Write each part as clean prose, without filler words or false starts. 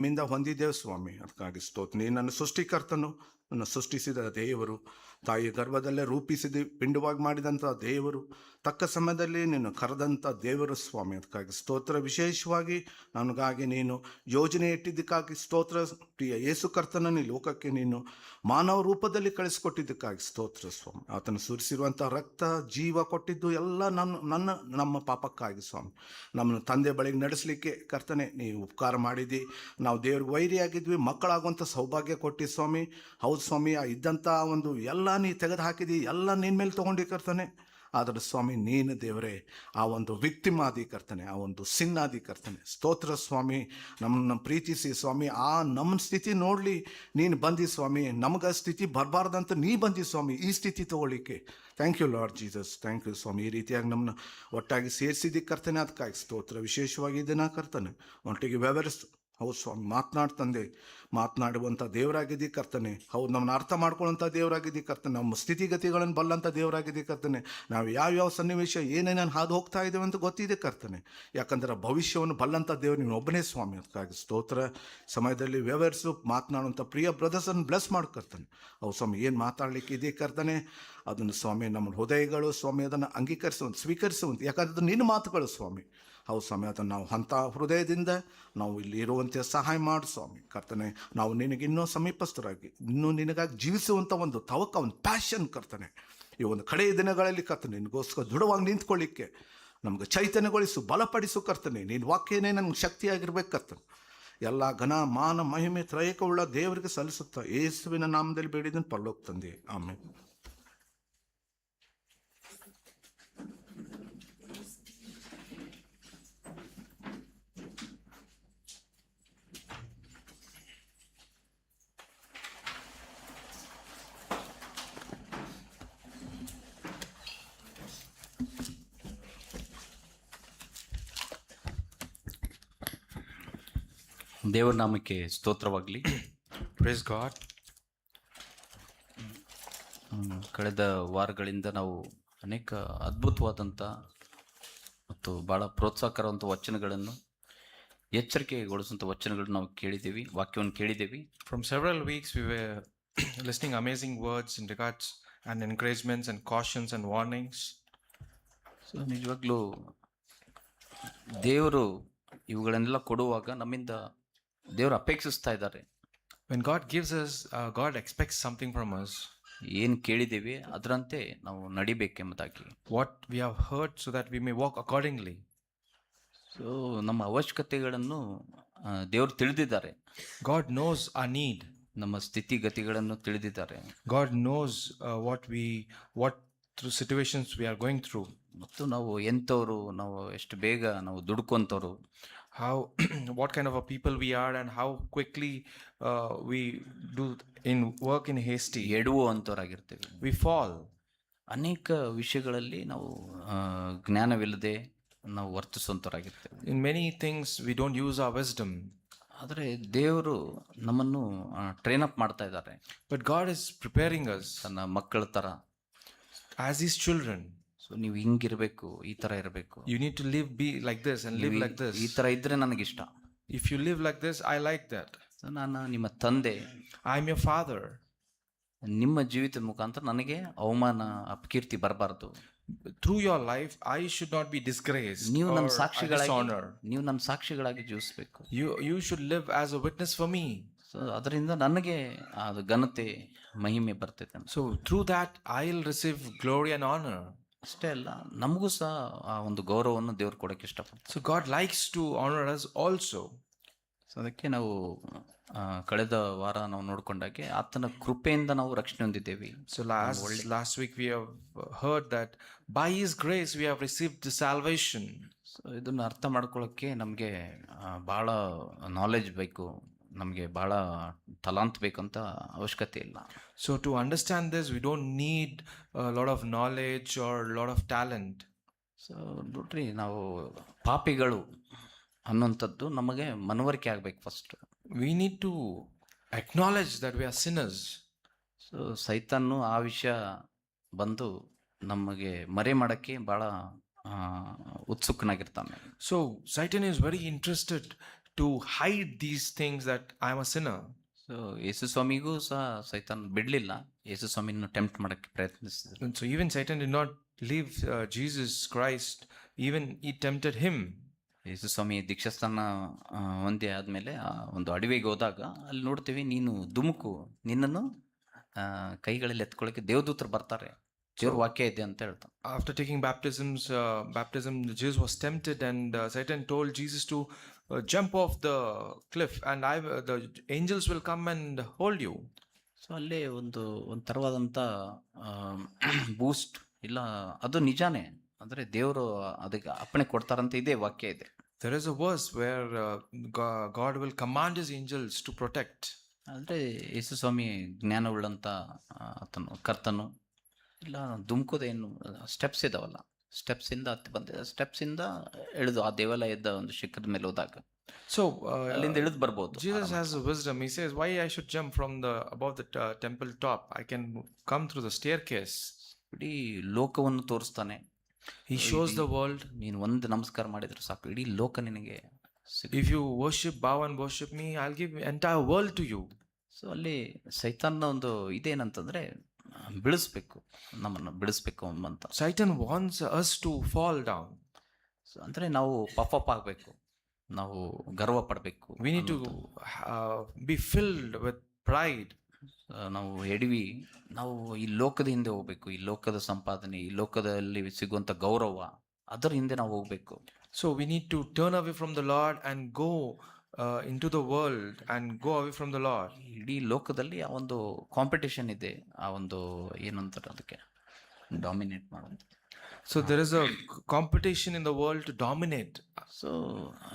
ನಿಮ್ಮಿಂದ ಹೊಂದಿದ್ದೇವೆ ಸ್ವಾಮಿ. ಅದಕ್ಕಾಗಿ ಸ್ತೋತ್ರ. ನೀನು ನನ್ನ ಸೃಷ್ಟಿಕರ್ತನು, ನನ್ನ ಸೃಷ್ಟಿಸಿದ ದೇವರು, ತಾಯಿ ಗರ್ಭದಲ್ಲೇ ರೂಪಿಸಿದ ಪಿಂಡವಾಗಿ ಮಾಡಿದಂಥ ದೇವರು, ತಕ್ಕ ಸಮಯದಲ್ಲಿ ನೀನು ಕರೆದಂಥ ದೇವರು ಸ್ವಾಮಿ. ಅದಕ್ಕಾಗಿ ಸ್ತೋತ್ರ. ವಿಶೇಷವಾಗಿ ನನಗಾಗಿ ನೀನು ಯೋಜನೆ ಇಟ್ಟಿದ್ದಕ್ಕಾಗಿ ಸ್ತೋತ್ರ. ಪ್ರಿಯ ಯೇಸು ಕರ್ತನನ್ನು ಈ ಲೋಕಕ್ಕೆ ನೀನು ಮಾನವ ರೂಪದಲ್ಲಿ ಕಳಿಸ್ಕೊಟ್ಟಿದ್ದಕ್ಕಾಗಿ ಸ್ತೋತ್ರ ಸ್ವಾಮಿ. ಆತನು ಸುರಿಸಿರುವಂಥ ರಕ್ತ, ಜೀವ ಕೊಟ್ಟಿದ್ದು ಎಲ್ಲ ನಮ್ಮ ಪಾಪಕ್ಕಾಗಿ ಸ್ವಾಮಿ. ನಮ್ಮನ್ನು ತಂದೆ ಬಳಿಗೆ ನಡೆಸಲಿಕ್ಕೆ ಕರ್ತನೆ ನೀವು ಉಪಕಾರ ಮಾಡಿದ್ದಿ. ನಾವು ದೇವ್ರಿಗೆ ವೈರಿಯಾಗಿದ್ವಿ, ಮಕ್ಕಳಾಗುವಂಥ ಸೌಭಾಗ್ಯ ಕೊಟ್ಟಿ ಸ್ವಾಮಿ. ಹೌದು ಸ್ವಾಮಿ, ಇದ್ದಂಥ ಒಂದು ಎಲ್ಲ ನೀ ತೆಗೆದು ಹಾಕಿದಿ, ಎಲ್ಲ ನಿನ್ನ ಮೇಲೆ ತೊಗೊಂಡು ಕರ್ತನೆ. ಆದರೆ ಸ್ವಾಮಿ ನೀನು ದೇವರೇ ಆ ಒಂದು ವಿಕ್ಟಿಮಾದಿ ಕರ್ತನೆ, ಆ ಒಂದು ಸಿನ್ನಾದಿ ಕರ್ತನೆ. ಸ್ತೋತ್ರ ಸ್ವಾಮಿ. ನಮ್ಮನ್ನು ಪ್ರೀತಿಸಿ ಸ್ವಾಮಿ, ಆ ನಮ್ಮ ಸ್ಥಿತಿ ನೋಡಲಿ ನೀನು ಬಂದಿ ಸ್ವಾಮಿ. ನಮಗೆ ಸ್ಥಿತಿ ಬರಬಾರ್ದಂತ ನೀ ಬಂದಿ ಸ್ವಾಮಿ ಈ ಸ್ಥಿತಿ ತೊಗೊಳ್ಳಿಕ್ಕೆ. Thank you Lord Jesus, thank you ಸ್ವಾಮಿ. ಈ ರೀತಿಯಾಗಿ ನಮ್ಮನ್ನ ಒಟ್ಟಾಗಿ ಸೇರಿಸಿದ್ದಕ್ಕೆ ಕರ್ತನೆ, ಅದಕ್ಕಾಗಿ ಸ್ತೋತ್ರ. ವಿಶೇಷವಾಗಿ ಇದನ್ನ ಕರ್ತನೆ ಒಟ್ಟಿಗೆ ವ್ಯವಹರಿಸು. ಹೌದು ಸ್ವಾಮಿ, ಮಾತನಾಡ್ತಂದೆ ಮಾತನಾಡುವಂಥ ದೇವರಾಗಿದ್ದಿ ಕರ್ತನೆ. ಹೌದು, ನಮ್ಮನ್ನ ಅರ್ಥ ಮಾಡ್ಕೊಳ್ಳೋಂಥ ದೇವರಾಗಿದ್ದಿ ಕರ್ತನೆ. ನಮ್ಮ ಸ್ಥಿತಿಗತಿಗಳನ್ನು ಬಲ್ಲಂಥ ದೇವರಾಗಿದ್ದಿ ಕರ್ತನೆ. ನಾವು ಯಾವ್ಯಾವ ಸನ್ನಿವೇಶ ಏನೇನು ಹಾದು ಹೋಗ್ತಾ ಇದ್ದೇವೆ ಅಂತ ಗೊತ್ತಿದೆ ಕರ್ತನೆ. ಯಾಕಂದ್ರೆ ಭವಿಷ್ಯವನ್ನು ಬಲ್ಲಂಥ ದೇವರು ನೀನು ಒಬ್ಬನೇ ಸ್ವಾಮಿ. ಅದಕ್ಕಾಗಿ ಸ್ತೋತ್ರ. ಸಮಯದಲ್ಲಿ ವ್ಯವಹರಿಸು, ಮಾತನಾಡುವಂಥ ಪ್ರಿಯ ಬ್ರದರ್ಸನ್ನು ಬ್ಲೆಸ್ ಮಾಡ್ಕರ್ತಾನೆ. ಹೌದು ಸ್ವಾಮಿ, ಏನು ಮಾತಾಡಲಿಕ್ಕೆ ಇದೆ ಕರ್ತನೆ ಅದನ್ನು ಸ್ವಾಮಿ ನಮ್ಮ ಹೃದಯಗಳು ಸ್ವಾಮಿ ಅದನ್ನು ಅಂಗೀಕರಿಸುವಂತ ಸ್ವೀಕರಿಸುವಂತ. ಯಾಕಂದ್ರೆ ಅದು ನಿನ್ನ ಮಾತುಗಳು ಸ್ವಾಮಿ. ಹೌದು ಸ್ವಾಮಿ, ಅದನ್ನು ನಾವು ಅಂಥ ಹೃದಯದಿಂದ ನಾವು ಇಲ್ಲಿ ಇರುವಂತೆ ಸಹಾಯ ಮಾಡು ಸ್ವಾಮಿ ಕರ್ತನೆ. ನಾವು ನಿನಗೆ ಇನ್ನೂ ಸಮೀಪಸ್ಥರಾಗಿ ಇನ್ನೂ ನಿನಗಾಗಿ ಜೀವಿಸುವಂಥ ಒಂದು ತವಕ, ಒಂದು ಪ್ಯಾಷನ್ ಕರ್ತನೆ. ಈ ಒಂದು ಕಡೆಯ ದಿನಗಳಲ್ಲಿ ಕರ್ತನೆ ನಿನಗೋಸ್ಕರ ದೃಢವಾಗಿ ನಿಂತ್ಕೊಳ್ಳಿಕ್ಕೆ ನಮ್ಗೆ ಚೈತನ್ಯಗೊಳಿಸು, ಬಲಪಡಿಸು ಕರ್ತನೆ. ನಿನ್ನ ವಾಕ್ಯನೇ ನನಗೆ ಶಕ್ತಿಯಾಗಿರ್ಬೇಕು ಕರ್ತನೆ. ಎಲ್ಲ ಘನ ಮಾನ ಮಹಿಮೆ ತ್ರಯಕವುಳ್ಳ ದೇವರಿಗೆ ಸಲ್ಲಿಸುತ್ತಾ ಯೇಸುವಿನ ನಾಮದಲ್ಲಿ ಬೇಡಿದನು ಪರಲೋಕ ತಂದೆ, ಆಮೇಲೆ. ದೇವರ ನಾಮಕ್ಕೆ ಸ್ತೋತ್ರವಾಗಲಿ. Praise God. ಕಳೆದ ವಾರಗಳಿಂದ ನಾವು ಅನೇಕ ಅದ್ಭುತವಾದಂಥ ಮತ್ತು ಭಾಳ ಪ್ರೋತ್ಸಾಹಕರವಂಥ ವಚನಗಳನ್ನು, ಎಚ್ಚರಿಕೆಗೊಳಿಸುವಂಥ ವಚನಗಳನ್ನು ನಾವು ಕೇಳಿದ್ದೀವಿ, ವಾಕ್ಯವನ್ನು ಕೇಳಿದ್ದೀವಿ. From several weeks we were listening amazing words in regards and encouragements and cautions and warnings. So ನಿಜವಾಗ್ಲೂ ದೇವರು ಇವುಗಳನ್ನೆಲ್ಲ ಕೊಡುವಾಗ ನಮ್ಮಿಂದ ದೇವರು ಅಪೇಕ್ಷಿಸ್ತಾ ಇದ್ದಾರೆ. When God gives us, God expects something from us. ಏನು ಕೇಳಿದ್ದೀವಿ ಅದರಂತೆ ನಾವು ನಡಿಬೇಕೆಂಬುದಾಗಿ. What we have heard so that we may walk accordingly. So ನಮ್ಮ ಅವಶ್ಯಕತೆಗಳನ್ನು ದೇವರು ತಿಳಿದಿದ್ದಾರೆ. God knows our need. ನಮ್ಮ ಸ್ಥಿತಿಗತಿಗಳನ್ನು ತಿಳಿದಿದ್ದಾರೆ. God knows what through situations we are going through. ಮತ್ತು ನಾವು ಎಂಥವ್ರು, ನಾವು ಎಷ್ಟು ಬೇಗ ನಾವು ದುಡ್ಕೊಂತವ್ರು, How what kind of a people we are and how quickly we do in work in hasty. ಎಡುವಂಥವ್ರಾಗಿರ್ತೀವಿ. We fall. ಅನೇಕ ವಿಷಯಗಳಲ್ಲಿ ನಾವು ಜ್ಞಾನವಿಲ್ಲದೆ ನಾವು ವರ್ತಿಸುವಂಥವ್ರಾಗಿರ್ತೇವೆ. In many things we don't use our wisdom. ಆದರೆ ದೇವರು ನಮ್ಮನ್ನು ಟ್ರೈನ್ ಅಪ್ ಮಾಡ್ತಾ ಇದ್ದಾರೆ. But God is preparing us ತನ್ನ ಮಕ್ಕಳ ಥರ. as His children. ಸೊ ನೀವು ಹಿಂಗಿರ್ಬೇಕು, ಈ ಥರ ಇರಬೇಕು. You need to be like this and live like this. ಈ ಥರ ಇದ್ರೆ ನನಗಿಷ್ಟ. If you live like this, I like that. So ನಾನು ನಿಮ್ಮ ತಂದೆ, I am your father. ನಿಮ್ಮ ಜೀವಿತದ ಮುಖಾಂತರ ನನಗೆ ಅವಮಾನ, ಅಪಕೀರ್ತಿ ಬರಬಾರ್ದು. Through your life, I should not be disgraced ನೀವು or ನನ್ನ ಸಾಕ್ಷಿಗಳಾಗಿ, dishonor. ನೀವು ನನ್ನ ಸಾಕ್ಷಿಗಳಾಗಿ ಜೀವಿಸಬೇಕು. You should live as a witness for me. So ಅದರಿಂದ ನನಗೆ ಅದು ಘನತೆ, ಮಹಿಮೆ ಬರ್ತೈತೆ. So through that, I'll receive glory and honor. ಅಷ್ಟೇ ಅಲ್ಲ, ನಮಗೂ ಸಹ ಆ ಒಂದು ಗೌರವವನ್ನು ದೇವ್ರು ಕೊಡೋಕೆ ಇಷ್ಟಪಡ್ತಾರೆ. So God likes to honor us also. So ಅದಕ್ಕೆ ನಾವು ಕಳೆದ ವಾರ ನಾವು ನೋಡ್ಕೊಂಡಾಗೆ ಆತನ ಕೃಪೆಯಿಂದ ನಾವು ರಕ್ಷಣೆ ಹೊಂದಿದ್ದೇವೆ. So last week we have heard that by His grace we have received the salvation. So ಇದನ್ನು ಅರ್ಥ ಮಾಡ್ಕೊಳ್ಳೋಕ್ಕೆ ನಮಗೆ ಭಾಳ ನಾಲೆಜ್ ಬೇಕು, ನಮಗೆ ಭಾಳ ತಲಾಂತ್ ಬೇಕಂತ ಅವಶ್ಯಕತೆ ಇಲ್ಲ. So to understand this, we don't need a lot of knowledge or a lot of talent. So ನೋಡ್ರಿ, ನಾವು ಪಾಪಿಗಳು ಅನ್ನುವಂಥದ್ದು ನಮಗೆ ಮನವರಿಕೆ ಆಗಬೇಕು first. We need to acknowledge that we are sinners. So ಸೈತಾನು ಆ ವಿಷಯ ಬಂದು ನಮಗೆ ಮರೆ ಮಾಡೋಕ್ಕೆ ಭಾಳ ಉತ್ಸುಕನಾಗಿರ್ತಾನೆ. So Satan is very interested to hide these things that I am a sinner. So Yesu ಸ್ವಾಮಿಗೂ ಸಹ ಸೈತಾನ್ ಬಿಡ್ಲಿಲ್ಲ. ಯೇಸು ಸ್ವಾಮಿನ ಟೆಂಪ್ಟ್ ಮಾಡಕ್ಕೆ ಪ್ರಯತ್ನಿಸಿದ್ರು. And so even Satan did not leave Jesus Christ, even he tempted him. ಯೇಸು ಸ್ವಾಮಿ ದೀಕ್ಷಾಸ್ಥಾನ ಹೊಂದಿ ಆದ್ಮೇಲೆ ಆ ಒಂದು ಅಡವಿಗೆ ಹೋದಾಗ ಅಲ್ಲಿ ನೋಡ್ತೀವಿ, ನೀನು ದುಮುಕು, ನಿನ್ನನ್ನು ಕೈಗಳಲ್ಲಿ ಎತ್ಕೊಳ್ಳಕ್ಕೆ ದೇವದೂತರು ಬರ್ತಾರೆ, ದೇವ್ರ ವಾಕ್ಯ ಇದೆ ಅಂತ ಹೇಳ್ತಾನೆ. After taking baptism, Jesus was tempted, and Satan told Jesus to jump off the cliff, and the angels will come and hold you. So ಅಲ್ಲೇ ಒಂದು ತರವಾದಂಥ ಬೂಸ್ಟ್ ಇಲ್ಲ, ಅದು ನಿಜಾನೇ, ಅಂದರೆ ದೇವರು ಅದಕ್ಕೆ ಅಪ್ಪಣೆ ಕೊಡ್ತಾರಂತ ಇದೆ, ವಾಕ್ಯ ಇದೆ. There is a verse where God will command his angels to protect. ಅಂದರೆ ಯೇಸು ಸ್ವಾಮಿ ಜ್ಞಾನವುಳ್ಳಂಥ ಆತನು ಕರ್ತನು. ಇಲ್ಲ ಧುಮ್ಕೋದೇನು ಸ್ಟೆಪ್ಸ್ ಇದಾವಲ್ಲ, ಸ್ಟೆಪ್ಸಿಂದ ಹತ್ತಿ ಬಂದಿದೆ, ಸ್ಟೆಪ್ಸಿಂದ ಇಳಿದು ಆ ದೇವಾಲಯದ ಒಂದು ಶಿಖರದ ಮೇಲೆ ಹೋದಾಗ So ಅಲ್ಲಿಂದ ಇಳಿದು ಬರ್ಬೋದು. Jesus has a wisdom. He says, why I should jump from above the temple top? I can come through the staircase. ಇಡೀ ಲೋಕವನ್ನು ತೋರಿಸ್ತಾನೆ. He shows the world. ನೀನು ಒಂದು ನಮಸ್ಕಾರ ಮಾಡಿದ್ರೆ ಸಾಕು, ಇಡೀ ಲೋಕ ನಿನಗೆ If you bow and worship me, I'll give entire world to you. So ಅಲ್ಲಿ ಸೈತಾನ್ನ ಒಂದು ಇದೇನಂತಂದ್ರೆ ಬಿಡಿಸ್ಬೇಕು, ನಮ್ಮನ್ನು ಬಿಡಿಸ್ಬೇಕು ಅಂತ. Satan wants us to fall down. So ಅಂದರೆ ನಾವು ಪಫಪ್ ಆಗಬೇಕು, ನಾವು ಗರ್ವ ಪಡಬೇಕು. We need to be filled with pride. ನಾವು ನಾವು ಈ ಲೋಕದ ಹಿಂದೆ ಹೋಗ್ಬೇಕು, ಈ ಲೋಕದ ಸಂಪಾದನೆ, ಈ ಲೋಕದಲ್ಲಿ ಸಿಗುವಂತ ಗೌರವ, ಅದರ ಹಿಂದೆ ನಾವು ಹೋಗ್ಬೇಕು. So we need to turn away from the Lord and go into the world and go away from the Lord. ಇಡೀ ಲೋಕದಲ್ಲಿ ಆ ಒಂದು ಕಾಂಪಿಟೇಷನ್ ಇದೆ, ಆ ಒಂದು ಏನಂತಾರೆ ಅದಕ್ಕೆ, ಡಾಮಿನೇಟ್ ಮಾಡೋದು. So there is a competition in the world to dominate. So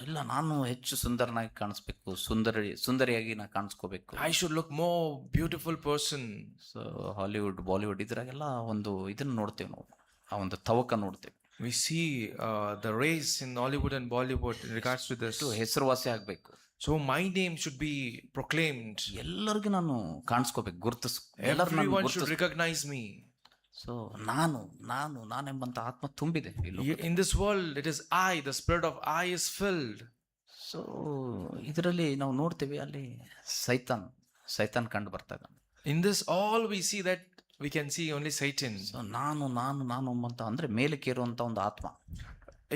ಇಲ್ಲ, ನಾನು ಹೆಚ್ಚು ಸುಂದರನಾಗಿ ಕಾಣಿಸ್ಬೇಕು, ಸುಂದರಿಯಾಗಿ ನಾ ಕಾಣಿಸ್ಕೋಬೇಕು, I should look more beautiful person. So Hollywood Bollywood ಇದ್ರಾಗೆಲ್ಲ ಒಂದು ಇದನ್ನ ನೋಡ್ತೇವೆ ನಾವು, ಆ ಒಂದು ತವಕ ನೋಡ್ತೇವೆ. We see the race in Hollywood and Bollywood in regards to this. ಹೆಸರುವಾಸಿ ಆಗ್ಬೇಕು. So my name should be proclaimed. ಎಲ್ಲರಿಗೂ ನಾನು ಕಾಣಿಸ್ಕೋಬೇಕು, Everyone should recognize me. So ನಾನೆಂಬಂತ ಆತ್ಮ ತುಂಬಿದೆ In this world, it is I, the spirit of I is filled. So ಇದರಲ್ಲಿ ನಾವು ನೋಡ್ತೀವಿ, ಅಲ್ಲಿ ಸೈತಾನ್ ಕಂಡು ಬರ್ತಾಗ. In this all we see that we can see only Satan. So ನಾನು ಅಂತ ಅಂದ್ರೆ ಮೇಲಕ್ಕೇರುವಂತ ಒಂದು ಆತ್ಮ.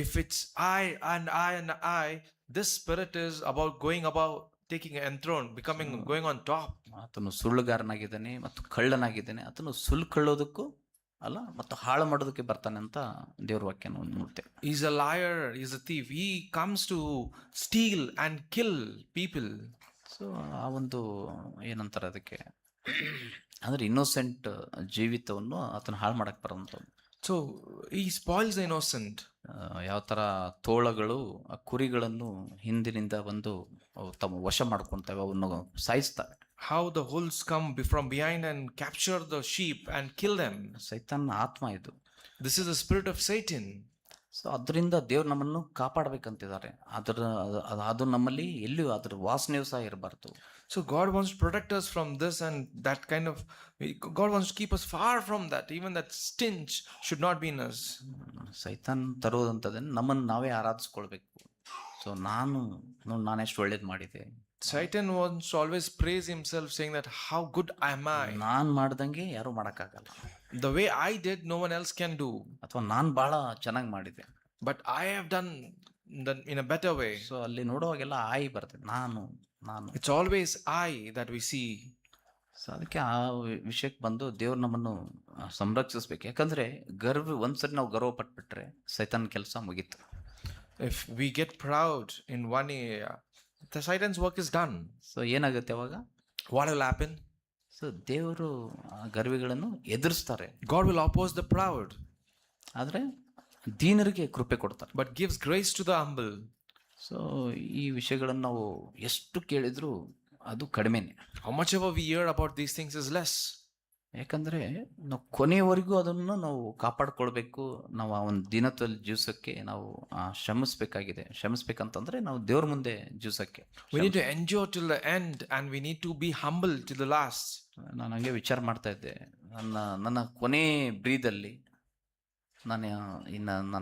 If it's I and I and I, this spirit is about taking an enthroned, going on top. ಆತನು ಸುಳ್ಳುಗಾರನಾಗಿದ್ದಾನೆ ಮತ್ತು ಕಳ್ಳನಾಗಿದ್ದಾನೆ, ಆತನು ಸುಳ್ಳು ಕಳ್ಳೋದಕ್ಕೂ ಅಲ್ಲ ಮತ್ತು ಹಾಳು ಮಾಡೋದಕ್ಕೆ ಬರ್ತಾನೆ ಅಂತ ದೇವ್ರ ವಾಕ್ಯ ನೋಡ್ತೇವೆ. He's a liar, he's a thief. He comes to steal and kill people. So ಆ ಒಂದು ಏನಂತಾರೆ ಅದಕ್ಕೆ, ಅಂದ್ರೆ ಇನ್ನೋಸೆಂಟ್ ಜೀವಿತವನ್ನು ಆತನ ಹಾಳು ಮಾಡಕ್ ಬರೋಂಥದ್ದು. So he spoils the innocent. ಯಾವ ತರ ತೋಳಗಳು ಆ ಕುರಿಗಳನ್ನು ಹಿಂದಿನಿಂದ ಬಂದು ತಮ್ಮ ವಶ ಮಾಡ್ಕೊಂತವೆ, ಅವನ್ನು ಸಾಯಿಸ್ತವೆ. How the wolves come from behind and capture the sheep and kill them. ಸೈತಾನ್ ಆತ್ಮ ಇದು. This is the spirit of Satan. So ಅದರಿಂದ ದೇವ್ರು ನಮ್ಮನ್ನು ಕಾಪಾಡ್ಬೇಕಂತಿದ್ದಾರೆ. ಅದು ನಮ್ಮಲ್ಲಿ ಎಲ್ಲಿಯೂ ಅದ್ರ ವಾಸನೆಯೂ ಸಹ ಇರಬಾರ್ದು. So God wants to protect us from this and that kind of. God wants to keep us far from that. Even that stench should not be in us. ಸೈತಾನ್ ತರುವುದಂತದನ್ನು ನಮ್ಮನ್ನು ನಾವೇ ಆರಾಧಿಸ್ಕೊಳ್ಬೇಕು. ಸೊ ನಾನೆಷ್ಟು ಒಳ್ಳೇದು ಮಾಡಿದೆ. Satan wants to always praise himself, saying that how good am I. ನಾನು ಮಾಡ್ದಂಗೆ ಯಾರು ಮಾಡೋಕ್ಕಾಗಲ್ಲ. The way I did, no one else can do. ಅಥವಾ ನಾನು ಬಹಳ ಚೆನ್ನಾಗಿ ಮಾಡಿದೆ, but I have done that in a better way. So ಅಲ್ಲಿ ನೋಡುವಾಗೆಲ್ಲ ಆಯಿ ಬರ್ತದೆ, ನಾನು. It's always I that we see. So ಅದಕ್ಕೆ ಆ ವಿಷಯಕ್ಕೆ ಬಂದು ದೇವ್ರು ನಮ್ಮನ್ನು ಸಂರಕ್ಷಿಸ್ಬೇಕು. ಯಾಕಂದ್ರೆ ಒಂದ್ಸರಿ ನಾವು ಗರ್ವ ಪಟ್ಬಿಟ್ರೆ ಸೈತಾನ್ ಕೆಲಸ ಮುಗೀತು. If we get proud in one area, the Satan's work is done. So ಏನಾಗುತ್ತೆ ಅವಾಗ? What will happen? ಸೊ ದೇವರು ಗರ್ವಿಗಳನ್ನು ಎದುರಿಸ್ತಾರೆ. God will oppose the proud, ಆದ್ರೆ ದೀನರಿಗೆ ಕೃಪೆ ಕೊಡ್ತಾರೆ, but gives grace to the humble. So ಈ ವಿಷಯಗಳನ್ನು ನಾವು ಎಷ್ಟು ಕೇಳಿದ್ರು ಅದು ಕಡಿಮೆನೆ. How much ever we hear about these things is less. ಯಾಕಂದ್ರೆ ನಾವು ಕೊನೆಯವರೆಗೂ ಅದನ್ನು ನಾವು ಕಾಪಾಡ್ಕೊಳ್ಬೇಕು. ನಾವು ಆ ಒಂದು ದಿನದಲ್ಲಿ ಜೀವಿಸಕ್ಕೆ ನಾವು ಶ್ರಮಿಸ್ಬೇಕಂತಂದ್ರೆ ನಾವು ದೇವ್ರ ಮುಂದೆ ಜೀವಿಸಕ್ಕೆ We need to endure till the end, and we need to be humble till the last. ನಾನು ಹಂಗೆ ವಿಚಾರ ಮಾಡ್ತಾ ಇದ್ದೆ, ನನ್ನ ಕೊನೆ ಬ್ರೀದಲ್ಲಿ ನನ್ನ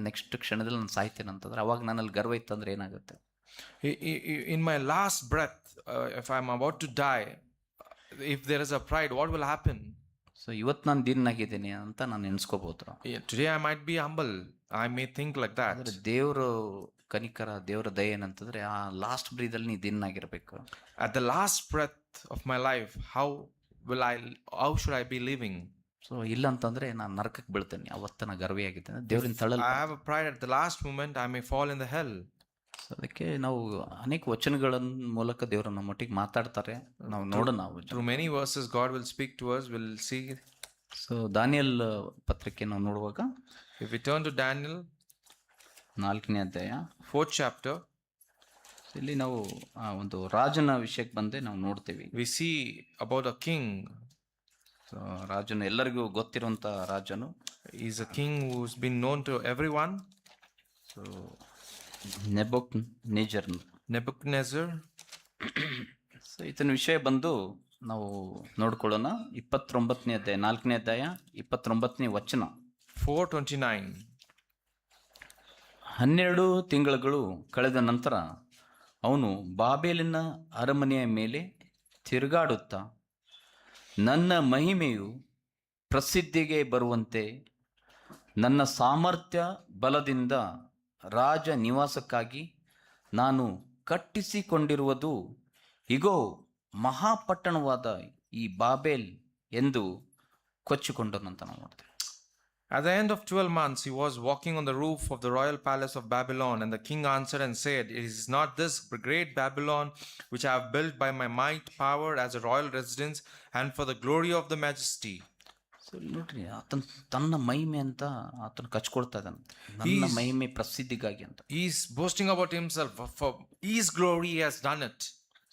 ನೆಕ್ಸ್ಟ್ ಕ್ಷಣದಲ್ಲಿ ನಾನು ಸಾಯ್ತೇನೆ ಅಂತಂದ್ರೆ ಅವಾಗ ನನ್ನಲ್ಲಿ ಗರ್ವ ಇತ್ತಂದ್ರೆ ಏನಾಗುತ್ತೆ? In my last breath, if I'm about to die, if there is a pride, what will happen? So ಇವತ್ತು ನಾನು ದೀನನಾಗಿದ್ದೀನಿ ಅಂತ ನಾನು ನೆನೆಸ್ಕೋಬೋದು. Today I might be humble. I may think like that. ಆದರೆ ದೇವರು ಕನಿಕರ, ದೇವರ ದಯೆ ಏನಂತಂದ್ರೆ ಆ ಲಾಸ್ಟ್ ಬ್ರೀದಲ್ಲಿ ನೀ ದೀನನಾಗಿರ್ಬೇಕು. At the last breath of my life, how should I be living? So ಇಲ್ಲ ಅಂತಂದ್ರೆ ನಾನು ನರಕಕ್ಕೆ ಬೀಳ್ತೇನೆ, ಅವತ್ತು ನಾನು ಗರ್ವಿಯಾಗಿದ್ದೇನೆ, ದೇವರಿಂದ ತಳ್ಳಲ್. I have a pride at the last moment, I may fall in the hell. So ಅದಕ್ಕೆ ನಾವು ಅನೇಕ ವಚನಗಳ ಮೂಲಕ ದೇವರು ನಮ್ಮ ಒಟ್ಟಿಗೆ ಮಾತಾಡ್ತಾರೆ, ನಾವು ನೋಡೋಣ. ನಾವು Through many verses, God will speak to us. We'll see. So Daniel ಪತ್ರಿಕೆ ನಾವು ನೋಡುವಾಗ If we turn to Daniel, 4ನೇ ಅಧ್ಯಾಯ, 4th chapter, ಇಲ್ಲಿ ನಾವು ಆ ಒಂದು ರಾಜನ ವಿಷಯಕ್ಕೆ ಬಂದೆ ನಾವು ನೋಡ್ತೀವಿ. we see about a king. So ರಾಜನು ಎಲ್ಲರಿಗೂ ಗೊತ್ತಿರುವಂತ ರಾಜನು. He's a king who's been known to everyone. So Nebuchadnezzar. So ಇದನ್ನ ವಿಷಯ ಬಂದು ನಾವು ನೋಡ್ಕೊಳ್ಳೋಣ. 29ನೇ ಅಧ್ಯಾಯ, 4ನೇ ಅಧ್ಯಾಯ 29ನೇ ವಚನ. 4:29. 12 ತಿಂಗಳುಗಳು ಕಳೆದ ನಂತರ ಅವನು ಬಾಬೇಲಿನ ಅರಮನೆಯ ಮೇಲೆ ತಿರುಗಾಡುತ್ತಾ ನನ್ನ ಮಹಿಮೆಯು ಪ್ರಸಿದ್ಧಿಗೆ ಬರುವಂತೆ ನನ್ನ ಸಾಮರ್ಥ್ಯ ಬಲದಿಂದ ರಾಜ ನಿವಾಸಕ್ಕಾಗಿ ನಾನು ಕಟ್ಟಿಸಿಕೊಂಡಿರುವುದು ಇಗೋ ಮಹಾಪಟ್ಟಣವಾದ ಈ ಬಾಬೇಲ್ ಎಂದು ಕೊಚ್ಚಿಕೊಂಡನಂತ ನಾವು ನೋಡ್ತೇವೆ. At the end of 12 months, he was walking on the roof of the royal palace of Babylon, and the king answered and said, "It is not this great Babylon which I have built by my might, power as a royal residence, and for the glory of the majesty." So ನೋಡ್ರಿ, ಆತನ ತನ್ನ ಮಹಿಮೆ ಅಂತ ಆತನ ಕಚ್ಕೊಳ್ತಾ ಇದ್ದಾನೆ, ನನ್ನ ಮಹಿಮೆ ಪ್ರಸಿದ್ಧಿಗಾಗಿ ಅಂತ. He is boasting about himself. For his glory he has done it.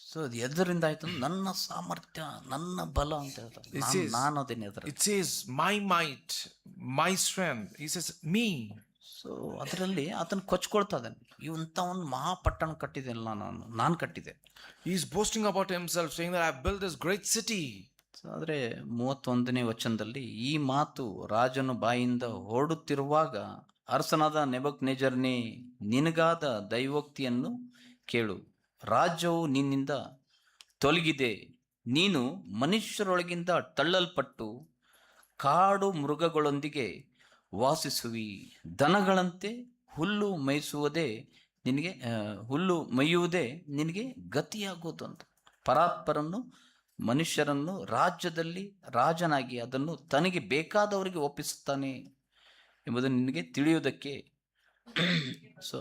So ಅದು ಎದರಿಂದ ಆಯ್ತು? ನನ್ನ ಸಾಮರ್ಥ್ಯ, ನನ್ನ ಬಲ ಅಂತ ಹೇಳ್ತಾರೆ. ನಾನು ಅದೇನು ಎದುರು. It says my might, my strength. He says me. So ಅದರಲ್ಲಿ ಆತನ ಕೊಚ್ಕೊಳ್ತಾ ಇದ್ದಾನೆ. ಇಂಥ ಒಂದು ಮಹಾಪಟ್ಟಣ ಕಟ್ಟಿದೆಲ್ಲ ನಾನು ಕಟ್ಟಿದೆ. He is boasting about himself, saying that I have built this great city. So ಆದರೆ 31ನೇ ವಚನದಲ್ಲಿ ಈ ಮಾತು ರಾಜನ ಬಾಯಿಂದ ಹೊರಡುತ್ತಿರುವಾಗ ಅರಸನಾದ ನೆಬೂಕದ್ನೆಚ್ಚರನೇ, ನಿನಗಾದ ದೈವೋಕ್ತಿಯನ್ನು ಕೇಳು. ರಾಜ್ಯವು ನಿನ್ನಿಂದ ತೊಲಗಿದೆ, ನೀನು ಮನುಷ್ಯರೊಳಗಿಂದ ತಳ್ಳಲ್ಪಟ್ಟು ಕಾಡು ಮೃಗಗಳೊಂದಿಗೆ ವಾಸಿಸುವಿ. ದನಗಳಂತೆ ಹುಲ್ಲು ಮೇಯುವುದೇ ನಿನಗೆ ಗತಿಯಾಗೋದು ಅಂತ. ಪರಾತ್ಪರನ್ನು ಮನುಷ್ಯರನ್ನು ರಾಜ್ಯದಲ್ಲಿ ರಾಜನಾಗಿ ಅದನ್ನು ತನಗೆ ಬೇಕಾದವರಿಗೆ ಒಪ್ಪಿಸುತ್ತಾನೆ ಎಂಬುದನ್ನು ನಿನಗೆ ತಿಳಿಯುವುದಕ್ಕೆ, ಸೊ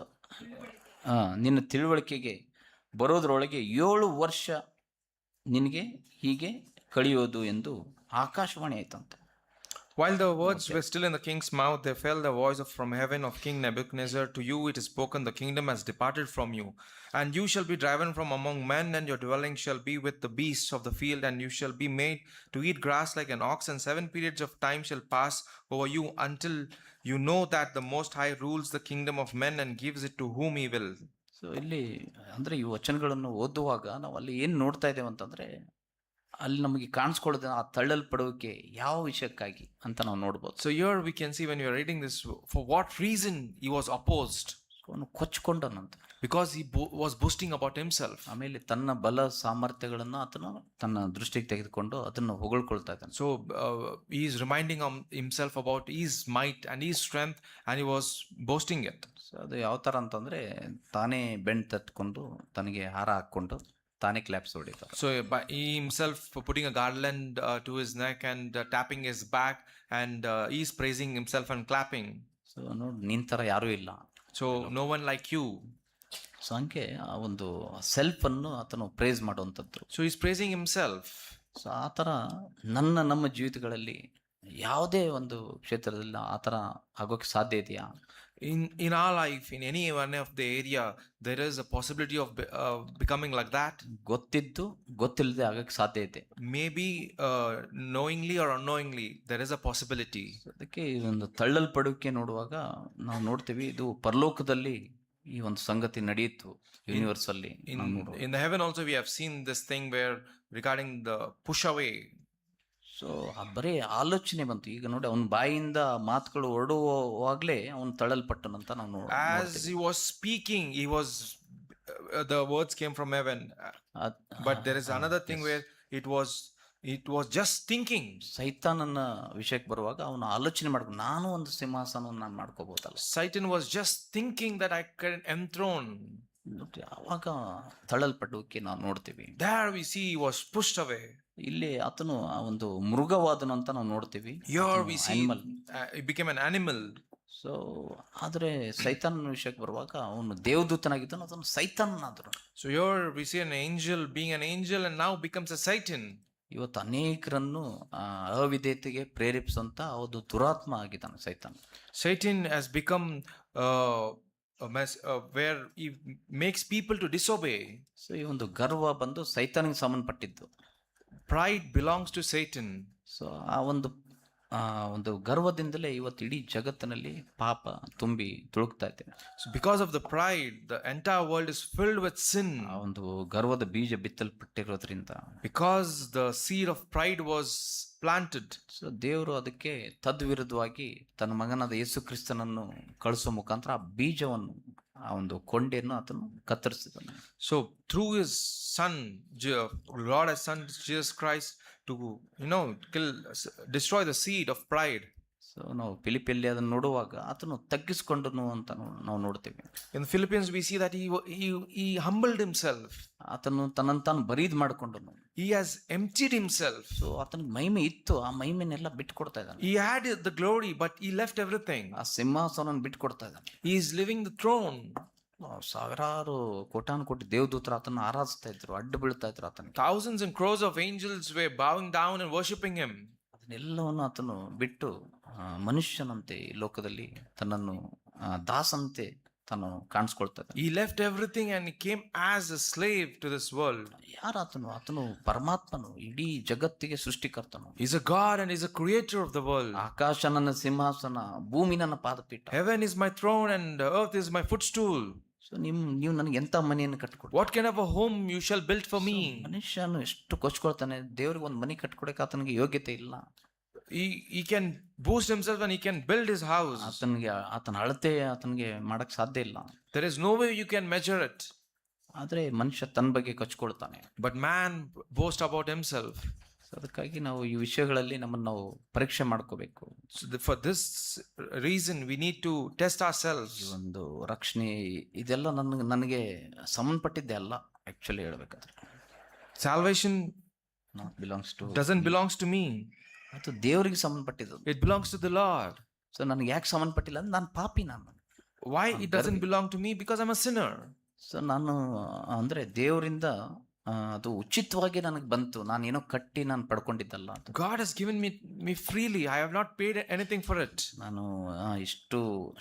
ನಿನ್ನ ತಿಳುವಳಿಕೆಗೆ ಬರೋದ್ರೊಳಗೆ 7 ವರ್ಷ ನಿನಗೆ ಹೀಗೆ ಕಳೆಯೋದು ಎಂದು ಆಕಾಶವಾಣಿ ಆಯ್ತಂತೆ. While the words were still in the king's mouth, there fell the voice from heaven of King Nebuchadnezzar, "To you it is spoken, the kingdom has departed from you, and you shall be driven from among men, and your dwelling shall be with the beasts of the field, and you shall be made to eat grass like an ox, and 7 periods of time shall pass over you until you know that the Most High rules the kingdom of men and gives it to whom he will." So ಇಲ್ಲಿ ಅಂದರೆ ಈ ವಚನಗಳನ್ನು ಓದುವಾಗ ನಾವು ಅಲ್ಲಿ ಏನು ನೋಡ್ತಾ ಇದ್ದೇವೆ ಅಂತಂದರೆ, ಅಲ್ಲಿ ನಮಗೆ ಕಾಣಿಸ್ಕೊಳ್ಳೋದು ಆ ತಳ್ಳಲ್ಪಡುವಿಕೆ ಯಾವ ವಿಷಯಕ್ಕಾಗಿ ಅಂತ ನಾವು ನೋಡ್ಬೋದು. So here we can see, when you are reading this, for what reason he was opposed. ಅವನು ಕೊಚ್ಕೊಂಡನಂತ. Because he was boasting about himself. ಆಮೇಲೆ ತನ್ನ ಬಲ ಸಾಮರ್ಥ್ಯಗಳನ್ನು ಆತನು ತನ್ನ ದೃಷ್ಟಿಗೆ ತೆಗೆದುಕೊಂಡು ಅದನ್ನು ಹೊಗಳ್ಕೊಳ್ತಾ ಇದ್ದಾನೆ. So he is reminding himself about his might and his strength, and he was boasting it. So ಅದು ಯಾವ ಥರ ಅಂತಂದರೆ, ತಾನೇ ಬೆಣ್ಣೆ ತತ್ಕೊಂಡು ತನಗೆ ಹಾರ ಹಾಕ್ಕೊಂಡು ತಾನೇ ಕ್ಲಾಪ್ಸ್ ಹೊಡಿತಾರೆ. So by he himself putting a garland to his neck and tapping his back, and he is praising himself and clapping. So ನೋಡಿ, ನಿನ್ನ ಥರ ಯಾರೂ ಇಲ್ಲ. So no one like you. So ಹಂಗೆ ಆ ಒಂದು ಸೆಲ್ಫನ್ನು ಆತನು ಪ್ರೇಸ್ ಮಾಡುವಂಥದ್ದು. So he's praising himself. So ಆ ಥರ ನಮ್ಮ ಜೀವಿತಗಳಲ್ಲಿ ಯಾವುದೇ ಒಂದು ಕ್ಷೇತ್ರದಲ್ಲಿ ಆ ಥರ ಆಗೋಕ್ಕೆ ಸಾಧ್ಯ ಇದೆಯಾ? In our life, in any one of the area, there is a possibility of becoming like that. ಗೊತ್ತಿದ್ದು ಗೊತ್ತಿಲ್ಲದೆ ಆಗಕ್ಕೆ ಸಾಧ್ಯ ಇದೆ. Maybe knowingly or unknowingly, there is a possibility. ಅದಕ್ಕೆ ಈ ಒಂದು ತಳ್ಳಲ್ಪಡುವಿಕೆ ನೋಡುವಾಗ ನಾವು ನೋಡ್ತೀವಿ, ಇದು ಪರಲೋಕದಲ್ಲಿ ಈ ಒಂದು ಸಂಗತಿ ನಡೆಯಿತು ಯೂನಿವರ್ಸ್ ಅಲ್ಲಿ. In the heaven also we have seen this thing where regarding the push away. So ಬರೀ ಆಲೋಚನೆ ಬಂತು. ಈಗ ನೋಡಿ, ಅವನ ಬಾಯಿಂದ ಮಾತುಗಳು ಹೊರಡುವಾಗಲೇ ಅವನು ತಳ್ಳಲ್ಪಟ್ಟನಂತ ನಾವು As he was speaking, he was the words came from heaven. But there is another thing where it was just thinking. ಸೈತಾನನ ವಿಷಯಕ್ಕೆ ಬರುವಾಗ ಅವನು ಆಲೋಚನೆ ಮಾಡ್ಕೊಂಡು ನಾನು ಒಂದು ಸಿಂಹಾಸನವನ್ನು ನಾನು ಮಾಡ್ಕೋಬಹುದಲ್ಲ. Satan was just thinking that I can enthrone. ನೋಡಿ, ಅವಾಗ ತಳ್ಳಲ್ಪಡುವಿಕೆ ನಾವು ನೋಡ್ತೀವಿ. There we see he was pushed away. ಇಲ್ಲಿ ಆತನು ಆ ಒಂದು ಮೃಗವಾದನು ಅಂತ ನಾವು ನೋಡ್ತೀವಿ. Here we see Animal. he became an animal. So ಆದ್ರೆ ಸೈತಾನನ ವಿಷಯಕ್ಕೆ ಬರುವಾಗ ಅವನು ದೇವದೂತನಾಗಿದ್ದನು, ಅದನ್ನು ಸೈತಾನನಾದ್ರು. So here we see an angel being an angel and now becomes a Satan. ಇವತ್ತು ಅನೇಕರನ್ನು ಅವಿಧೇಯತೆಗೆ ಪ್ರೇರೇಪಿಸುವಂತ ಒಂದು ದುರಾತ್ಮ ಆಗಿದ್ದಾನೆ ಸೈತಾನ. Satan has become where he makes people to disobey. So ಈ ಒಂದು ಗರ್ವ ಬಂದು ಸೈತಾನಿಗೆ ಸಂಬಂಧಪಟ್ಟಿದ್ದು. Pride belongs to Satan. So ಆ ಒಂದು ಗರ್ವದಿಂದಲೇ ಇವತ್ತು ಇಡೀ ಜಗತ್ತಿನಲ್ಲಿ ಪಾಪ ತುಂಬಿ ತುಳುಕ್ತಾ ಇದೆ. So because of the pride, the entire world is filled with sin. ಆ ಒಂದು ಗರ್ವದ ಬೀಜ ಬಿತ್ತಲ್ಪಟ್ಟಿರೋದ್ರಿಂದ, Because the seed of pride was planted. So ದೇವರು ಅದಕ್ಕೆ ತದ್ವಿರುದ್ಧವಾಗಿ ತನ್ನ ಮಗನಾದ ಯೇಸು ಕ್ರಿಸ್ತನನ್ನು ಕಳಿಸೋ ಮುಖಾಂತರ ಆ ಬೀಜವನ್ನು, ಆ ಒಂದು ಕೊಂಡೆಯನ್ನು ಆತನು ಕತ್ತರಿಸಿದನು. So through his son, Lord has sent Jesus Christ to destroy the seed of pride. So ನಾವು ಫಿಲಿಪಿಯಲ್ಲಿ ಅದನ್ನು ನೋಡುವಾಗ ಆತನು ತಗ್ಗಿಸಿಕೊಂಡನು ಅಂತ ನಾವು ನೋಡ್ತೇವೆ. In the Philippians we see that he humbled himself. ಆತನು ತನ್ನನ್ನು ತಾನು ಬರೀದ್ ಮಾಡ್ಕೊಂಡನು. He has emptied himself. So ಆತನಿಗೆ ಮಹಿಮೆ ಇತ್ತು, ಆ ಮಹಿಮೆನೆಲ್ಲ ಬಿಟ್ಟು ಕೊಡ್ತಾ ಇದ್ದಾನೆ. He had the glory but he left everything. ಆ ಸಿಂಹಾಸನ ಬಿಟ್ಟು ಕೊಡ್ತಾ ಇದ್ದಾನೆ. He is living the throne. ಸಾವಿರಾರು ಕೋಟಿ ದೇವದೂತರು ಆತನ ಆರಾಧಿಸ್ತಾ ಇದ್ರು, ಅಡ್ಡು ಬೀಳ್ತಾ ಇದ್ರು ಆತನಿಗೆ. Thousands and crores of angels were bowing down and worshipping him. ಅದನ್ನೆಲ್ಲವನ್ನು ಆತನು ಬಿಟ್ಟು ಮನುಷ್ಯನಂತೆ ಈ ಲೋಕದಲ್ಲಿ ತನ್ನನ್ನು ದಾಸಂತೆ ತಾನು ಕಾಣಿಸ್ಕೊಳ್ತಾ ಇದ್ದಾನೆ. He left everything and he came as a slave to this world. ಆತನು ಪರಮಾತ್ಮನು, ಇಡೀ ಜಗತ್ತಿಗೆ ಸೃಷ್ಟಿಕರ್ತನು. He's a God and he's a creator of the world. ಆಕಾಶ ನನ್ನ ಸಿಂಹಾಸನ, ಭೂಮಿ ನನ್ನ ಪಾದಪೀಠ. Heaven is my throne and the earth is my footstool. So ನೀವು ನನಗೆ ಎಂತ ಮನೆಯನ್ನು ಕಟ್ಕೊಡ್ತೀರಿ? What kind of a home you shall build for me? ಮನುಷ್ಯನು ಎಷ್ಟು ಕೊಚ್ಕೊಳ್ತಾನೆ, ದೇವ್ರಿಗೆ ಒಂದು ಮನೆ ಕಟ್ಕೊಡಕ್ಕೆ ಆತನಿಗೆ ಯೋಗ್ಯತೆ ಇಲ್ಲ. He can boast himself and he can build his house. ಆತನ ಅಳತೆ ಆತನಿಗೆ ಮಾಡಕ್ ಸಾಧ್ಯ ಇಲ್ಲ. There is no way you can measure it. ಆದ್ರೆ ಮನುಷ್ಯ ತನ್ನ ಬಗ್ಗೆ ಕೊಚ್ಕೊಳ್ತಾನೆ. But man boasts about himself. ಅದಕ್ಕಾಗಿ ನಾವು ಈ ವಿಷಯಗಳಲ್ಲಿ ನಮ್ಮನ್ನು ನಾವು ಪರೀಕ್ಷೆ ಮಾಡ್ಕೋಬೇಕು. So for this reason we need to test ourselves. ಈ ಒಂದು ರಕ್ಷಣೆ ಇದೆಲ್ಲ ನನಗೆ ಸಂಬಂಧಪಟ್ಟಿದ್ದೆ ಅಲ್ಲ. ಆಕ್ಚುಲಿ ಹೇಳ್ಬೇಕಾದ್ರೆ Salvation doesn't belongs to me. ಅದು ದೇವರಿಗೆ ಸಂಬಂಧಪಟ್ಟಿದ್ದು. It belongs to the Lord. So ನನಗೆ ಯಾಕೆ ಸಂಬಂಧಪಟ್ಟಿಲ್ಲ ಅಂದ್ರೆ ನಾನು ಪಾಪಿ. Why it doesn't belong to me? Because I'm a sinner. So ನಾನು ಅಂದ್ರೆ ದೇವರಿಂದ ಅದು ಉಚಿತವಾಗಿ ನನಗೆ ಬಂತು, ನಾನೇನೋ ಕಟ್ಟಿ ನಾನು ಪಡ್ಕೊಂಡಿದ್ದಲ್ಲ. God has given me freely. I have not paid anything for it. ನಾನು ಇಷ್ಟು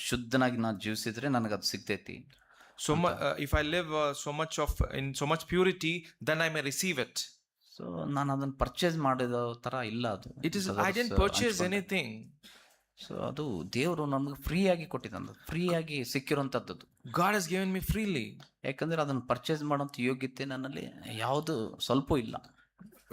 ಶುದ್ಧನಾಗಿ ನಾನು ಜೀವಿಸಿದ್ರೆ ನನಗೆ ಅದು ಸಿಗ್ತೈತಿ. So if I live in so much purity, then I may receive it. So ನಾನು ಅದನ್ನ ಪರ್ಚೇಸ್ ಮಾಡಿದ ತರ ಇಲ್ಲ ಅದು. I didn't purchase anything. So ಅದು ದೇವರು ನಮ್ಗೆ ಫ್ರೀ ಆಗಿ ಕೊಟ್ಟಿದ್ದ, ಫ್ರೀ ಆಗಿ ಸಿಕ್ಕಿರುವಂತದ್ದು. God has given me freely. ಯಾಕಂದ್ರೆ ಅದನ್ನ ಪರ್ಚೇಸ್ ಮಾಡುವಂತ ಯೋಗ್ಯತೆ ನನ್ನಲ್ಲಿ ಯಾವುದು ಸ್ವಲ್ಪ ಇಲ್ಲ.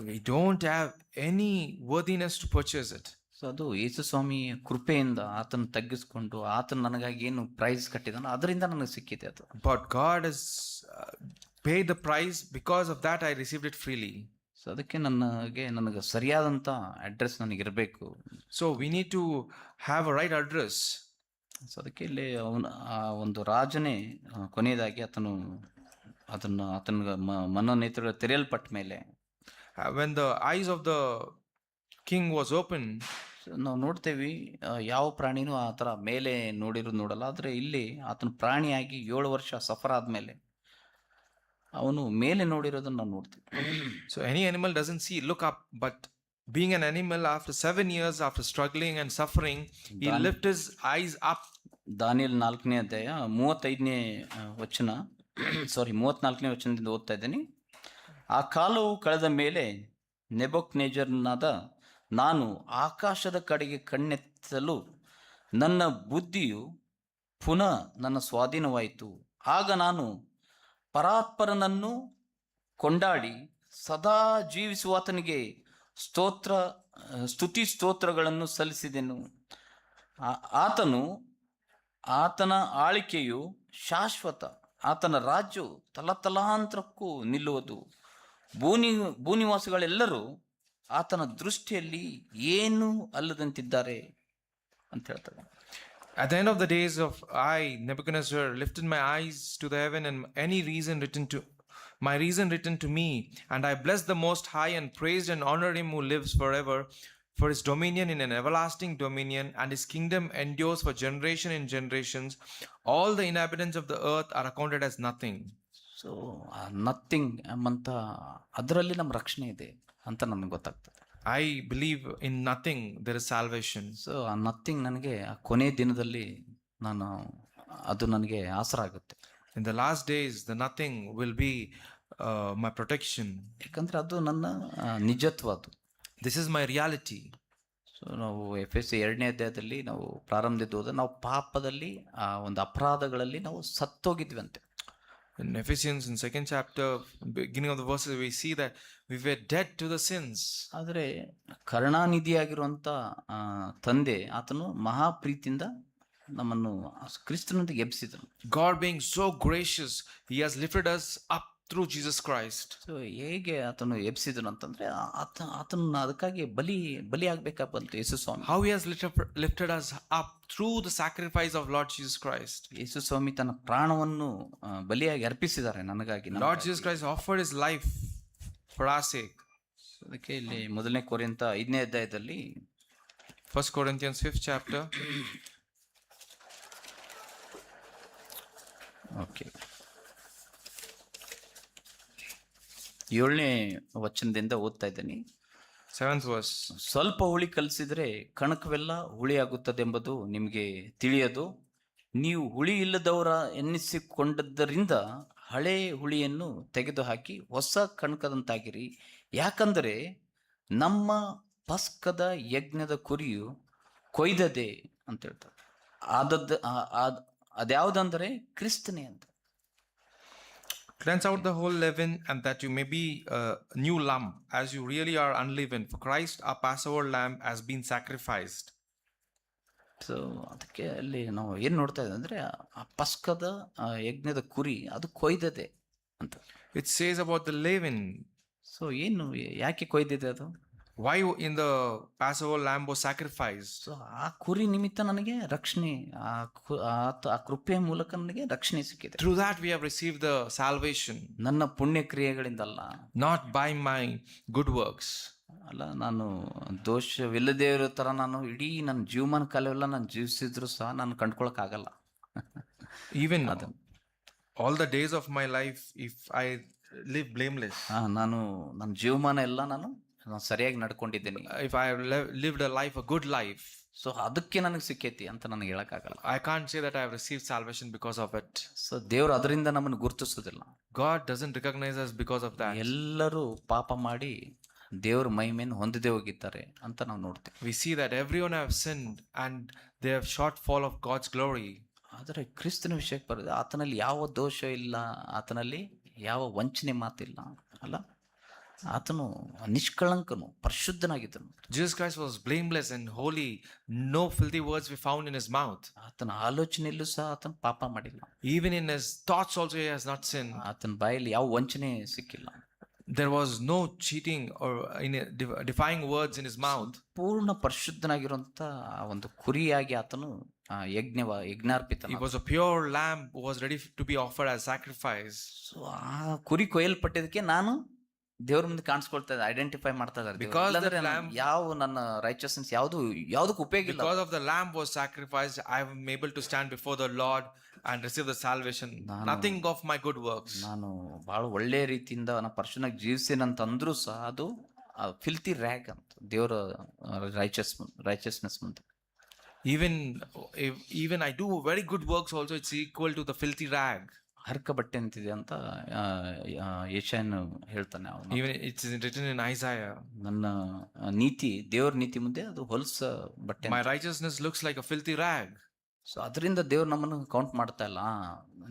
We don't have any worthiness to purchase it. So ಅದು ಯೇಸು ಸ್ವಾಮಿ ಕೃಪೆಯಿಂದ ಆತನ ತಗ್ಗಿಸ್ಕೊಂಡು ಆತನ ನನಗಾಗಿ ಏನು ಪ್ರೈಸ್ ಕಟ್ಟಿದಾನೋ ಅದರಿಂದ ನನಗೆ ಸಿಕ್ಕಿದೆ ಅದು. But God has paid the price. Because of that I received it freely. So ಅದಕ್ಕೆ ನನಗೆ ಸರಿಯಾದಂತ ಅಡ್ರೆಸ್ ನನಗಿರಬೇಕು. So we need to have a right address. So ಅದಕ್ಕೆ ಇಲ್ಲಿ ಆ ಒಂದು ರಾಜನೇ ಕೊನೆಯದಾಗಿ ಆತನ ಮನೋನೇತ್ರಗಳು ತೆರೆಯಲ್ಪಟ್ಟ ಮೇಲೆ, when the eyes of the king was open, ನಾವು ನೋಡ್ತೇವೆ ಯಾವ ಪ್ರಾಣಿನೂ ಆ ಥರ ಮೇಲೆ ನೋಡಲ್ಲ. ಆದರೆ ಇಲ್ಲಿ ಆತನ ಪ್ರಾಣಿಯಾಗಿ 7 ವರ್ಷ ಸಫರ್ ಆದ್ಮೇಲೆ ಅವನು ಮೇಲೆ ನೋಡಿರೋದನ್ನ ನಾವು ನೋಡ್ತೀವಿ. So any animal doesn't look up, but being an animal, after 7 years, after struggling and suffering, he lifted his eyes up. Daniel 4ನೇ ಅಧ್ಯಾಯ 35ನೇ ವಚನ, 34ನೇ ವಚನದಿಂದ ಓದ್ತಾ ಇದ್ದೀನಿ. ಆ ಕಾಲವು ಕಳೆದ ಮೇಲೆ ನೆಬೂಕದ್ನೆಚ್ಚರನಾದ ನಾನು ಆಕಾಶದ ಕಡೆಗೆ ಕಣ್ಣೆತ್ತಲು ನನ್ನ ಬುದ್ಧಿಯು ಪುನಃ ನನ್ನ ಸ್ವಾಧೀನವಾಯಿತು. ಆಗ ನಾನು ಪರಾತ್ಪರನನ್ನು ಕೊಂಡಾಡಿ ಸದಾ ಜೀವಿಸುವಾತನಿಗೆ ಸ್ತುತಿ ಸ್ತೋತ್ರಗಳನ್ನು ಸಲ್ಲಿಸಿದೆನು. ಆತನ ಆಳ್ವಿಕೆಯು ಶಾಶ್ವತ, ಆತನ ರಾಜ್ಯವು ತಲತಲಾಂತರಕ್ಕೂ ನಿಲ್ಲುವುದು. ಭೂನಿವಾಸಿಗಳೆಲ್ಲರೂ ಆತನ ದೃಷ್ಟಿಯಲ್ಲಿ ಏನೂ ಅಲ್ಲದಂತಿದ್ದಾರೆ ಅಂತ ಹೇಳ್ತಾರೆ. At the end of the days of I, Nebuchadnezzar, lifted my eyes to the heaven, and my reason written to me, and I blessed the Most High and praised and honored him who lives forever, for his dominion in an everlasting dominion, and his kingdom endures for generation and generations. All the inhabitants of the earth are accounted as nothing. So nothing ಎಂಬಂತ ಅದರಲ್ಲಿ ನಮ್ಮ ರಕ್ಷಣೆ ಇದೆ ಅಂತ ನಮಗೆ ಗೊತ್ತಾಗ್ತದೆ. I believe in nothing there is salvation. So ಆ nothing ನನಗೆ ಆ ಕೊನೆ ದಿನದಲ್ಲಿ ಅದು ನನಗೆ ಆಸರ ಆಗುತ್ತೆ. In the last days, the nothing will be my protection. ಯಾಕಂದ್ರೆ ಅದು ನನ್ನ ನಿಜತ್ವ. ಅದು This is my reality. So ನಾವು FSC 2ನೇ ಅಧ್ಯಾಯದಲ್ಲಿ ನಾವು ಪ್ರಾರಂಭದಿಂದ ಹೋದ ನಾವು ಪಾಪದಲ್ಲಿ ಆ ಒಂದು ಅಪರಾಧಗಳಲ್ಲಿ ನಾವು ಸತ್ತೋಗಿದ್ವಿ ಅಂತೆ. In Ephesians, in 2nd chapter, beginning of the verses, we see that we were dead to the sins. ಆದರೆ ಕರುಣಾನಿಧಿಯಾಗಿರುವಂಥ ತಂದೆ ಆತನು ಮಹಾಪ್ರೀತಿಯಿಂದ ನಮ್ಮನ್ನು ಕ್ರಿಸ್ತನೊಂದಿಗೆ ಎಬ್ಬಿಸಿದನು. God being so gracious, He has lifted us up through Jesus Christ. So ಹೇಗೆ ಆತನು ಎಬ್ಬಿಸಿದನು ಅಂತಂದ್ರೆ ಆತನ ಅದಕ್ಕಾಗಿ ಬಲಿ ಆಗ್ಬೇಕಾ ಬಂತು ಯೇಸು ಸ್ವಾಮಿ. How He has lifted us up through the sacrifice of Lord Jesus Christ. ಯೇಸು ಸ್ವಾಮಿ ತನ್ನ ಪ್ರಾಣವನ್ನು ಬಲಿಯಾಗಿ ಅರ್ಪಿಸಿದ್ದಾರೆ ನನಗಾಗಿ. Lord Jesus Christ offered His life for our sake. ಅದಕ್ಕೆ ಇಲ್ಲಿ 1 ಕೊರಿಂಥ 5ನೇ ಅಧ್ಯಾಯದಲ್ಲಿ 1 Corinthians 5th chapter. ಓಕೆ 7ನೇ ವಚನದಿಂದ ಓದ್ತಾ ಇದ್ದೀನಿ. 7th verse. ಸ್ವಲ್ಪ ಹುಳಿ ಕಲಸಿದ್ರೆ ಕಣಕವೆಲ್ಲ ಹುಳಿಯಾಗುತ್ತದೆಂಬುದು ನಿಮಗೆ ತಿಳಿಯದು. ನೀವು ಹುಳಿ ಇಲ್ಲದವರ ಎನ್ನಿಸಿಕೊಂಡದ್ದರಿಂದ ಹಳೆ ಹುಳಿಯನ್ನು ತೆಗೆದುಹಾಕಿ ಹೊಸ ಕಣಕದಂತಾಗಿರಿ. ಯಾಕಂದರೆ ನಮ್ಮ ಪಸ್ಕದ ಯಜ್ಞದ ಕುರಿಯು ಕೊಯ್ದದೆ ಅಂತ ಹೇಳ್ತಾರೆ. ಅದ್ಯಾವುದಂದರೆ ಕ್ರಿಸ್ತನೇ ಅಂತ. Cleanse out the whole leaven, and that you may be a new lump, as you really are unleavened. For Christ, our Passover lamb, has been sacrificed. So ಅದಕ್ಕೆ ಅಲ್ಲಿ ನಾವು ಏನು ನೋಡ್ತಾ ಇದ್ದೀವಿ ಅಂದರೆ ಆ ಪಸ್ಕದ ಯಜ್ಞದ ಕುರಿ ಅದು ಕೊಯ್ದದೆ ಅಂತ. It says about the leaven. So ಏನು ಯಾಕೆ ಕೊಯ್ದಿದೆ ಅದು? Why in the Passover lamb was sacrificed? So ಆ ಕುರಿ ನಿಮಿತ್ತ ನನಗೆ ರಕ್ಷಣೆ, ಆ ಕೃಪೆಯ ಮೂಲಕ ನನಗೆ ರಕ್ಷಣೆ ಸಿಕ್ಕಿದೆ. Through that we have received the salvation. ನನ್ನ ಪುಣ್ಯ ಕ್ರಿಯೆಗಳಿಂದಲ್ಲ, Not by my good works. ಅಲ್ಲ, ನಾನು ದೋಷವಿಲ್ಲದೇ ಇರೋ ಥರ ನಾನು ಇಡೀ ನನ್ನ ಜೀವಮಾನ ಕಾಲವೆಲ್ಲ ನಾನು ಜೀವಿಸಿದ್ರು ಸಹ ನಾನು ಕಂಡ್ಕೊಳಕ್ಕಾಗಲ್ಲ. Even all the days of my life, if I live blameless. ನಾನು ನನ್ನ ಜೀವಮಾನ ಎಲ್ಲ ನಾನು ಸರಿಯಾಗಿ ನಡ್ಕೊಂಡಿದ್ದೀನಿ. If I have lived a good life. So ಅದಕ್ಕೆ ನನಗೆ ಸಿಕ್ಕೈತಿ ಅಂತ ನನಗೆ ಹೇಳಕ್ಕಾಗಲ್ಲ. I can't say that I have received salvation because of it. So ದೇವರು ಅದರಿಂದ ನಮ್ಮನ್ನು ಗುರುತಿಸೋದಿಲ್ಲ. God doesn't recognize us because of that. ಎಲ್ಲರೂ ಪಾಪ ಮಾಡಿ ದೇವರ ಮಹಿಮೆಯನ್ನು ಹೊಂದದೇ ಹೋಗಿದ್ದಾರೆ ಅಂತ ನಾವು ನೋಡ್ತೀವಿ. We see that everyone have sinned and they have shortfall of God's glory. ಆದರೆ ಕ್ರಿಸ್ತನ ವಿಷಯಕ್ಕೆ ಬರೋದು, ಆತನಲ್ಲಿ ಯಾವ ದೋಷ ಇಲ್ಲ, ಆತನಲ್ಲಿ ಯಾವ ವಂಚನೆ ಮಾತಿಲ್ಲ, ಅಲ್ಲ, ಆತನು ನಿಷ್ಕಳಂಕನು ಪರಿಶುದ್ಧನಾಗಿದ್ದನು. Jesus Christ was blameless and holy. No filthy words were found in his mouth. ಆತನ ಆಲೋಚನೆಯಲ್ಲೂ ಸಹ ಆತನು ಪಾಪ ಮಾಡಿಲ್ಲ. Even in his thoughts also he has not sinned. ಆತನ ಬಾಯಲ್ಲಿ ಯಾವ ವಂಚನೆ ಸಿಕ್ಕಿಲ್ಲ. There was no cheating or defying words in his mouth. ಪೂರ್ಣ ಪರಿಶುದ್ಧನಾಗಿರುವಂತ ಒಂದು ಕುರಿಯಾಗಿ ಆತನು ಯಜ್ಞಾರ್ಪಿತ. He was a pure lamb who was ready to be offered as sacrifice. So ಆ ಕುರಿ ಕೊಯ್ಯಲ್ಪಟ್ಟಿದ್ದಕ್ಕೆ ನಾನು ದೇವ್ರ ಮುಂದೆ ಕಾಣಿಸ್ಕೊಳ್ತಾ ಇದ್ದೆ, ಐಡೆಂಟಿಫೈ ಮಾಡ್ತಾ ಇದ್ದಾರೆ. ಯಾವ ನನ್ನ ರೈಚಸ್ನೆಸ್ ಯಾವುದಕ್ಕೂ ಉಪಯೋಗ ಇಲ್ಲ. Because of the lamb was sacrificed, I am able to stand before the Lord and receive the salvation. Nothing of my good works. ನಾನು ಬಹಳ ಒಳ್ಳೆ ರೀತಿಯಿಂದ ನಾನು ಪರಿಶುದ್ಧನಾಗಿ ಜೀವಿಸ್ತೇನಂತಂದ್ರೂ ಸಹ ಅದು ಫಿಲ್ತಿ ರ್ಯಾಗ್ ಅಂತ ದೇವರ ರೈಚಸ್ನೆಸ್ ಮುಂದೆ. Even I do very good works also, it's equal to the filthy rag. ಹರ್ಕ ಬಟ್ಟೆ ಅಂತಿದೆ ಅಂತ ಯೆಶಾಯನು ಹೇಳ್ತಾನೆ. Even it's written in Isaiah. ನನ್ನ ನೀತಿ ದೇವರ ನೀತಿ ಮುಂದೆ ಅದು ಹೊಲಸ ಬಟ್ಟೆ. My righteousness looks like a filthy rag. So ಅದರಿಂದ ದೇವ್ರು ನಮ್ಮನ್ನು ಕೌಂಟ್ ಮಾಡ್ತಾ ಇಲ್ಲ,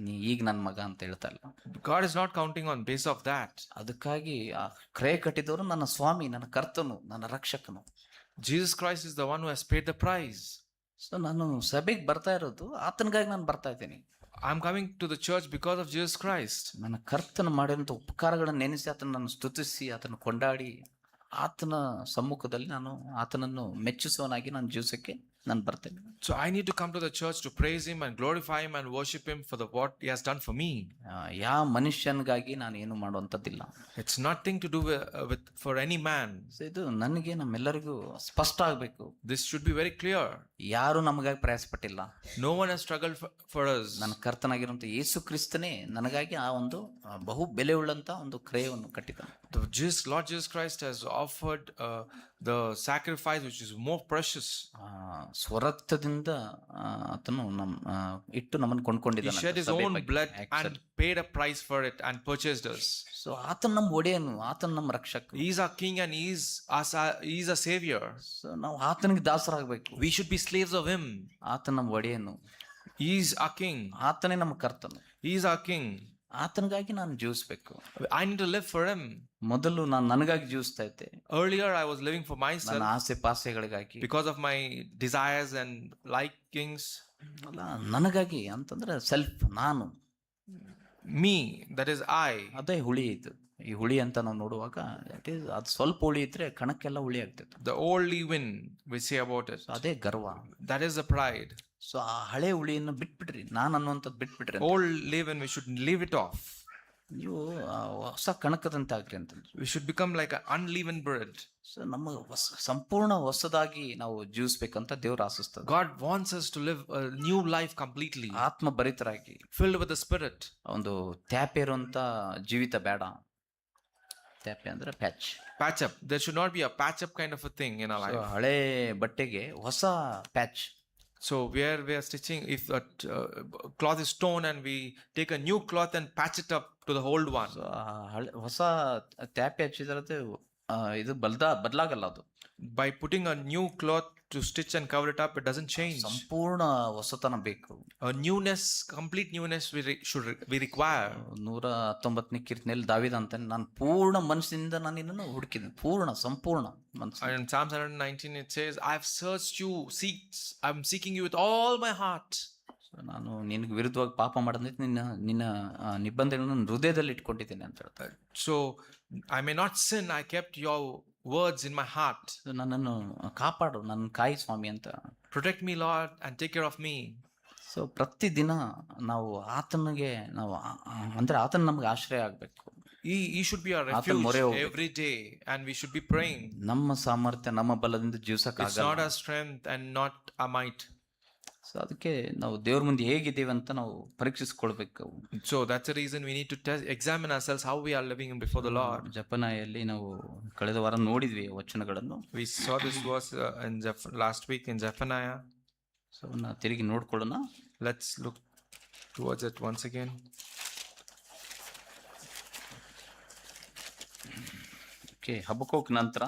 ನೀ ಈಗ ನನ್ನ ಮಗ ಅಂತ ಹೇಳ್ತಾ ಇಲ್ಲ. God is not counting on base of that. ಅದಕ್ಕಾಗಿ ಆ ಕ್ರಯ ಕಟ್ಟಿದವರು ನನ್ನ ಸ್ವಾಮಿ, ನನ್ನ ಕರ್ತನು, ನನ್ನ ರಕ್ಷಕನು. Jesus Christ is the one who has paid the price. So ನಾನು ಸಭೆಗೆ ಬರ್ತಾ ಇರೋದು ಆತನಿಗಾಗಿ ನಾನು ಬರ್ತಾ ಇದ್ದೀನಿ. I'm coming to the church because of Jesus Christ. ನನ್ನ ಕರ್ತನ ಮಾಡಿದಂಥ ಉಪಕಾರಗಳನ್ನು ನೆನೆಸಿ ಆತನನ್ನು ಸ್ತುತಿಸಿ ಆತನ ಕೊಂಡಾಡಿ ಆತನ ಸಮ್ಮುಖದಲ್ಲಿ ನಾನು ಆತನನ್ನು ಮೆಚ್ಚಿಸುವನಾಗಿ ನಾನು ಜೀವಿಸಕ್ಕೆ ನಾನು ಬರ್ತೇನೆ. So I need to come to the church to praise him and glorify him and worship him for what he has done for me. ಯಾವ ಮನುಷ್ಯನಿಗಾಗಿ ನಾನು ಏನು ಮಾಡುವಂಥದ್ದಿಲ್ಲ. It's nothing to do with for any man. So ಇದು ನನಗೆ ನಮ್ಮೆಲ್ಲರಿಗೂ ಸ್ಪಷ್ಟ ಆಗಬೇಕು. This should be very clear. ಯಾರು ನಮಗಾಗಿ ಪ್ರಯಾಸಪಟ್ಟಿಲ್ಲ. No one has struggled for us. ನನ್ನ ಕರ್ತನಾಗಿರುವಂಥ ಯೇಸು ಕ್ರಿಸ್ತನೇ ನನಗಾಗಿ ಆ ಒಂದು ಬಹು ಬೆಲೆ ಉಳ್ಳಂತ ಒಂದು ಕ್ರಯವನ್ನು ಕಟ್ಟಿದ್ದಾನೆ. Lord Jesus Christ has offered the sacrifice which is more precious. ಸ್ವರಕ್ತದಿಂದ ಆತನು ಇಟ್ಟು ನಮ್ಮನ್ನು ಕೊಂಡ್ಕೊಂಡಿದ್ದಾನೆ. He shed his own blood and paid a price for it and purchased us. So ಆತನ ನಮ್ಮ ಒಡೆಯನು, ಆತನ ನಮ್ಮ ರಕ್ಷಕ. He is our king and he is a savior. So ನಾವು ಆತನಿಗೆ ದಾಸರಾಗಬೇಕು. We should be slaves of him. ಆತನ ನಮ್ಮ ಒಡೆಯನು, He is our king. ಆತನೇ ನಮ್ಮ ಕರ್ತನು. He is our king. ಆತನಿಗಾಗಿ ನಾನು ಜೀವಿಸ್ಬೇಕು. I need to live for him. ಮೊದಲು ನಾನು ನನಗಾಗಿ ಜೀವಿಸ್ತಾ ಇದ್ದೆ. Earlier I was living for myself ನನ್ನ ಆಸೆ ಪಾಸೆಗಳಿಗಾಗಿ, because of my desires and likings. ಅಲ್ಲ ನನಗಾಗಿ ಅಂತಂದ್ರೆ ಸೆಲ್ಫ್, ನಾನು, Me, that is I. ಅದೇ ಹುಳಿ ಇದು. ಈ ಹುಳಿ ಅಂತ ನಾವು ನೋಡುವಾಗ ಅದು ಸ್ವಲ್ಪ ಹುಳಿ ಇದ್ರೆ ಕಣಕ್ಕೆಲ್ಲ ಹುಳಿ ಆಗ್ತೈತೆ. The old leaven we say about it. ಅದೇ ಗರ್ವ. That is the pride. So ಆ ಹಳೆ ಹುಳಿಯನ್ನು ಬಿಟ್ಬಿಡ್ರಿ, ನಾನು ಅನ್ನುವಂಥದ್ದು ಬಿಟ್ಬಿಡ್ರಿ. Old leaven, we should leave it off. ನೀವು ಹೊಸ ಕಣಕದಂತೆ ಆಗ್ರಿ ಅಂತಂದ್ರೆ. We should become like an unleavened bread. So ನಮ್ಮ ಸಂಪೂರ್ಣ ಹೊಸದಾಗಿ ನಾವು ಜೀವಿಸ್ಬೇಕಂತ ದೇವ್ರು ಆಶಿಸ್ತದೆ. God wants us to live a new life completely, ಆತ್ಮ ಭರಿತರಾಗಿ, filled with the Spirit. ಒಂದು ತ್ಯಾಪೆ ಇರುವಂತ ಜೀವಿತ ಬೇಡ. ತ್ಯಾಪೆ ಅಂದ್ರೆ patch. Patch up. There should not be a patch up kind of a thing in our life. ಹಳೆ ಬಟ್ಟೆಗೆ ಹೊಸ patch. So where we are stitching, if a cloth is torn and we take a new cloth and patch it up to the old one. ಹೊಸ ತ್ಯಾಪೆ ಹಚ್ಚಿದ್ರೆ ಇದು ಬದಲಾಗಲ್ಲ. ಅದು by putting a new cloth to stitch and cover it up, it doesn't change. ಸಂಪೂರ್ಣ ಹೊಸತನ ಬೇಕು. A newness, complete newness we require. 119ನೇ ಕೀರ್ತನೆಯಲ್ಲಿ ದಾವೀದ ಅಂತಾನೆ, ನಾನು ಪೂರ್ಣ ಮನಸ್ಸಿನಿಂದ ನಾನು ನಿನ್ನನ್ನು ಹುಡುಕಿದ್ದೇನೆ. ಪೂರ್ಣ ಸಂಪೂರ್ಣ ಮನಸ್ಸು. And in Psalm 119 it says, I've searched you, I'm seeking you with all my heart. ನಾನು ನಿನಗೆ ವಿರುದ್ಧವಾಗಿ ಪಾಪ ಮಾಡಿದ್ರೆ ನಿನ್ನ ನಿಬಂಧನೆಗಳನ್ನು ಹೃದಯದಲ್ಲಿ ಇಟ್ಕೊಂಡಿದ್ದೇನೆ ಅಂತ ಹೇಳ್ತಾರೆ. So I may not sin, I kept your words in my heart. ನನ್ನನ್ನು ಕಾಪಾಡು, ನನ್ನ ಕಾಯಿ ಸ್ವಾಮಿ ಅಂತ. Protect me, Lord, and take care of me. So ಪ್ರತಿದಿನ ನಾವು ಆತನಿಗೆ ನಾವು ಅಂದ್ರೆ ಆತನ ನಮ್ಗೆ ಆಶ್ರಯ ಆಗ್ಬೇಕು. He should be our refuge every day, and we should be praying. ನಮ್ಮ ಸಾಮರ್ಥ್ಯ, ನಮ್ಮ ಬಲದಿಂದ ಜೀವಿಸಕ್ಕಾಗಲ್ಲ. It's not our strength and not our might. So ಅದಕ್ಕೆ ನಾವು ದೇವ್ರ ಮುಂದೆ ಹೇಗಿದ್ದೀವಿ ಅಂತ ನಾವು ಪರೀಕ್ಷಿಸ್ಕೊಳ್ಬೇಕು. So that's the reason we need to examine ourselves how we are living before the Lord. ಜಪನಾಯಲ್ಲಿ ನಾವು ಕಳೆದ ವಾರ ನೋಡಿದ್ವಿ ವಚನಗಳನ್ನು. We saw this verse in last week in Zephaniah. So ತಿರುಗಿ ನೋಡ್ಕೊಳ್ಳೋಣ. Let's look towards it once again. Okay, Habakkuk ನಂತರ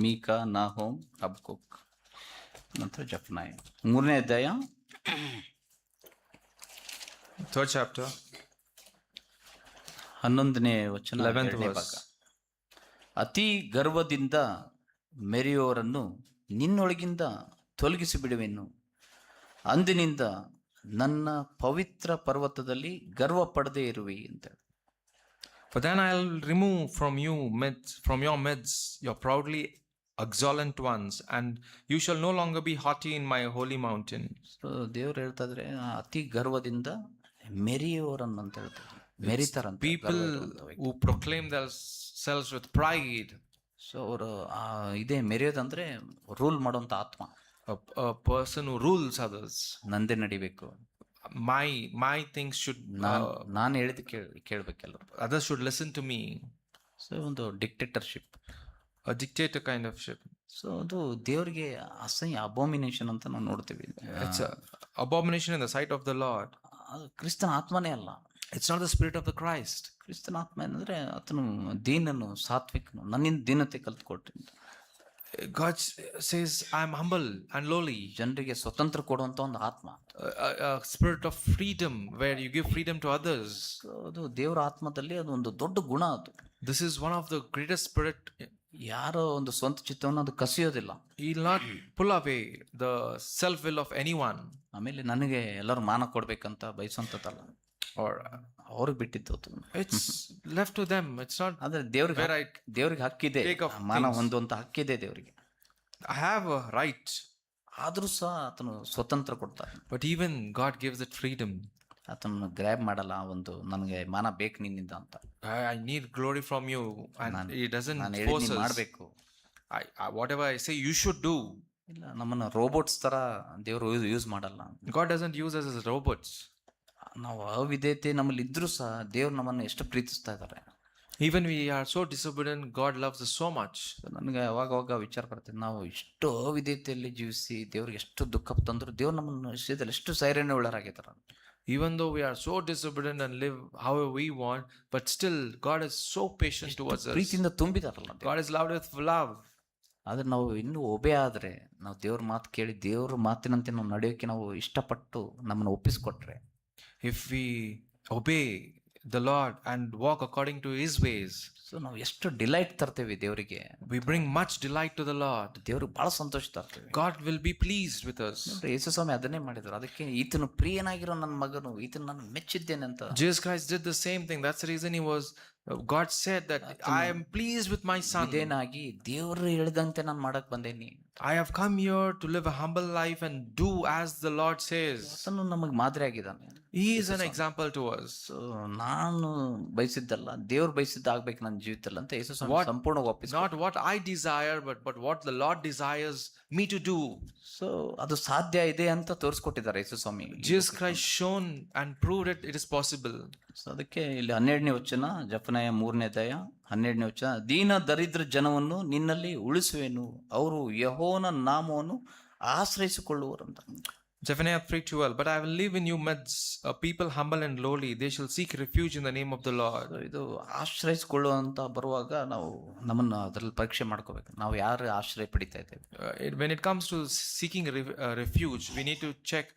Micah, ನಾಹೂಮ್, ಹಬಕ್ಕೂಕ್ ನಂತರ ಜಫನಾಯ. 3ನೇ ಅಧ್ಯಾಯ, 3rd chapter, 11ನೇ ವಚನ, 11th 2ನೇ verse. ಭಾಗ. ಅತಿ ಗರ್ವದಿಂದ ಮೆರೆಯುವವರನ್ನು ನಿನ್ನೊಳಗಿಂದ ತೊಲಗಿಸಿ ಬಿಡುವೆನು. ಅಂದಿನಿಂದ ನನ್ನ ಪವಿತ್ರ ಪರ್ವತದಲ್ಲಿ ಗರ್ವ ಪಡದೆ ಇರುವೆ ಅಂತ. For then I'll remove from your midst your proudly exultant ones, and you shall no longer be haughty in my holy mountain. So ದೇವ್ರು ಹೇಳ್ತಾ ಇದ್ರೆ ಅತಿ ಗರ್ವದಿಂದ ಮೆರೆಯುವವರನ್ನು ಅಂತ ಹೇಳ್ತಾರೆ. ಮೆರಿತಾರಂತ People who proclaim themselves with pride. So ಅವರು ಇದೇ ಮೆರೆಯೋದಂದ್ರೆ ರೂಲ್ ಮಾಡುವಂತ ಆತ್ಮ. A person who rules others. ನಂದೇ ನಡಿಬೇಕು, My things should ನಾನು ಹೇಳಿದ ಕೇಳ್ಬೇಕೆಲ್ಲ. others should listen to me. So ಒಂದು dictatorship, A dictator kind of ship. So ಅದು ದೇವರಿಗೆ ಅಸಹ್ಯ, ಅಬೋಮಿನೇಷನ್ ಅಂತ ನಾವು ನೋಡ್ತೀವಿ. It's a abomination in the sight of the Lord. ಕ್ರಿಸ್ತನ ಆತ್ಮನೇ ಅಲ್ಲ. It's not the spirit of the Christ. ಕ್ರಿಸ್ತನ ಆತ್ಮ ಏನಂದ್ರೆ ಆತನು ದೀನನು, ಸಾತ್ವಿಕನು, ನನ್ನಿಂದ ದೀನತೆ ಕಲ್ತ್ಕೊಟ್ಟಿದ್ದ. God says, I'm humble and lowly. ಜನರಿಗೆ ಸ್ವತಂತ್ರ ಕೊಡುವಂತ ಒಂದು ಆತ್ಮ. A spirit of freedom where you give freedom to others. ಅದು ದೇವರ ಆತ್ಮದಲ್ಲಿ ಅದು ಒಂದು ದೊಡ್ಡ ಗುಣ. ಅದು This is one of the greatest spirit ಯಾರೋ ಒಂದು ಸ್ವಂತ ಚಿತ್ತವನ್ನು ಅದು ಕಸಿಯೋದಿಲ್ಲ. He'll not pull away the self will of anyone ಆಮೇಲೆ ನನಗೆ ಎಲ್ಲರೂ ಮಾನ ಕೊಡ್ಬೇಕಂತ ಬಯಸುವಂಥದ್ದಲ್ಲ, or ಅವ್ರಿಗೆ ಬಿಟ್ಟಿದ್ದು ಅದು. it's left to them. It's not ಆದ್ರೆ ದೇವ್ರಿಗೆ where ದೇವ್ರಿಗೆ ಹಕ್ಕಿದೆ, take of ಮಾನ things. ಹೊಂದುವಂತ ಹಕ್ಕಿದೆ ದೇವರಿಗೆ. I have a right, ಆದ್ರೂ ಸಹ ಆತನು ಸ್ವತಂತ್ರ ಕೊಡ್ತಾನೆ. but even God gives it freedom. ಆತನ ಗ್ರ್ಯಾಬ್ ಮಾಡಲ್ಲ, ಒಂದು ನನಗೆ ಮಾನ ಬೇಕು ನಿನ್ನಿಂದ ಅಂತ. I need glory from you, and He doesn't ನಾನು force ಹೇಳಿದ್ us. ಮಾಡಬೇಕು. Whatever I say, you should do. ಇಲ್ಲ, ನಮ್ಮನ್ನ ರೋಬೋಟ್ಸ್ ತರ ದೇವರು ಯೂಸ್ ಮಾಡಲ್ಲ. God doesn't use us as robots. ನಾವು ಅವಿಧೇಯತೆ ನಮ್ಮಲ್ಲಿ ಇದ್ರೂ ಸಹ ದೇವ್ರು ನಮ್ಮನ್ನು ಎಷ್ಟು ಪ್ರೀತಿಸ್ತಾ ಇದ್ದಾರೆ. Even we are so disobedient, God loves us so much. ನನಗೆ ಅವಾಗ ವಿಚಾರ ಬರ್ತದೆ, ನಾವು ಇಷ್ಟು ಅವಿಧೇಯತೆಯಲ್ಲಿ ಜೀವಿಸಿ ದೇವ್ರಿಗೆ ಎಷ್ಟು ದುಃಖ ತಂದ್ರು ದೇವ್ರು ನಮ್ಮನ್ನು ವಿಷಯದಲ್ಲಿ ಎಷ್ಟು ಸೈರಣ್ಯ ಉಳ್ಳರಾಗಿದ್ದಾರೆ. Even though we are so disobedient and live however we want, but still God is so patient towards us. ಪ್ರೀತಿಯಿಂದ ತುಂಬಿದಾರಲ್ಲ ದೇವ್ರು. God is loved with love. ಆದ್ರೆ ನಾವು ಇನ್ನೂ ಒಬೆ ಆದ್ರೆ, ನಾವು ದೇವ್ರ ಮಾತು ಕೇಳಿ ದೇವ್ರ ಮಾತಿನಂತೆ ನಾವು ನಡೆಯೋಕೆ ನಾವು ಇಷ್ಟಪಟ್ಟು ನಮ್ಮನ್ನು ಒಪ್ಪಿಸ್ಕೊಟ್ರೆ, If we obey the Lord and walk according to His ways, so ನಾವು ಎಷ್ಟು ಡಿಲೈಟ್ ತರ್ತೇವೆ ದೇವರಿಗೆ, we bring much delight to the Lord. ದೇವ್ರಿಗೆ ಬಹಳ ಸಂತೋಷ ತರ್ತೇವೆ. God will be pleased with us. ಯೇಸು ಸ್ವಾಮಿ ಅದನ್ನೇ ಮಾಡಿದ್ರು. ಅದಕ್ಕೆ ಈತನು ಪ್ರಿಯನಾಗಿರೋ ನನ್ನ ಮಗನು, ಈತನು ನಾನು ಮೆಚ್ಚಿದ್ದೇನೆ ಅಂತ. Jesus Christ did the same thing. That's the reason He was. God said that I am pleased with my son. ಇದೇನಾಗಿ ದೇವರು ಹೇಳಿದಂತೆ ನಾನು ಮಾಡಕ್ ಬಂದೇನಿ. I have come here to live a humble life and do as the Lord says. ಆತನು ನಮಗೆ ಮಾದರಿ ಆಗಿದ್ದಾನೆ. He is an example to us. So ನಾನು ಬಯಸಿದ್ದಲ್ಲ, ದೇವ್ರು ಬಯಸಿದ್ದ ಆಗ್ಬೇಕು ನನ್ನ ಜೀವಿತದಲ್ಲಿ ಅಂತ ಯೇಸು ಸ್ವಾಮಿ ಸಂಪೂರ್ಣ ಒಪ್ಪಿಸ. Not what I desire, but what the Lord desires me to do. So ಅದು ಸಾಧ್ಯ ಇದೆ ಅಂತ ತೋರಿಸ್ಕೊಟ್ಟಿದ್ದಾರೆ ಯೇಸು ಸ್ವಾಮಿ. Jesus Christ shown and proved it. It is possible. So ಅದಕ್ಕೆ ಇಲ್ಲಿ 12ನೇ ವಚನ, ಜಫನ್ಯ 3ನೇ ಅಧ್ಯಾಯ 12ನೇ ವಚನ, ದೀನ ದರಿದ್ರ ಜನವನ್ನು ನಿನ್ನಲ್ಲಿ ಉಳಿಸುವೆನು, ಅವರು ಯೆಹೋವನ ನಾಮವನ್ನು ಆಶ್ರಯಿಸಿಕೊಳ್ಳುವರಂತ. Zephaniah 3:12. But I will live in you midst a people humble and lowly. They shall seek refuge in the name of the Lord. ಇದು ಆಶ್ರಯಿಸಿಕೊಳ್ಳುವಂತ ಬರುವಾಗ ನಾವು ನಮ್ಮನ್ನು ಅದರಲ್ಲಿ ಪರೀಕ್ಷೆ ಮಾಡ್ಕೋಬೇಕು. ನಾವು ಯಾರು ಆಶ್ರಯ ಪಡಿತಾ ಇದ್ದೇವೆ. When it comes to seeking refuge, we need to check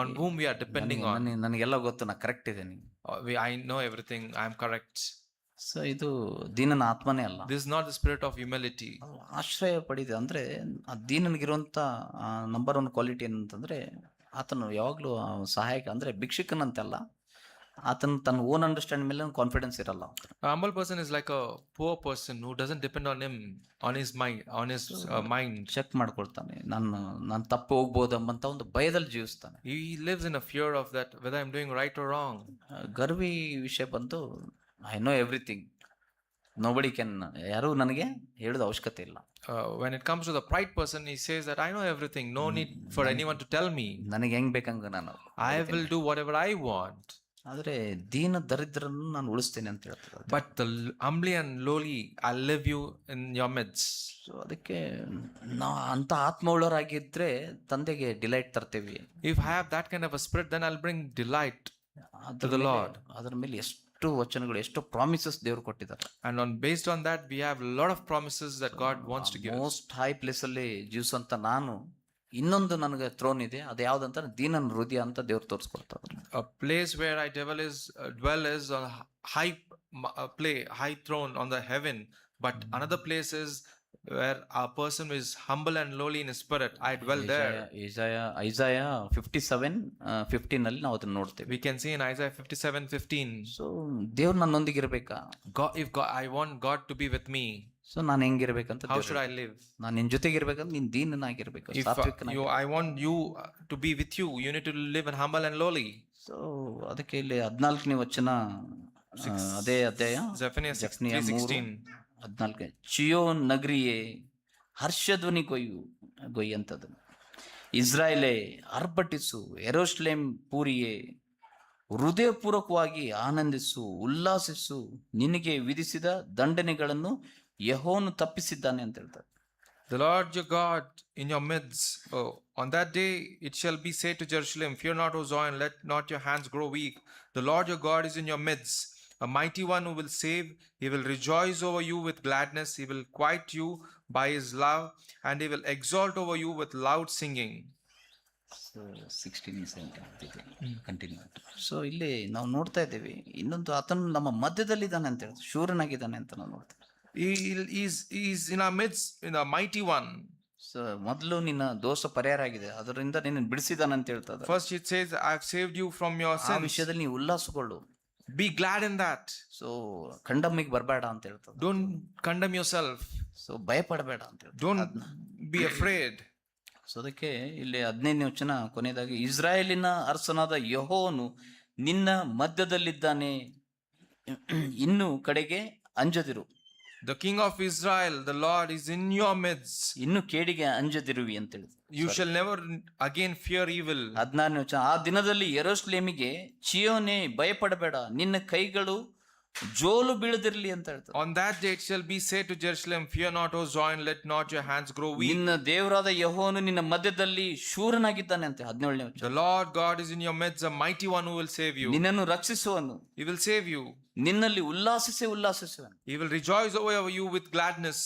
on whom we are depending on. ನನಗೆಲ್ಲ ಗೊತ್ತು, ನಾ ಕರೆಕ್ಟ್ ಇದ್ದೇನೆ. I know everything. I am correct. So ಇದು ದೀನನ ಆತ್ಮನೇ ಅಲ್ಲ. This is not the spirit of humility. ಆಶ್ರಯ ಪಡಿದೆ ಅಂದ್ರೆ ಆ ದೀನನಿಗಿರುವಂತ ನಂಬರ್ 1 ಕ್ವಾಲಿಟಿ ಏನಂತಂದ್ರೆ, ಆತನು ಯಾವಾಗ್ಲೂ ಸಹಾಯಕ, ಅಂದ್ರೆ ಭಿಕ್ಷುಕನಂತೆಲ್ಲ, ಆತನ ತನ್ನ ಓನ್ ಅಂಡರ್ಸ್ಟ್ಯಾಂಡ್ ಮೇಲೆ ಕಾನ್ಫಿಡೆನ್ಸ್ ಇರಲ್ಲ. A humble person is like a poor person who doesn't depend on him, on his mind. Check ಮಾಡ್ಕೊಳ್ತಾನೆ, ನಾನು ತಪ್ಪು ಹೋಗ್ಬೋದಂಬಂತ ಒಂದು ಭಯದಲ್ಲಿ ಜೀವಿಸ್ತಾನೆ. He lives in a fear of that, whether I'm doing right or wrong. ಗರ್ವಿ ವಿಷಯ ಬಂದು, I know everything, nobody can, ಯಾರು ನನಗೆ ಹೇಳೋದು ಅವಶ್ಯಕತೆ ಇಲ್ಲ. When it comes to the pride person, he says that I know everything, no need for anyone to tell me. ನನಗೆ ಹೆಂಗ್ ಬೇಕಂಗ ನಾನು I will do whatever I want. ಆದ್ರೆ ದೀನ ದರಿದ್ರನ್ನು ನಾನು ಉಳಿಸ್ತೇನೆ ಅಂತ ಹೇಳ್ತಾರೆ. But the humbly and lowly, I'll live you in your midst. So ಅದಕ್ಕೆ ನಾವು ಅಂತ ಆತ್ಮವುಳ್ಳರಾಗಿದ್ರೆ ತಂದೆಗೆ ಡಿಲೈಟ್ ತರ್ತೇವೆ. If I have that kind of a spirit, then I'll bring delight to the Lord. ಅದರ ಮೇಲೆ ಎಷ್ಟು ವಚನಗಳು, ಎಷ್ಟು ಪ್ರಾಮಿಸಸ್ ದೇವರು ಕೊಟ್ಟಿದ್ದಾರೆ. And based on that, we have a lot of promises that God wants to give us. Most high place ಅಲ್ಲಿ ಜೀವಿಸುವಂತ ನಾನು, ಇನ್ನೊಂದು ನನಗೆ ಥ್ರೋನ್ ಇದೆ, ಅದು ಯಾವ್ದಂತ ದೀನನ ಹೃದಯ ಅಂತ ದೇವ್ರು ತೋರಿಸ್ಕೊಡ್ತಾರೆ. A place where I dwell is on high throne on the heaven, but another place is where a person is humble and lowly in his spirit. I dwell there. ಐಸಾಯ 57:15 ಅಲ್ಲಿ ನಾವು ಅದನ್ನ ನೋಡ್ತೇವೆ. We can see in Isaiah 57:15. So ದೇವ್ರು ನನ್ನೊಂದಿಗೆ ಇರ್ಬೇಕಾ? I want God to be with me. So ನಾನು ಹೆಂಗಿರ್ಬೇಕಂತ, How should I live? ನಾನು ನಿನ್ ಜೊತೆಗೆ ಇರ್ಬೇಕಂತ ನೀನ್ ದೀನನಾಗಿರ್ಬೇಕು, ಸಾತ್ವಿಕನಾಗಿ. I want you to be with you. You need to live in humble and lowly. So ಅದಕ್ಕೆ ಇಲ್ಲಿ 14ನೇ ವಚನ, ಅದೇ ಅಧ್ಯಾಯ Zephaniah 3:16. 14, ಚಿಯೋನ್ ನಗರಿಯೇ ಹರ್ಷಧ್ವನಿ ಗೊಯ್ಯಂಥದ್ದು, ಇಸ್ರಾಯೇಲೇ ಅರ್ಭಟಿಸು, ಯೆರೂಸಲೇಮ್ ಪೂರಿಯೇ ಹೃದಯಪೂರ್ವಕವಾಗಿ ಆನಂದಿಸು, ಉಲ್ಲಾಸಿಸು, ನಿನಗೆ ವಿಧಿಸಿದ ದಂಡನೆಗಳನ್ನು ಯೆಹೋವನು ತಪ್ಪಿಸಿದ್ದಾನೆ ಅಂತ ಹೇಳ್ತಾರೆ. The Lord your God in your midst. On that day it shall be said to Jerusalem, fear not, O Zion, let not your hands grow weak. The Lord your God is in your midst, a mighty one who will save. He will rejoice over you with gladness. He will quiet you by his love, and he will exalt over you with loud singing. 16-17 continue. So ಇಲ್ಲಿ ನಾವು ನೋಡ್ತಾ ಇದ್ದೇವೆ, ಇನ್ನೊಂದು ಆತನು ನಮ್ಮ ಮಧ್ಯದಲ್ಲಿದ್ದಾನೆ ಅಂತ ಹೇಳ್ತಾರೆ, ಶೂರನಾಗಿದ್ದಾನೆ ಅಂತ ನಾವು ನೋಡ್ತೇವೆ. He's in our midst, in the mighty one. So ಮೊದಲು ನಿನ್ನ ದೋಷ ಪರಿಹಾರ ಆಗಿದೆ, ಅದರಿಂದ ನಿನ್ನ ಬಿಡಿಸಿದಾನಂತ ಹೇಳ್ತದೆ. First it says, I've saved you from your ಆ sins. ವಿಷಯದಲ್ಲಿ ನೀವು ಉಲ್ಲಾಸಗೊಳ್ಳು. Be glad in that. So ಕಂಡಮ್ಮಿಗೆ ಬರಬೇಡ ಅಂತ ಹೇಳ್ತದೆ. Don't condemn yourself. ಸೊ ಭಯಪಡಬೇಡ ಅಂತ ಹೇಳ್ತದೆ. Don't be afraid. ಸೊ ಅದಕ್ಕೆ ಇಲ್ಲಿ 15ನೇ ವಚನ ಕೊನೆಯದಾಗಿ, ಇಸ್ರಾಯೇಲಿನ ಅರಸನಾದ ಯೆಹೋವನು ನಿನ್ನ ಮಧ್ಯದಲ್ಲಿದ್ದಾನೆ, ಇನ್ನು ಕಡೆಗೆ ಅಂಜದಿರು. The king of Israel, the Lord, is in your midst. ಇನ್ನು ಕೇಡಿಗೆ ಅಂಜದಿರುವಿ ಅಂತ ಹೇಳಿದ್ರು. You shall never again fear evil. 16ನೇ ವಚನ, ಆ ದಿನದಲ್ಲಿ ಯೆರೂಸಲೇಮಿಗೆ, ಚೀಯೋನೇ ಭಯಪಡಬೇಡ, ನಿನ್ನ ಕೈಗಳು ಜೋಲು ಬೀಳದಿರ್ಲಿ ಅಂತ ಹೇಳ್ತಾರೆ. On that day it shall be said to Jerusalem, fear not, O Zion, let not your hands grow weak. ನಿನ್ನ ದೇವರಾದ ಯೆಹೋವನು ನಿನ್ನ ಮಧ್ಯದಲ್ಲಿ ಶೂರನಾಗಿದ್ದಾನೆ ಅಂತ. 17ನೇ ವಚನ, The Lord God is in your midst, a mighty one who will save you. ನಿನ್ನನ್ನು ರಕ್ಷಿಸುವನು, He will save you. ನಿನ್ನಲ್ಲಿ ಉಲ್ಲಾಸಿಸುವನು. He will rejoice over you with gladness.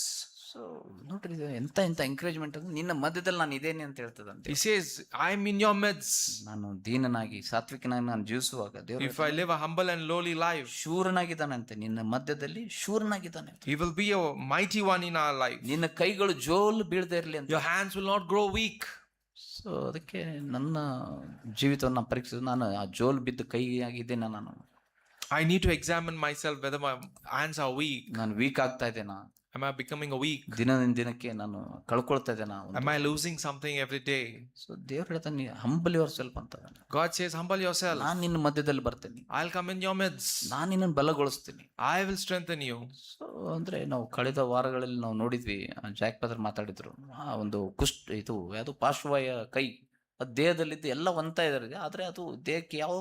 So ನೋಡ್ರಿ, ಇದು ಎಂತ ಎಂಕರೇಜ್ಮೆಂಟ್ ಅಂದ್ರೆ, ನಿನ್ನ ಮಧ್ಯದಲ್ಲಿ ನಾನು ಇದ್ದೇನೆ ಅಂತ ಹೇಳ್ತದಂತೆ. He says, I am in your midst. ನಾನು ದೀನನಾಗಿ ಸಾತ್ವಿಕನಾಗಿ ನಾನು ಜೀವಿಸುವಾಗ ದೇವರು If I live a humble and lowly life, ಶೂರನಾಗಿದ್ದಾನಂತೆ, ನಿನ್ನ ಮಧ್ಯದಲ್ಲಿ ಶೂರನಾಗಿದ್ದಾನೆ. He will be a mighty one in our life. ನಿನ್ನ ಕೈಗಳು ಜೋಲು ಬೀಳದೆ ಇರಲಿ ಅಂತ. Your hands will not grow weak. So ಅದಕ್ಕೆ ನನ್ನ ಜೀವಿತವನ್ನು ಪರೀಕ್ಷಿಸಿ, ನಾನು ಆ ಜೋಲು ಬಿದ್ದ ಕೈಯಾಗಿದ್ದೇನೆ, ನಾನು I need to examine myself whether my hands are weak. ನಾನು ವೀಕ್ ಆಗ್ತಾ ಇದ್ದೇನಾ, Am I becoming a weak? ದಿನದಿಂದ ದಿನಕ್ಕೆ ನಾನು ಕಳ್ಕೊಳ್ತಾ ಇದ್ದೇನಾ. Am I losing something every day? So ದೇವ್ರು ಹೇಳ್ತಾನೆ, ಹಂಬಲ್ ಯುವರ್ ಸೆಲ್ಫ್ ಅಂತ. God says, humble yourself. ನಾನು ನಿನ್ನ ಮಧ್ಯದಲ್ಲಿ ಬರ್ತೇನೆ, I'll come in your midst. ನಾನು ನಿನ್ನನ್ನು ಬಲಗೊಳಿಸ್ತೀನಿ. I will strengthen you. So ಅಂದ್ರೆ ನಾವು ಕಳೆದ ವಾರಗಳಲ್ಲಿ ನಾವು ನೋಡಿದ್ವಿ, ಜಾಕ್ ಪದರ್ ಮಾತಾಡಿದ್ರು, ಆ ಒಂದು ಇದು ಯಾವುದು ಪಾರ್ಶ್ವವಾಯ ಕೈ, ಅದು ದೇಹದಲ್ಲಿದ್ದು ಎಲ್ಲ ಒಂತ ಇದಾರೆ, ಆದ್ರೆ ಅದು ದೇಹಕ್ಕೆ ಯಾವ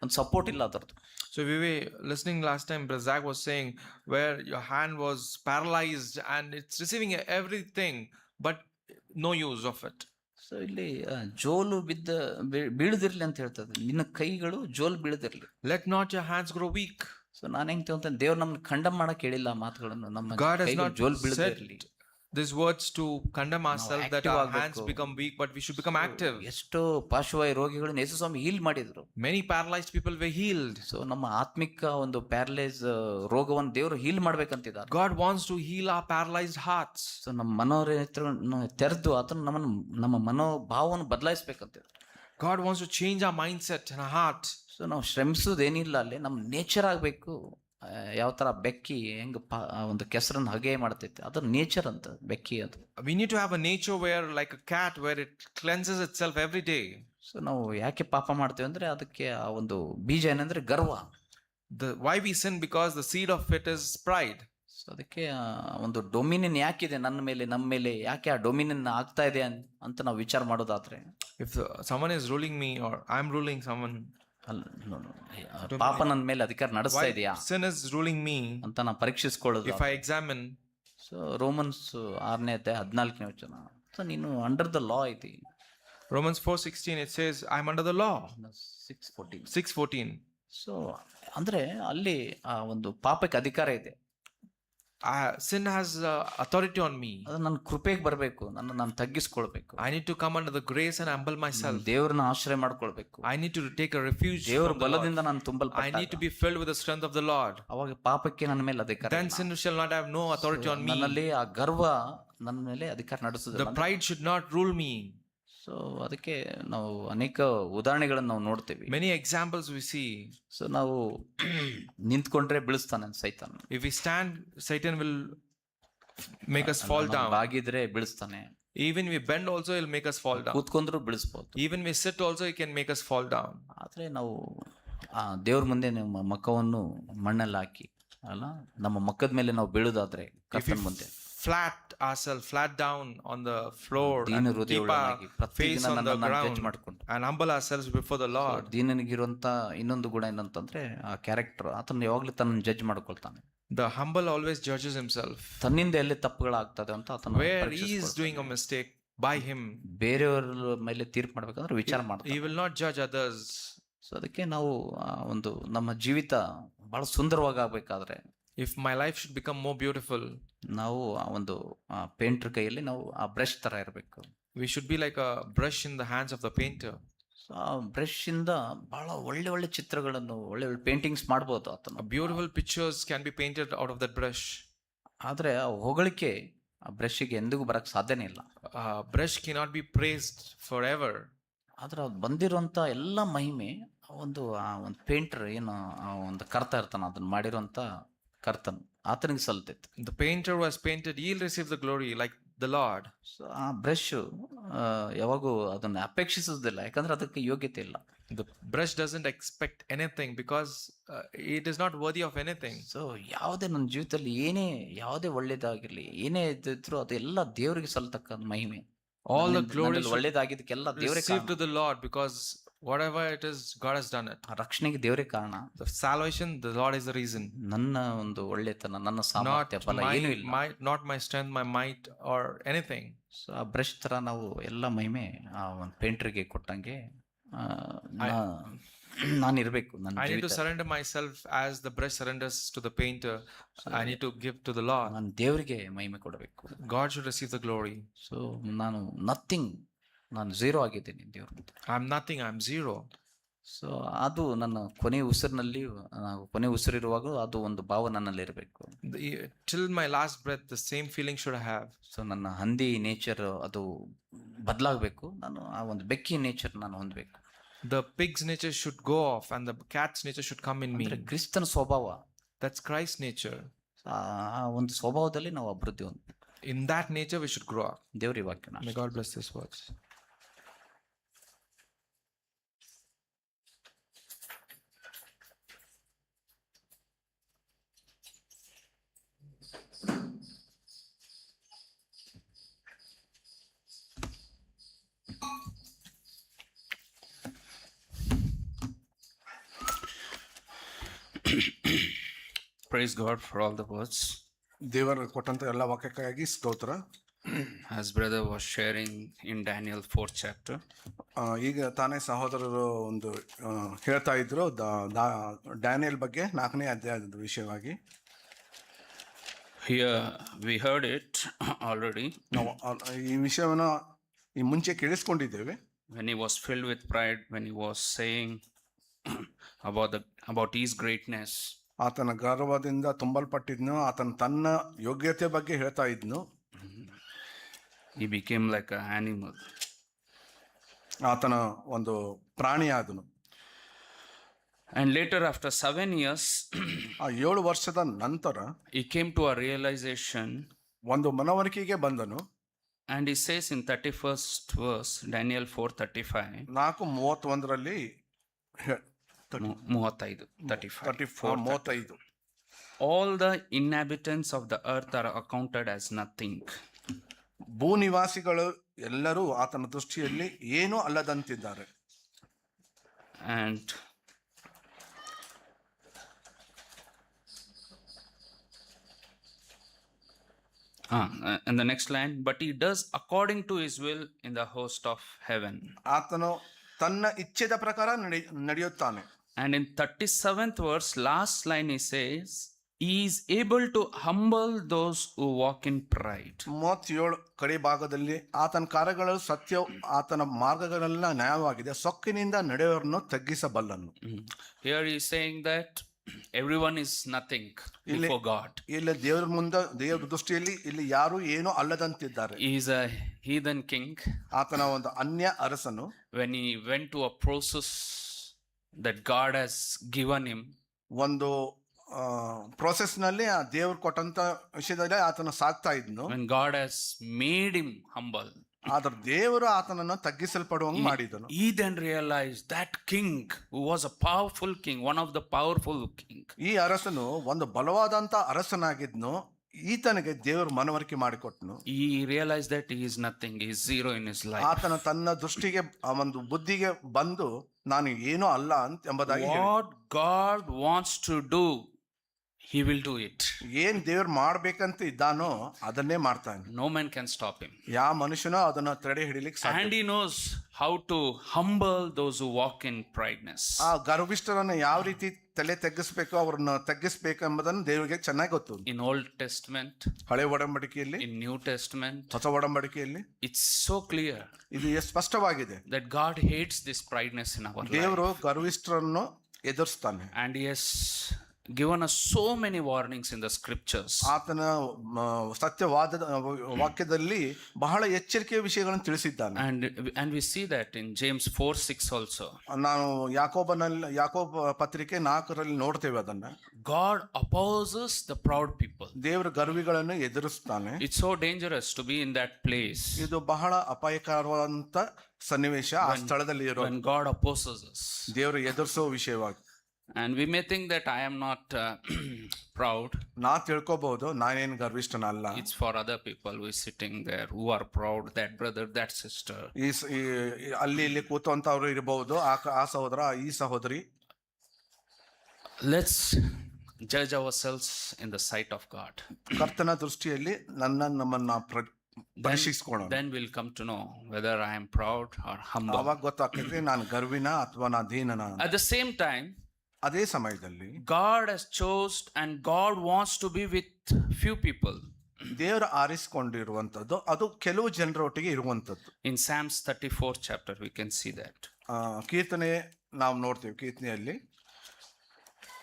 ಒಂದು ಸಪೋರ್ಟ್ ಇಲ್ಲ ಅದರದ್ದು. So we were listening last time, Brother Zach was saying where your hand was paralyzed and it's receiving everything but no use of it. So ಇಲ್ಲಿ ಜೋಲು ಬೀಳದಿರ್ಲಿ ಅಂತ ಹೇಳ್ತದೆ, ನಿನ್ನ ಕೈಗಳು ಜೋಲು ಬೀಳದಿರ್ಲಿ. Let not your hands grow weak. So ನಾನು ಹೆಂಗ್ ತಿಳ್ಕೊಂತೇನೆ, ದೇವ್ರು ನಮ್ನ ಖಂಡಮ್ ಮಾಡಕ್ ಹೇಳಿಲ್ಲ ಮಾತುಗಳನ್ನು, ನಮ್ಮ God has ಕೈಗಳು not ಜೋಲು said ಬೀಳದಿರ್ಲಿ. these words to condemn ourselves that active our ಆಗ್ಬೇಕು. hands become weak, but we should become active. ಎಷ್ಟೋ ಪಾರ್ಶ್ವವಾಯು ರೋಗಿಗಳನ್ನ ಯೇಸು ಸ್ವಾಮಿ ಹೀಲ್ ಮಾಡಿದ್ರು. Many paralyzed people were healed. So ನಮ್ಮ ಆತ್ಮಿಕ ಒಂದು ಪ್ಯಾರಲೈಸ್ ರೋಗವನ್ನು ದೇವರು ಹೀಲ್ ಮಾಡ್ಬೇಕಂತಿದ್ದಾರೆ. God wants to heal our paralyzed hearts. So ನಮ್ಮ ಮನೋನೇತ್ರವನ್ನು ತೆರೆದು ಅದನ್ನು ನಮ್ಮ ಮನೋಭಾವವನ್ನು ಬದಲಾಯಿಸ್ಬೇಕಂತಿದ್ದಾರೆ. God wants to change our mindset and our heart. So ನಾವು ಶ್ರಮಿಸೋದೇನಿಲ್ಲ, ಅಲ್ಲಿ ನಮ್ಮ ನೇಚರ್ ಆಗಬೇಕು. ಯಾವ ತರ ಬೆಕ್ಕಿ ಹೆಂಗ್ ಒಂದು ಕೆಸರನ್ನು ಹಗೆ ಮಾಡ್ತೈತೆ, ಅದ್ರ ನೇಚರ್ ಅಂತ ಬೆಕ್ಕಿ ಅದು. We need to have a nature where, like a cat, where it cleanses itself every day. So ನಾವು ಯಾಕೆ ಪಾಪ ಮಾಡ್ತೇವೆ ಅಂದ್ರೆ, ಅದಕ್ಕೆ ಆ ಒಂದು ಬೀಜ ಏನಂದ್ರೆ ಗರ್ವ. Why we sin? Because the seed of it is pride. So ಅದಕ್ಕೆ ಒಂದು ಡೊಮಿನಿಯನ್ ಯಾಕಿದೆ ನನ್ನ ಮೇಲೆ, ನಮ್ಮ ಮೇಲೆ ಯಾಕೆ ಆ ಡೊಮಿನಿಯನ್ ಆಗ್ತಾ ಇದೆ ಅಂತ ನಾವು ವಿಚಾರ ಮಾಡೋದಾದ್ರೆ, If someone is ruling me or I'm ruling someone, ಪಾಪ ನನ್ನ ಮೇಲೆ ಅಧಿಕಾರ ನಡೆಸ್ತಾ why ಇದೆಯಾ sin is ruling me, ಅಂತ ನಾವು ಪರೀಕ್ಷಿಸ್ಕೊಳ್ಳೋದು. if I examine. So Romans 6ನೇ ಅಧ್ಯಾಯ 14ನೇ ವಚನ, ಸೊ ನೀನು ಅಂಡರ್ ದ ಲಾ ಐತಿ. Romans 4:16 it says, I'm under the law. 6:14. 6:14. So ಅಂದ್ರೆ ಅಲ್ಲಿ ಆ ಒಂದು ಪಾಪಕ್ಕೆ ಅಧಿಕಾರ ಇದೆ. Sin has authority on me. ಅದು ನನ್ನ ಕೃಪೆಗೆ ಬರಬೇಕು, ನಾನು ತಗ್ಗಿಸ್ಕೊಳ್ಬೇಕು. I need to come under the grace and humble myself. ದೇವ್ರನ್ನ ಆಶ್ರಯ ಮಾಡ್ಕೊಳ್ಬೇಕು. I need to take a refuge ದೇವ್ರ from the Lord. ಬಲದಿಂದ ನಾನು I ತುಂಬಲ್ಪಟ್ಟಾಗ need to be filled with the strength of the Lord. ಅವಾಗ ಪಾಪಕ್ಕೆ ನನ್ನ ಮೇಲೆ ಅಧಿಕಾರ Then ಇಲ್ಲ. sin shall not have no authority on me. ನನ್ನಲ್ಲಿ ಆ ಗರ್ವ ನನ್ನ ಮೇಲೆ ಅಧಿಕಾರ The ನಡೆಸುದಿಲ್ಲ. pride should not rule me. So ಅದಕ್ಕೆ ನಾವು ಅನೇಕ ಉದಾಹರಣೆಗಳನ್ನು ನಾವು ನೋಡ್ತೇವೆ. Many examples we see. So ನಾವು ನಿಂತ್ಕೊಂಡ್ರೆ ಬೀಳಿಸ್ತಾನೆ ಸೈತಾನ. If we stand, Satan will make us fall down. ಬಾಗಿದ್ರೆ ಬೀಳಿಸ್ತಾನೆ. Even we bend also, he'll make us fall down. ಕೂತ್ಕೊಂಡ್ರು ಬೀಳಿಸ್ಬೋದು. Even we sit also, he can make us fall down. ಆದ್ರೆ ನಾವು ದೇವ್ರ ಮುಂದೆ ನಮ್ಮ ಮಕ್ಕವನ್ನು ಮಣ್ಣಲ್ಲಿ ಹಾಕಿ ಅಲ್ಲ, ನಮ್ಮ ಮಕ್ಕದ ಮೇಲೆ ನಾವು ಬೀಳುದಾದ್ರೆ ಕರ್ತನ ಮುಂದೆ Flat ourselves, flat down on the floor Deen and ಹೃದಯ keep our ಉಳ್ಳವನಾಗಿ ಪ್ರತಿ face ದಿನ on the ನನ್ನನ್ನು ground ಜಡ್ಜ್ ಮಾಡ್ಕೊಂಡು, and humble ourselves before the Lord. ದೀನನಿಗಿರುವಂತ ಇನ್ನೊಂದು ಗುಣ ಏನಂತಂದ್ರೆ ಆ ಕ್ಯಾರೆಕ್ಟರ್, ಆತನ ಯಾವಾಗ್ಲೂ ತನ್ನ judge ಮಾಡ್ಕೊಳ್ತಾನೆ. The humble always judges himself. ತನ್ನಿಂದ ಎಲ್ಲಿ ತಪ್ಪುಗಳಾಗ್ತದೆ ಅಂತ ಆತನ Where he is doing a mistake, by him. ಬೇರೆಯವರ ಮೇಲೆ ತೀರ್ಪು ಮಾಡ್ಬೇಕಂದ್ರೆ ವಿಚಾರ He ಮಾಡ್ತಾನೆ. will not judge others. So ಅದಕ್ಕೆ ನಾವು ಒಂದು ನಮ್ಮ ಜೀವಿತ ಬಹಳ ಸುಂದರವಾಗಿ ಆಗ್ಬೇಕಾದ್ರೆ, If my life should become more beautiful, ನಾವು ಆ ಒಂದು ಪೇಂಟರ್ ಕೈಯಲ್ಲಿ ನಾವು ಆ ಬ್ರಷ್ ತರ ಇರಬೇಕು. we should be like a brush in the hands of the painter. So ಆ ಬ್ರಷ್ ಇಂದ ಬಹಳ ಒಳ್ಳೆ ಒಳ್ಳೆ ಚಿತ್ರಗಳನ್ನು, ಒಳ್ಳೆ ಒಳ್ಳೆ ಪೇಂಟಿಂಗ್ಸ್ ಮಾಡ್ಬೋದು ಆತನ. Beautiful pictures can be painted out of that brush. ಆದರೆ ಆ ಹೊಗಳಿಕೆ ಆ ಬ್ರಷ್ಗೆ ಎಂದಿಗೂ ಬರಕ್ಕೆ ಸಾಧ್ಯನೇ ಇಲ್ಲ. Brush cannot be praised forever. ಆದ್ರೆ ಅದು ಬಂದಿರುವಂಥ ಎಲ್ಲ ಮಹಿಮೆ ಒಂದು ಆ ಒಂದು ಪೇಂಟರ್ ಏನು ಆ ಒಂದು ಕರ್ತ ಇರ್ತಾನೆ, ಅದನ್ನ ಮಾಡಿರುವಂಥ ಕರ್ತನು ಆತನಿಗೆ ಸಲ್ತೈತೆ. The painter who has painted, he'll receive the glory like the Lord. So ಆ ಬ್ರಷ್ ಯಾವಾಗೂ ಅದನ್ನ ಅಪೇಕ್ಷಿಸೋದಿಲ್ಲ, ಯಾಕಂದ್ರೆ ಅದಕ್ಕೆ ಯೋಗ್ಯತೆ ಇಲ್ಲ. The brush doesn't expect anything because it is not worthy of anything. So ಯಾವುದೇ ನನ್ನ ಜೀವಿತದಲ್ಲಿ ಯಾವುದೇ ಒಳ್ಳೇದಾಗಿರ್ಲಿ, ಏನೇ ಇದ್ದಿದ್ರು ಅದೆಲ್ಲ ದೇವರಿಗೆ ಸಲ್ತಕ್ಕ ಮಹಿಮೆ. All the glory ನನ್ನಲ್ಲಿ ಒಳ್ಳೇದಾಗಿದ್ದಕ್ಕೆಲ್ಲ ದೇವರೇ received to the Lord because whatever it is, God has done it. ಆ ರಕ್ಷಣೆಗೆ ದೇವರೇ ಕಾರಣ. The salvation, the Lord is the reason. ನನ್ನ ಒಂದು ಒಳ್ಳೆತನ, ನನ್ನ Not ಸಾಮರ್ಥ್ಯ ಬಲ ಏನೂ ಇಲ್ಲ. not my strength, my might, or anything. So ಆ ಬ್ರಷ್ ತರ ನಾವು ಎಲ್ಲ ಮಹಿಮೆ ಆ ಒಂದು ಪೇಂಟರ್ಗೆ ಕೊಟ್ಟಂಗೆ ನಾನು ಇರಬೇಕು. ನನ್ನ I need to ಜೀವಿತ surrender myself as the brush surrenders to the painter. I need to give to the Lord. ನಾನು ದೇವರಿಗೆ ಮಹಿಮೆ ಕೊಡಬೇಕು. God should receive the glory. So ನಾನು ನಥಿಂಗ್, ನಾನು ಝೀರೋ ಆಗಿದ್ದೀನಿ ದೇವ್ರ ಮುಂದೆ. I'm nothing, I'm zero. So ಅದು ನನ್ನ ಕೊನೆ ಉಸಿರಿನಲ್ಲಿ, ಕೊನೆ ಉಸಿರಿರುವಾಗ ಅದು ಒಂದು ಭಾವ ನನ್ನಲ್ಲಿ ಇರಬೇಕು. Till my last breath, the same feeling should I have. So ನನ್ನ ಹಂದಿ ನೇಚರ್ ಅದು ಬದಲಾಗಬೇಕು, ನಾನು ಆ ಒಂದು ಬೆಕ್ಕಿ ನೇಚರ್ ನಾನು ಹೊಂದಬೇಕು. The pig's nature should go off and the cat's nature should come in me. ಅಂದ್ರೆ ಕ್ರಿಸ್ತನ ಸ್ವಭಾವ, That's Christ's nature. ಆ ಒಂದು ಸ್ವಭಾವದಲ್ಲಿ ನಾವು ಅಭಿವೃದ್ಧಿ ಹೊಂದಬೇಕು. In that nature, we should grow up. ದೇವರ ವಾಕ್ಯನ May God bless these words. Praise God for all the words. ದೇವರು ಕೊಟ್ಟಂತ ಎಲ್ಲ ವಾಕ್ಯಕ್ಕಾಗಿ ಸ್ತೋತ್ರ. As brother was sharing in Daniel 4th chapter, ಈಗ ತಾನೇ ಸಹೋದರರು ಒಂದು ಹೇಳ್ತಾ ಇದ್ರು ಡ್ಯಾನಿಯಲ್ ಬಗ್ಗೆ 4ನೇ ಅಧ್ಯಾಯದ ವಿಷಯವಾಗಿ. here we heard it already ನಾವು ಈ ವಿಷಯವನ್ನು ಈ ಮುಂಚೆ ಕೇಳಿಸ್ಕೊಂಡಿದ್ದೇವೆ. when he was filled with pride, when he was saying about his greatness. ಆತನ ಗರ್ವದಿಂದ ತುಂಬಲ್ಪಟ್ಟಿದ್ನು, ಆತನ ತನ್ನ ಯೋಗ್ಯತೆ ಬಗ್ಗೆ ಹೇಳ್ತಾ ಇದ್ನು. He became like an animal. ಆತನ ಒಂದು ಪ್ರಾಣಿ ಆದನು. And later, after 7 years, ಆ 7 ವರ್ಷದ ನಂತರ he came to a realization, ಒಂದು ಮನವರಿಕೆಗೆ ಬಂದನು. and he says in 31st verse, Daniel 4:35, 4:31 35. all the inhabitants of the earth are accounted as nothing. ಭೂನಿವಾಸಿಗಳು ಎಲ್ಲರೂ ಆತನ ದೃಷ್ಟಿಯಲ್ಲಿ ಏನೂ ಅಲ್ಲದಂತಿದ್ದಾರೆ. And the next line, but he does according to his will in the host of heaven. ಆತನು ತನ್ನ ಇಚ್ಛೆದ ಪ್ರಕಾರ ನಡೆಯುತ್ತಾನೆ. And in 37th verse, last line, he says, he is able to humble those who walk in pride. 37 ಕಡೆ ಭಾಗದಲ್ಲಿ ಆತನ ಕಾರ್ಯಗಳು ಸತ್ಯ, ಆತನ ಮಾರ್ಗಗಳೆಲ್ಲ ನ್ಯಾಯವಾಗಿದೆ, ಸೊಕ್ಕಿನಿಂದ ನಡೆಯೋರನ್ನು ತಗ್ಗಿಸಬಲ್ಲನು. Here he is saying that everyone is nothing before God. ಇಲ್ಲಿ ದೇವರ ಮುಂದೆ, ದೇವರ ದೃಷ್ಟಿಯಲ್ಲಿ ಇಲ್ಲಿ ಯಾರು ಏನೂ ಅಲ್ಲದಂತಿದ್ದಾರೆ. He is a heathen king. ಆತನ ಒಂದು ಅನ್ಯ ಅರಸನು When he went to a process that God has given him, ಒಂದು ಪ್ರೋಸೆಸ್ ನಲ್ಲಿ ಆ ದೇವ್ರು ಕೊಟ್ಟಂತ ವಿಷಯದಲ್ಲಿ ಆತನ ಸಾಕ್ತಾ ಇದ್ನು. when God has made him humble, ಆದ್ರೆ ದೇವರು ಆತನನ್ನು ತಗ್ಗಿಸಲ್ಪಡುವಂಗೆ ಮಾಡಿದನು. he then realized that king who was a powerful king, one of the powerful king, ಈ ಅರಸನು ಒಂದು ಬಲವಾದಂತ ಅರಸನಾಗಿದ್ನು. ಈತನಿಗೆ ದೇವರು ಮನವರಿಕೆ ಮಾಡಿಕೊಟ್ನು. he realized that he is nothing, he is zero in his life. ಆತನ ತನ್ನ ದೃಷ್ಟಿಗೆ, ಒಂದು ಬುದ್ಧಿಗೆ ಬಂದು ನಾನು ಏನೂ ಅಲ್ಲ ಅಂತ ಎಂಬುದಾಗಿ what God wants to do, he will do it. ಏನ್ ದೇವ್ರು ಮಾಡ್ಬೇಕಂತ ಇದ್ದಾನೋ ಅದನ್ನೇ ಮಾಡ್ತಾನೆ. No man can stop him. ಯಾವ ಮನುಷ್ಯನೋ ಅದನ್ನ ತಡೆ ಹಿಡಿಲಿಕ್ಕೆ ಸಾಧ್ಯ. And he knows how to humble those who walk in prideness. ಆ ಗರ್ವಿಷ್ಠರನ್ನ ಯಾವ ರೀತಿ ತಲೆ ತಗ್ಗಿಸ್ಬೇಕು, ಅವ್ರನ್ನ ತಗ್ಗಿಸ್ಬೇಕು ಎಂಬುದನ್ನು ದೇವರಿಗೆ ಚೆನ್ನಾಗಿ ಗೊತ್ತು. In Old Testament, ಹಳೆ ಒಡಂಬಡಿಕೆಯಲ್ಲಿ, in New Testament, ಹೊಸ ಒಡಂಬಡಿಕೆಯಲ್ಲಿ it's so clear ಇದು ಸ್ಪಷ್ಟವಾಗಿದೆ. that God hates this prideness in our life. ದೇವರು ಗರ್ವಿಷ್ಠರನ್ನು ಎದುರಿಸ್ತಾನೆ. And he has given us so many warnings in the scriptures. ಆತನ ಸತ್ಯವಾದ ವಾಕ್ಯದಲ್ಲಿ ಬಹಳ ಎಚ್ಚರಿಕೆಯ ವಿಷಯಗಳನ್ನು ತಿಳಿಸಿದ್ದಾನೆ. And we see that in James 4:6 also. ನಾವು ಯಾಕೋಬ ಪತ್ರಿಕೆ 4ರಲ್ಲಿ ನೋಡ್ತೇವೆ ಅದನ್ನ. God opposes the proud people. ದೇವರ ಗರ್ವಿಗಳನ್ನು ಎದುರಿಸ್ತಾನೆ. It's so dangerous to be in that place ಇದು ಬಹಳ ಅಪಾಯಕರವಾದಂತ ಸನ್ನಿವೇಶ ಆ ಸ್ಥಳದಲ್ಲಿ ಇರೋ when God opposes us. ದೇವರು ಎದುರಿಸೋ ವಿಷಯವಾಗಿ. And we may think that I am not proud. ನಾ ತಿಳ್ಕೊಬಹುದು ನಾನೇನು ಗರ್ವಿಷ್ಠನಲ್ಲ. It's for other people who is sitting there who are proud, that brother, that sister. ಅಲ್ಲಿ ಇಲ್ಲಿ ಕೂತಂತವ್ರು ಇರಬಹುದು, ಆ ಸಹೋದರ ಈ ಸಹೋದರಿ. Let's judge ourselves in the sight of God. ಕರ್ತನ ದೃಷ್ಟಿಯಲ್ಲಿ ನಮ್ಮನ್ನ ಪರೀಕ್ಷಿಸಿಕೊಳ್ಳೋಣ. Then we'll come to know whether I am proud or humble. ಅವಾಗ ಗೊತ್ತಾಗ್ತದೆ ನಾನು ಗರ್ವಿನ ಅಥವಾ ನಾ ದೀನನ. At the same time, ಅದೇ ಸಮಯದಲ್ಲಿ God has chosen and God wants to be with few people. ದೇವರು ಆರಿಸಿಕೊಂಡಿರುವಂತದ್ದು ಅದು ಕೆಲವು ಜನರೊಟ್ಟಿಗೆ ಇರುವಂತದ್ದು. In Psalms 34 chapter we can see that. ಕೀರ್ತನೆ ನಾವು ನೋಡ್ತೇವೆ. ಕೀರ್ತನೆಯಲ್ಲಿ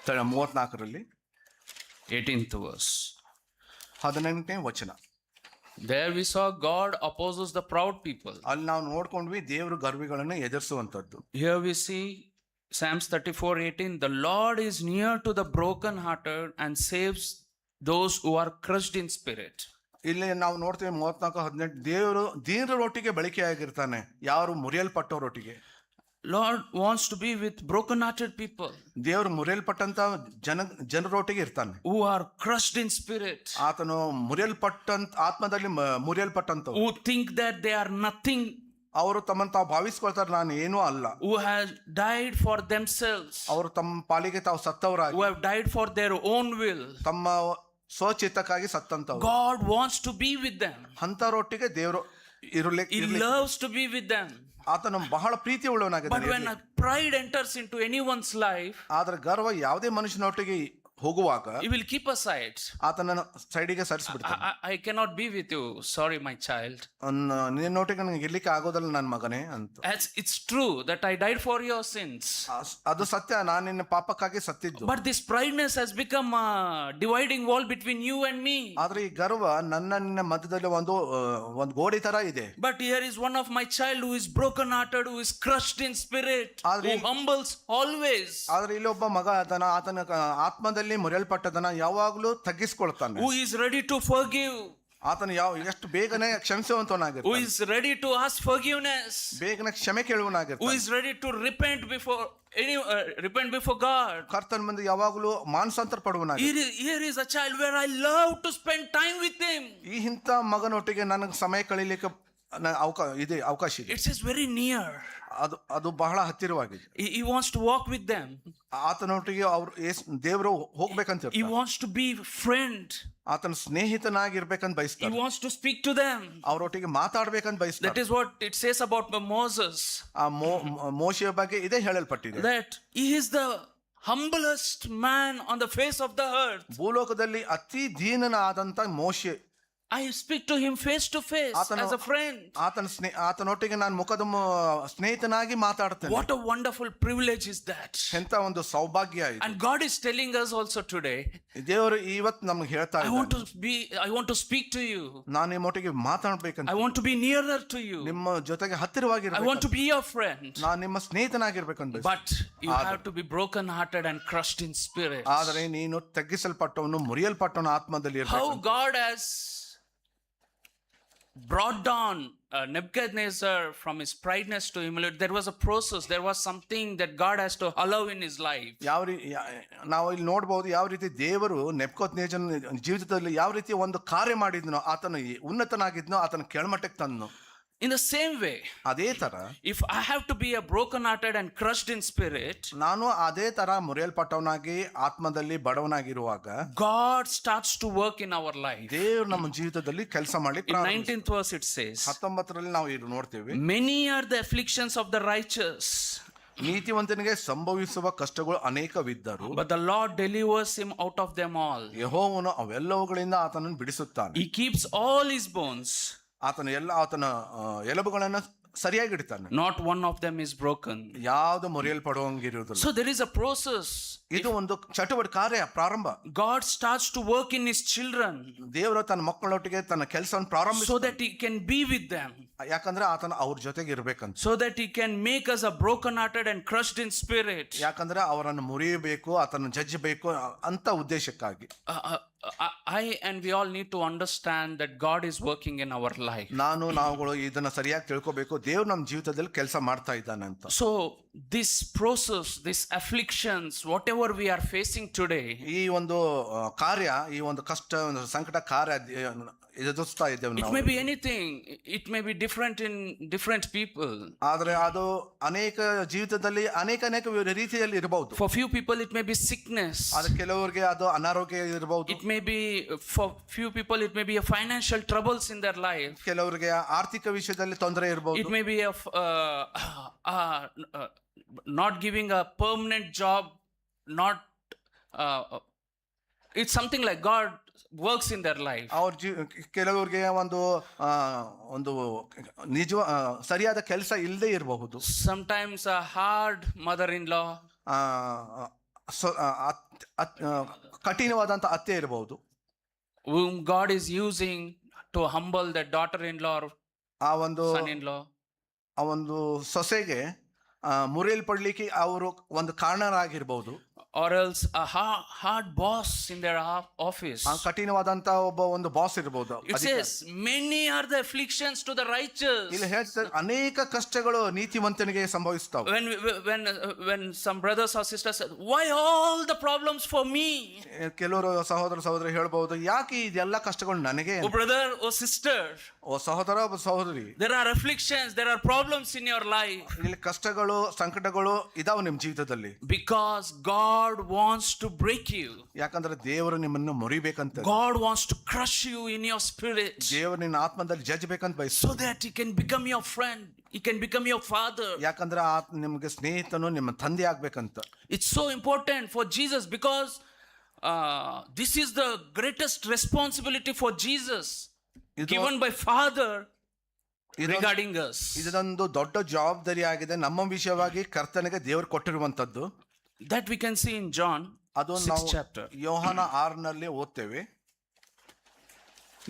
34ರಲ್ಲಿ 18th verse. 18ನೇ ವಚನ. There we saw God opposes the proud people. ಅಲ್ಲಿ ನಾವು ನೋಡ್ಕೊಂಡ್ವಿ ದೇವರು ಗರ್ವಿಗಳನ್ನು ಎದುರಿಸುವಂತದ್ದು. Here we see Psalms 34:18, the Lord is near to the broken-hearted and saves those who are crushed in spirit. ಇಲ್ಲಿ ನಾವು ನೋಡ್ತೇವೆ 34:18 ದೇವರು ದೀನರೊಟ್ಟಿಗೆ ಬಳಕೆಯಾಗಿರ್ತಾನೆ, ಯಾರು ಮುರಿಯಲ್ಪಟ್ಟವರೊಟ್ಟಿಗೆ. Lord wants to be with broken-hearted people ದೇವರು ಮುರಿಯಲ್ಪಟ್ಟಂತ ಜನರೊಟ್ಟಿಗೆ ಇರ್ತಾನೆ, who are crushed in spirit, ಆತನು ಆತ್ಮದಲ್ಲಿ ಮುರಿಯಲ್ಪಟ್ಟಂತ, who think that they are nothing, ಅವರು ತಮ್ಮನ್ನು ತಾವು ಭಾವಿಸ್ಕೊಳ್ತಾರೆ ನಾನು ಏನೂ ಅಲ್ಲ, who have died for themselves, ಅವರು ತಮ್ಮ ಪಾಲಿಗೆ ತಾವು ಸತ್ತವರಾಗಿ, who have died for their own will. ತಮ್ಮ ಸ್ವಚಿತ್ತಕ್ಕಾಗಿ ಸತ್ತಂತವ್ರು. God wants to be with them. ಅಂತವರೊಟ್ಟಿಗೆ ದೇವರು He loves to be with them. ಆತನು ಬಹಳ ಪ್ರೀತಿ But ಉಳ್ಳವನಾಗಿದ್ದಾನೆ. when a pride enters into anyone's life, ಆದ್ರೆ ಗರ್ವ ಯಾವುದೇ ಮನುಷ್ಯನೊಟ್ಟಿಗೆ ಹೋಗುವಾಗ he will keep aside. ಆತನ ಸೈಡಿಗೆ ಸರಿಸ್ಬಿಡ್ತಾನೆ. I cannot be with you. Sorry, my child. ನಿನ್ನೊಟ್ಟಿಗೆ ನನಗೆ ಇರ್ಲಿಕ್ಕೆ ಆಗೋದಲ್ಲ ನನ್ನ ಮಗನೇ ಅಂತ. It's true that I died for your sins. ಅದು ಸತ್ಯ, ನಾನು ನಿನ್ನ ಪಾಪಕ್ಕಾಗಿ ಸತ್ತಿದ್ದು. But this prideness has become a dividing wall between you and me. ಆದ್ರೆ ಈ ಗರ್ವ ನಿನ್ನ ಮಧ್ಯದಲ್ಲಿ ಒಂದು ಗೋಡೆ ತರ ಇದೆ. But here is one of my child who is broken-hearted, who is crushed in spirit, who humbles always. ಆದ್ರೆ ಇಲ್ಲಿ ಒಬ್ಬ ಮಗ ಆತನ ಆತ್ಮದಲ್ಲಿ ಮುರಿಯಲ್ಪಟ್ಟದನ್ನ ಯಾವಾಗ್ಲೂ ತಗ್ಗಿಸ್ಕೊಳ್ತಾನೆ. Who is ready to forgive. ಆತನು ಎಷ್ಟು ಬೇಗನೆ ಕ್ಷಮಿಸುವಂತವನಾಗಿರ್ತಾನೆ. Who is ready to ask forgiveness. ಬೇಗನೆ ಕ್ಷಮೆ ಕೇಳುವನಾಗಿರ್ತಾನೆ. Who is ready to repent before God. ಕರ್ತನ ಮುಂದೆ ಯಾವಾಗಲೂ ಮಾನಸಾಂತರ ಪಡುವನಾಗಿರ್ತಾನೆ. Here is a child where I love to spend time with him. ಈ ಇಂಥ ಮಗನೊಟ್ಟಿಗೆ ನನಗೆ ಸಮಯ ಕಳೀಲಿಕ್ಕೆ ಅವಕಾಶ ಇದೆ. It is very near. ಅದು ಬಹಳ ಹತ್ತಿರವಾಗಿದೆ. He wants to walk with them. ಆತನೊಟ್ಟಿಗೆ ದೇವರು ಹೋಗ್ಬೇಕಂತ, He wants to be friend. ಆತನ ಸ್ನೇಹಿತನಾಗಿರ್ಬೇಕಂತ He ಬಯಸ್ತಾನೆ. wants to speak to them. ಅವರೊಟ್ಟಿಗೆ ಮಾತಾಡ್ಬೇಕಂತ That ಬಯಸ್ತಾನೆ. is what it says about Moses. ಆ ಮೋಶೆಯ ಬಗ್ಗೆ ಇದೇ ಹೇಳಲ್ಪಟ್ಟಿದೆ. That he is the humblest man on the face of the earth. ಭೂಲೋಕದಲ್ಲಿ ಅತಿ ದೀನನಾದಂತ ಮೋಶೆ. I speak to him face to face as a friend. ಆತನೊಟ್ಟಿಗೆ ನಾನು ಸ್ನೇಹಿತನಾಗಿ ಮಾತಾಡ್ತೇನೆ. What a wonderful privilege is that. ಎಂತ ಒಂದು ಸೌಭಾಗ್ಯ ಇದೆ. And God is telling us also today, ದೇವರು ಇವತ್ತು ನಮ್ಗೆ ಹೇಳ್ತಾ I want to speak to you. ನಾನು ನಿಮ್ಮೊಟ್ಟಿಗೆ ಮಾತಾಡ್ಬೇಕಂತ, I want to be nearer to you. ನಿಮ್ಮ ಜೊತೆಗೆ I ಹತ್ತಿರವಾಗಿರ್ಬೇಕು, want to be your friend. ನಾನು ನಿಮ್ಮ ಸ್ನೇಹಿತನಾಗಿರ್ಬೇಕಂತ. But you have to be broken hearted and crushed in spirit. ಆದರೆ ನೀನು ತಗ್ಗಿಸಲ್ಪಟ್ಟವನು ಮುರಿಯಲ್ಪಟ್ಟವನು ಆತ್ಮದಲ್ಲಿ How ಇರಬೇಕು. God has brought down Nebuchadnezzar from his prideness to humility. There was a process. There was something that God has to allow in his life. ನಾವು ಇಲ್ಲಿ ನೋಡಬಹುದು ಯಾವ ರೀತಿ ದೇವರು ನೆಬೂಕದ್ನೆಚ್ಚರನ ಜೀವಿತದಲ್ಲಿ ಯಾವ ರೀತಿ ಒಂದು ಕಾರ್ಯ ಮಾಡಿದ್ನೋ, ಆತನ ಉನ್ನತನಾಗಿದ್ನೋ ಆತನ ಕೆಳಮಟ್ಟಕ್ಕೆ ತಂದನು. In the same way, ಅದೇ ತರ if I have to be a broken-hearted and crushed in spirit, ನಾನು ಅದೇ ತರ ಮುರಿಯಲ್ಪಟ್ಟವನಾಗಿ ಆತ್ಮದಲ್ಲಿ ಬಡವನಾಗಿರುವಾಗ God starts to work in our life. ದೇವರು ನಮ್ಮ ಜೀವಿತದಲ್ಲಿ ಕೆಲಸ ಮಾಡಿ. In 19th verse it says, 19ರಲ್ಲಿ ನಾವು ಇದು ನೋಡ್ತೇವೆ. many are the afflictions of the righteous, ನೀತಿವಂತನಿಗೆ ಸಂಭವಿಸುವ ಕಷ್ಟಗಳು ಅನೇಕವಿದ್ದರು, but the Lord delivers him out of them all. ಯೆಹೋವನು ಅವೆಲ್ಲವುಗಳಿಂದ ಆತನನ್ನು ಬಿಡಿಸುತ್ತಾನೆ. He keeps all his bones. ಆತನ ಎಲುಬುಗಳನ್ನು ಸರಿಯಾಗಿ ಇಡ್ತಾನೆ. Not one of them is broken. ಯಾವ್ದು ಮುರಿಯಲ್ಪಡುವಂಗಿರುವುದಿಲ್ಲ. So there is a process. ಇದು ಒಂದು ಚಟುವಟಿಕೆ ಕಾರ್ಯ ಪ್ರಾರಂಭ. God starts to work in his children ದೇವರು ತನ್ನ ಮಕ್ಕಳೊಟ್ಟಿಗೆ ತನ್ನ ಕೆಲಸವನ್ನು ಪ್ರಾರಂಭಿಸ, so that he can be with them, ಯಾಕಂದ್ರೆ ಆತನ ಅವ್ರ ಜೊತೆಗೆ ಇರ್ಬೇಕಂತ. so that he can make us a broken-hearted and crushed in spirit. ಯಾಕಂದ್ರೆ ಅವರನ್ನು ಮುರಿಯಬೇಕು, ಆತನ ಜಜ್ಜಬೇಕು ಅಂತ ಉದ್ದೇಶಕ್ಕಾಗಿ. I and we all need to understand that God is working in our life. ನಾವುಗಳು ಇದನ್ನ ಸರಿಯಾಗಿ ತಿಳ್ಕೊಬೇಕು, ದೇವ್ರು ನಮ್ಮ ಜೀವಿತದಲ್ಲಿ ಕೆಲಸ ಮಾಡ್ತಾ ಇದ್ದಾನೆ ಅಂತ. So this process, these afflictions, whatever we are facing today, ಈ ಒಂದು ಕಾರ್ಯ, ಈ ಒಂದು ಕಷ್ಟ, ಒಂದು ಸಂಕಟ ಕಾರ್ಯ ಎದುರಿಸ್ತಾ ಇದ್ದೇವೆ it ನಾವು. may be anything. It may be different in different people. ಆದ್ರೆ ಅದು ಅನೇಕ ಜೀವಿತದಲ್ಲಿ ಅನೇಕ ರೀತಿಯಲ್ಲಿ ಇರಬಹುದು. For few people it may be sickness. ಆದ್ರೆ ಕೆಲವರಿಗೆ ಅದು ಅನಾರೋಗ್ಯ ಇರಬಹುದು. It may be, for few people it may be a financial troubles in their life. ಕೆಲವರಿಗೆ ಆರ್ಥಿಕ ವಿಷಯದಲ್ಲಿ ತೊಂದರೆ ಇರಬಹುದು. It may be not giving a permanent job, not it's something like God works in their life. ಕೆಲವರಿಗೆ ಒಂದು ನಿಜ ಸರಿಯಾದ ಕೆಲಸ ಇಲ್ಲದೆ ಇರಬಹುದು. Sometimes a hard mother-in-law, ಕಠಿಣವಾದಂತ ಅತ್ತೆ ಇರಬಹುದು, whom God is using to humble their daughter-in-law or ಆ ಒಂದು son-in-law. ಆ ಒಂದು ಸೊಸೆಗೆ ಮುರಿಯಲ್ಪಡ್ಲಿಕ್ಕೆ ಅವರು ಒಂದು ಕಾರಣರಾಗಿರ್ಬಹುದು. Or else a hard boss in their office. ಕಠಿಣವಾದಂತ ಒಂದು ಬಾಸ್ ಇರಬಹುದು. It says many are the afflictions to the righteous. ಇಲ್ಲಿ ಹೇಳ್ತಾರೆ ಅನೇಕ ಕಷ್ಟಗಳು ನೀತಿವಂತನಿಗೆ ಸಂಭವಿಸ್ತಾವೆ. When some brothers or sisters said, why all the problems for me? ಕೆಲವರು ಸಹೋದರಿ ಹೇಳ್ಬಹುದು, ಯಾಕೆ ಇದೆಲ್ಲ ಕಷ್ಟಗಳು ನನಗೆ? Oh brother, oh sister, ಓ ಸಹೋದರ, ಸಹೋದರಿ, there are afflictions, there are problems in your life. ಇಲ್ಲಿ ಕಷ್ಟಗಳು ಸಂಕಟಗಳು ಇದಾವೆ ನಿಮ್ಮ ಜೀವಿತದಲ್ಲಿ. Because God wants to break you. ಯಾಕಂದ್ರೆ ದೇವರು ನಿಮ್ಮನ್ನು ಮುರಿಬೇಕಂತ. God wants to crush you in your spirit. ದೇವರು ನಿನ್ನ ಆತ್ಮದಲ್ಲಿ ಜಜ್ಜಬೇಕಂತ ಬಯಸ್ತಾನೆ. So that he can become your friend, he can become your father. ಯಾಕಂದ್ರೆ ನಿಮಗೆ ಸ್ನೇಹಿತನು ನಿಮ್ಮ ತಂದೆ ಆಗ್ಬೇಕಂತ. It's so important for Jesus because this is the greatest responsibility for Jesus given by Father regarding us. ಇದೊಂದು ದೊಡ್ಡ ಜವಾಬ್ದಾರಿ ಆಗಿದೆ ನಮ್ಮ ವಿಷಯವಾಗಿ ಕರ್ತನಿಗೆ ದೇವರು ಕೊಟ್ಟಿರುವಂತದ್ದು. That we can see in John ಅದು 6th ನಾವು chapter. ಯೋಹಾನ 6ನಲ್ಲಿ ಓದ್ತೇವೆ.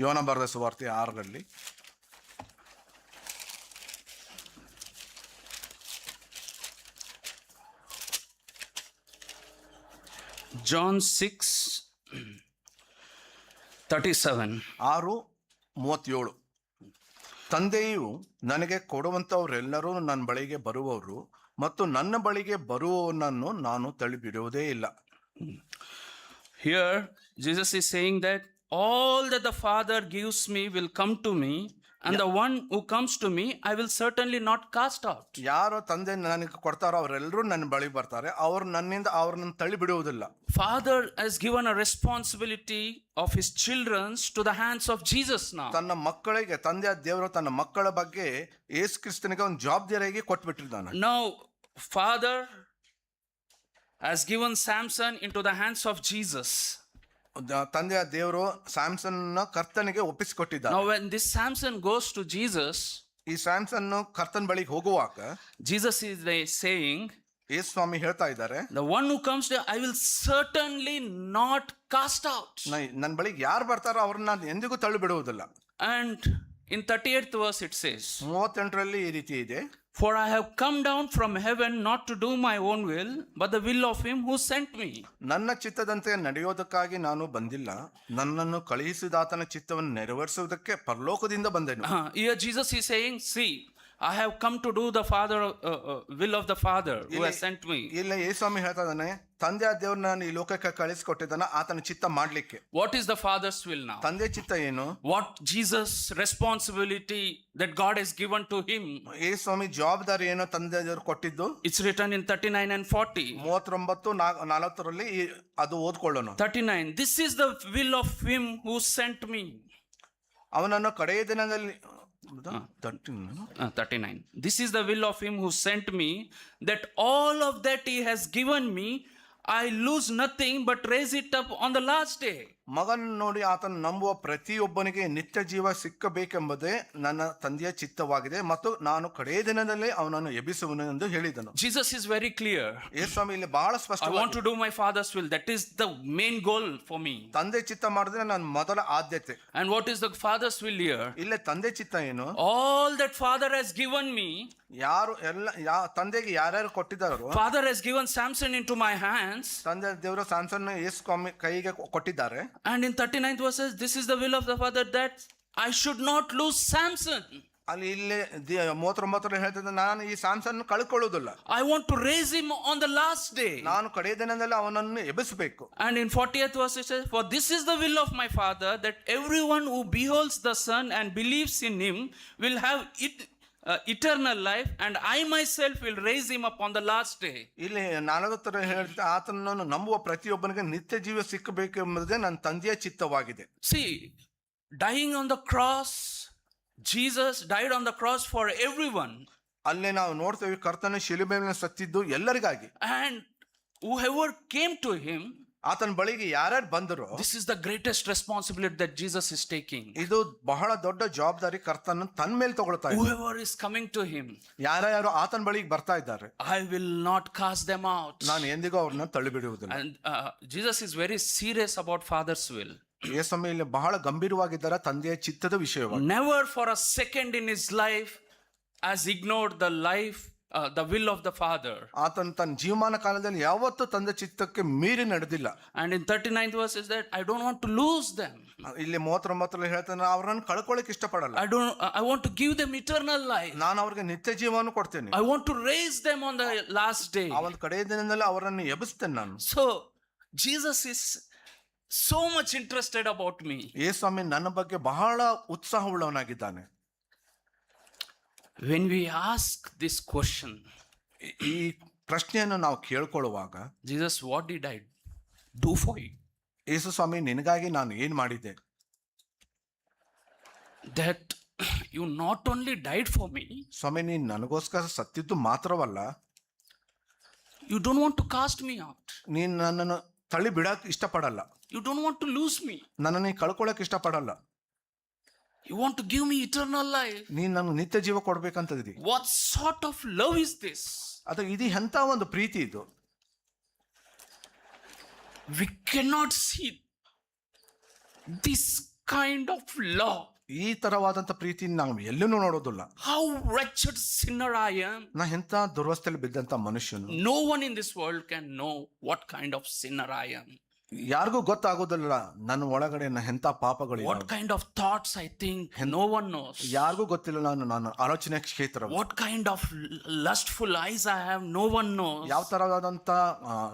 ಯೋಹಾನ ಬರೆದ ಸುವಾರ್ತೆ 6ರಲ್ಲಿ John 6:37. 6:37. ತಂದೆಯು ನನಗೆ ಕೊಡುವಂತವರೆಲ್ಲರೂ ನನ್ನ ಬಳಿಗೆ ಬರುವವರು ಮತ್ತು ನನ್ನ ಬಳಿಗೆ ಬರುವವನನ್ನು ನಾನು ತಳ್ಳಿಬಿಡುವುದೇ ಇಲ್ಲ. Here Jesus is saying that all that the Father gives me will come to me, and the one who comes to me I will certainly not cast out. ಯಾರು ತಂದೆ ನನಗೆ ಕೊಡ್ತಾರೋ ಅವರೆಲ್ಲರೂ ನನ್ನ ಬಳಿ ಬರ್ತಾರೆ, ಅವರು ನನ್ನಿಂದ ಅವ್ರನ್ನ ತಳ್ಳಿ ಬಿಡುವುದಿಲ್ಲ. Father has given a responsibility of his children to the hands of Jesus now. ತನ್ನ ಮಕ್ಕಳಿಗೆ ತಂದೆಯ ದೇವರು ತನ್ನ ಮಕ್ಕಳ ಬಗ್ಗೆ ಯೇಸು ಕ್ರಿಸ್ತನಿಗೆ ಒಂದು ಜವಾಬ್ದಾರಿಯಾಗಿ ಕೊಟ್ಬಿಟ್ಟಿದ್ದಾನೆ. Now Father has given Samson into the hands of Jesus. ತಂದೆಯ ದೇವರು ಸ್ಯಾಮ್ಸನ್ ಕರ್ತನಿಗೆ ಒಪ್ಪಿಸಿಕೊಟ್ಟಿದ್ದಾರೆ. Now when this Samson goes to Jesus, ಈ ಸ್ಯಾಮ್ಸನ್ ಕರ್ತನ ಬಳಿಗೆ ಹೋಗುವಾಗ Jesus is saying, ಯೇಸು ಸ್ವಾಮಿ ಹೇಳ್ತಾ ಇದ್ದಾರೆ, the one who comes to I will certainly not cast out. ನನ್ನ ಬಳಿಗೆ ಯಾರು ಬರ್ತಾರೋ ಅವ್ರನ್ನ ನಾನು ಎಂದಿಗೂ ತಳ್ಳಿ ಬಿಡುವುದಿಲ್ಲ. And in 38th verse it says, 38ರಲ್ಲಿ ಈ ರೀತಿ ಇದೆ, for I have come down from heaven not to do my own will, but the will of him who sent me. ನನ್ನ ಚಿತ್ತದಂತೆ ನಡೆಯೋದಕ್ಕಾಗಿ ನಾನು ಬಂದಿಲ್ಲ, ನನ್ನನ್ನು ಕಳುಹಿಸಿದಾತನ ಚಿತ್ತವನ್ನು ನೆರವೇರಿಸುವುದಕ್ಕೆ ಪರಲೋಕದಿಂದ ಬಂದೆನು. Here Jesus is saying, see, I have come to do the Father will of the Father who has sent me. ಇಲ್ಲ, ಯೇಸು ಸ್ವಾಮಿ ಹೇಳ್ತಾ ಇದ್ದಾನೆ, ತಂದೆಯ ದೇವ್ರನ್ನ ನಾನು ಈ ಲೋಕಕ್ಕೆ ಕಳಿಸಿಕೊಟ್ಟಿದ್ದಾನೆ ಆತನ ಚಿತ್ತ ಮಾಡ್ಲಿಕ್ಕೆ. What is the Father's will now? ತಂದೆ ಚಿತ್ತ ಏನು? What Jesus' responsibility that God has given to him? ಯೇಸು ಸ್ವಾಮಿ ಜವಾಬ್ದಾರಿ ಏನು ತಂದೆ ದೇವ್ರು ಕೊಟ್ಟಿದ್ದು? It's written in 39 and 40. 39-40ರಲ್ಲಿ ಅದು ಓದ್ಕೊಳ್ಳೋಣ. 39, this is the will of him who sent me. ಅವನನ್ನು ಕಡೆಯ ದಿನದಲ್ಲಿ 39. This is the will of him who sent me, that all of that he has given me, I lose nothing but raise it up on the last day. ಮಗನ್ ನೋಡಿ ಆತನ ನಂಬುವ ಪ್ರತಿಯೊಬ್ಬನಿಗೆ ನಿತ್ಯ ಜೀವ ಸಿಕ್ಕಬೇಕೆಂಬುದೇ ನನ್ನ ತಂದೆಯ ಚಿತ್ತವಾಗಿದೆ ಮತ್ತು ನಾನು ಕಡೇ ದಿನದಲ್ಲೇ ಅವನನ್ನು ಎಬ್ಬಿಸುವನು ಎಂದು ಹೇಳಿದನು. Jesus is very clear. ಯೇಸ್ವಾಮಿ ಇಲ್ಲಿ ಬಹಳ I ಸ್ಪಷ್ಟ, want to do my Father's will. That is the main goal for me. ತಂದೆ ಚಿತ್ತ ಮಾಡಿದ್ರೆ ನನ್ನ ಮೊದಲ ಆದ್ಯತೆ. And what is the Father's will here? ಇಲ್ಲೇ ತಂದೆ ಚಿತ್ತ ಏನು? All that Father has given me, ಯಾರು ತಂದೆಗೆ ಯಾರ್ಯಾರು ಕೊಟ್ಟಿದ್ದಾರೋ, Father has given Samson into my hands. ತಂದೆ ದೇವರು ಸ್ಯಾಮ್ಸನ್ ಯೇಸ್ವಾಮಿ ಕೈಗೆ ಕೊಟ್ಟಿದ್ದಾರೆ. And in 39th verses, this is the will of the Father, that I should not lose Samson. ಅಲ್ಲಿ ಇಲ್ಲಿ 39 ಹೇಳ್ತಿದ್ದ, ನಾನು ಈ Samson ಕಳ್ಕೊಳ್ಳೋದಿಲ್ಲ, I want to raise him on the last day. ನಾನು ಕಡೇ ದಿನದಲ್ಲಿ ಅವನನ್ನು ಎಬ್ಬಿಸಬೇಕು. And in 40th verse it says, for this is the will of my Father, that everyone who beholds the Son and believes in him will have eternal life, and I myself will raise him up on the last day. ಇಲ್ಲಿ 40 ಹೇಳ್ತಾ, ಆತನನ್ನು ನಂಬುವ ಪ್ರತಿಯೊಬ್ಬನಿಗೆ ನಿತ್ಯ ಜೀವ ಸಿಕ್ಕಬೇಕೆಂಬುದೇ ನನ್ನ ತಂದೆಯ ಚಿತ್ತವಾಗಿದೆ. See, dying on the cross, Jesus died on the cross for everyone. ಅಲ್ಲೇ ನಾವು ನೋಡ್ತೇವೆ, ಕರ್ತನ ಶಿಲುಬೆ ಮೇಲೆ ಸತ್ತಿದ್ದು ಎಲ್ಲರಿಗಾಗಿ. And whoever came to him, ಆತನ ಬಳಿಗೆ ಯಾರ್ಯಾರು ಬಂದರು, this is the greatest responsibility that Jesus is taking. ಇದು ಬಹಳ ದೊಡ್ಡ ಜವಾಬ್ದಾರಿ ಕರ್ತನ ತನ್ನ ಮೇಲೆ ತಗೊಳ್ತಾ ಇದ್ದಾರೆ. Whoever is coming to him, ಯಾರ್ಯಾರು ಆತನ ಬಳಿಗೆ ಬರ್ತಾ ಇದ್ದಾರೆ, I will not cast them out. ನಾನು ಎಂದಿಗೂ ಅವ್ರನ್ನ ತಳ್ಳಿಬಿಡುವುದಿಲ್ಲ. And Jesus is very serious about Father's will. ಯೇಸು ಇಲ್ಲಿ ಬಹಳ ಗಂಭೀರವಾಗಿದ್ದಾರೆ ತಂದೆಯ ಚಿತ್ತದ ವಿಷಯವಾಗಿ. Never for a second in his life has ignored the will of the Father. ಆತನ ತನ್ನ ಜೀವಮಾನ ಕಾಲದಲ್ಲಿ ಯಾವತ್ತೂ ತಂದೆ ಚಿತ್ತಕ್ಕೆ ಮೀರಿ ನಡೆದಿಲ್ಲ. And in 39th verse is that I don't want to lose them. ಇಲ್ಲಿ 39 ಹೇಳ್ತಾನೆ, ಅವ್ರನ್ನ ಕಳ್ಕೊಳ್ಳಿಕ್ ಇಷ್ಟಪಡಲ್ಲ, I want to give them eternal life. ನಾನು ಅವ್ರಿಗೆ ನಿತ್ಯ ಜೀವವನ್ನು ಕೊಡ್ತೇನೆ, I want to raise them on the last day. ಆ ಒಂದು ಕಡೆಯ ದಿನದಲ್ಲಿ ಅವರನ್ನು ಎಬ್ಬಿಸ್ತೇನೆ ನಾನು. So Jesus is so much interested about me. ಯೇಸ್ವಾಮಿ ನನ್ನ ಬಗ್ಗೆ ಬಹಳ ಉತ್ಸಾಹವುಳ್ಳವನಾಗಿದ್ದಾನೆ. When we ask this question, ಈ ಪ್ರಶ್ನೆಯನ್ನು ನಾವು ಕೇಳ್ಕೊಳ್ಳುವಾಗ, Jesus, what did I do for you? ಯೇಸು ಸ್ವಾಮಿ, ನಿನಗಾಗಿ ನಾನು ಏನ್ ಮಾಡಿದ್ದೆ? That you not only died for me, ಸ್ವಾಮಿ, ನೀನ್ ನನಗೋಸ್ಕರ ಸತ್ತಿದ್ದು ಮಾತ್ರವಲ್ಲ, you don't want to cast me out. ನೀನ್ ನನ್ನನ್ನು ತಳ್ಳಿ ಬಿಡಕ್ ಇಷ್ಟಪಡಲ್ಲ, You don't want to lose me. ನನ್ನನ್ನು ನೀ ಕಳ್ಕೊಳಕ್ ಇಷ್ಟಪಡಲ್ಲ, You want to give me eternal life. ನೀನ್ ನನ್ಗೆ ನಿತ್ಯ ಜೀವ ಕೊಡ್ಬೇಕಂತದಿ. What sort of love is this? ಅದು ಇದು ಎಂತ ಒಂದು ಪ್ರೀತಿ ಇದು. We cannot see this kind of love. ಈ ತರವಾದಂತ ಪ್ರೀತಿ ನಾವು ಎಲ್ಲೂ ನೋಡೋದಿಲ್ಲ. How wretched sinner I am. ನಾ ಎಂತ ದುರ್ವಸ್ಥೆಯಲ್ಲಿ ಬಿದ್ದಂತ ಮನುಷ್ಯನು. No one in this world can know what kind of sinner I am. ಯಾರಿಗೂ ಗೊತ್ತಾಗೋದಿಲ್ಲ ನನ್ನ ಒಳಗಡೆ ಎಂತ ಪಾಪಗಳು, What kind of thoughts I think, no one knows. ಯಾರಿಗೂ ಗೊತ್ತಿಲ್ಲ ನಾನು ಆಲೋಚನೆ ಕ್ಷೇತ್ರ. What kind of lustful eyes I have, no one knows. ಯಾವ ತರವಾದಂತ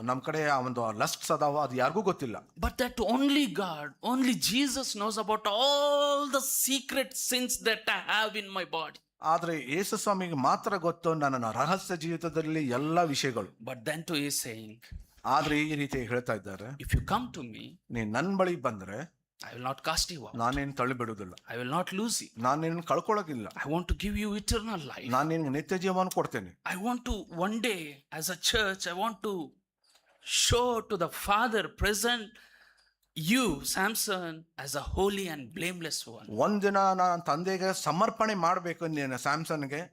ನಮ್ ಕಡೆ ಆ ಒಂದು ಲಸ್ಟ್ಸ್ ಅದಾವ, ಅದು ಯಾರಿಗೂ ಗೊತ್ತಿಲ್ಲ. But that only God, only Jesus knows about all the secret sins that I have in my body. ಆದ್ರೆ ಯೇಸು ಸ್ವಾಮಿಗೆ ಮಾತ್ರ ಗೊತ್ತು ನನ್ನ ರಹಸ್ಯ ಜೀವಿತದಲ್ಲಿ ಎಲ್ಲಾ ವಿಷಯಗಳು. But then too he is saying, ಆದ್ರೆ ಈ ರೀತಿ ಹೇಳ್ತಾ ಇದ್ದಾರೆ, if you come to me, ನೀನ್ ನನ್ ಬಳಿ ಬಂದ್ರೆ I will not cast you out. ನಾನೇನು ತಳ್ಳಿ ಬಿಡುದಿಲ್ಲ, I will not lose you. ನಾನೇನು ಕಳ್ಕೊಳಕಿಲ್ಲ, I want to give you eternal life. ನಾನು ನಿನ್ಗೆ ನಿತ್ಯ ಜೀವನ ಕೊಡ್ತೇನೆ. I want to one day as a church, I want to show to the Father present you, Samson, as a holy and blameless one. ಒಂದಿನ ನಾನು ತಂದೆಗೆ ಸಮರ್ಪಣೆ ಮಾಡ್ಬೇಕು, ನೀನು ಸ್ಯಾಮ್ಸನ್ಗೆ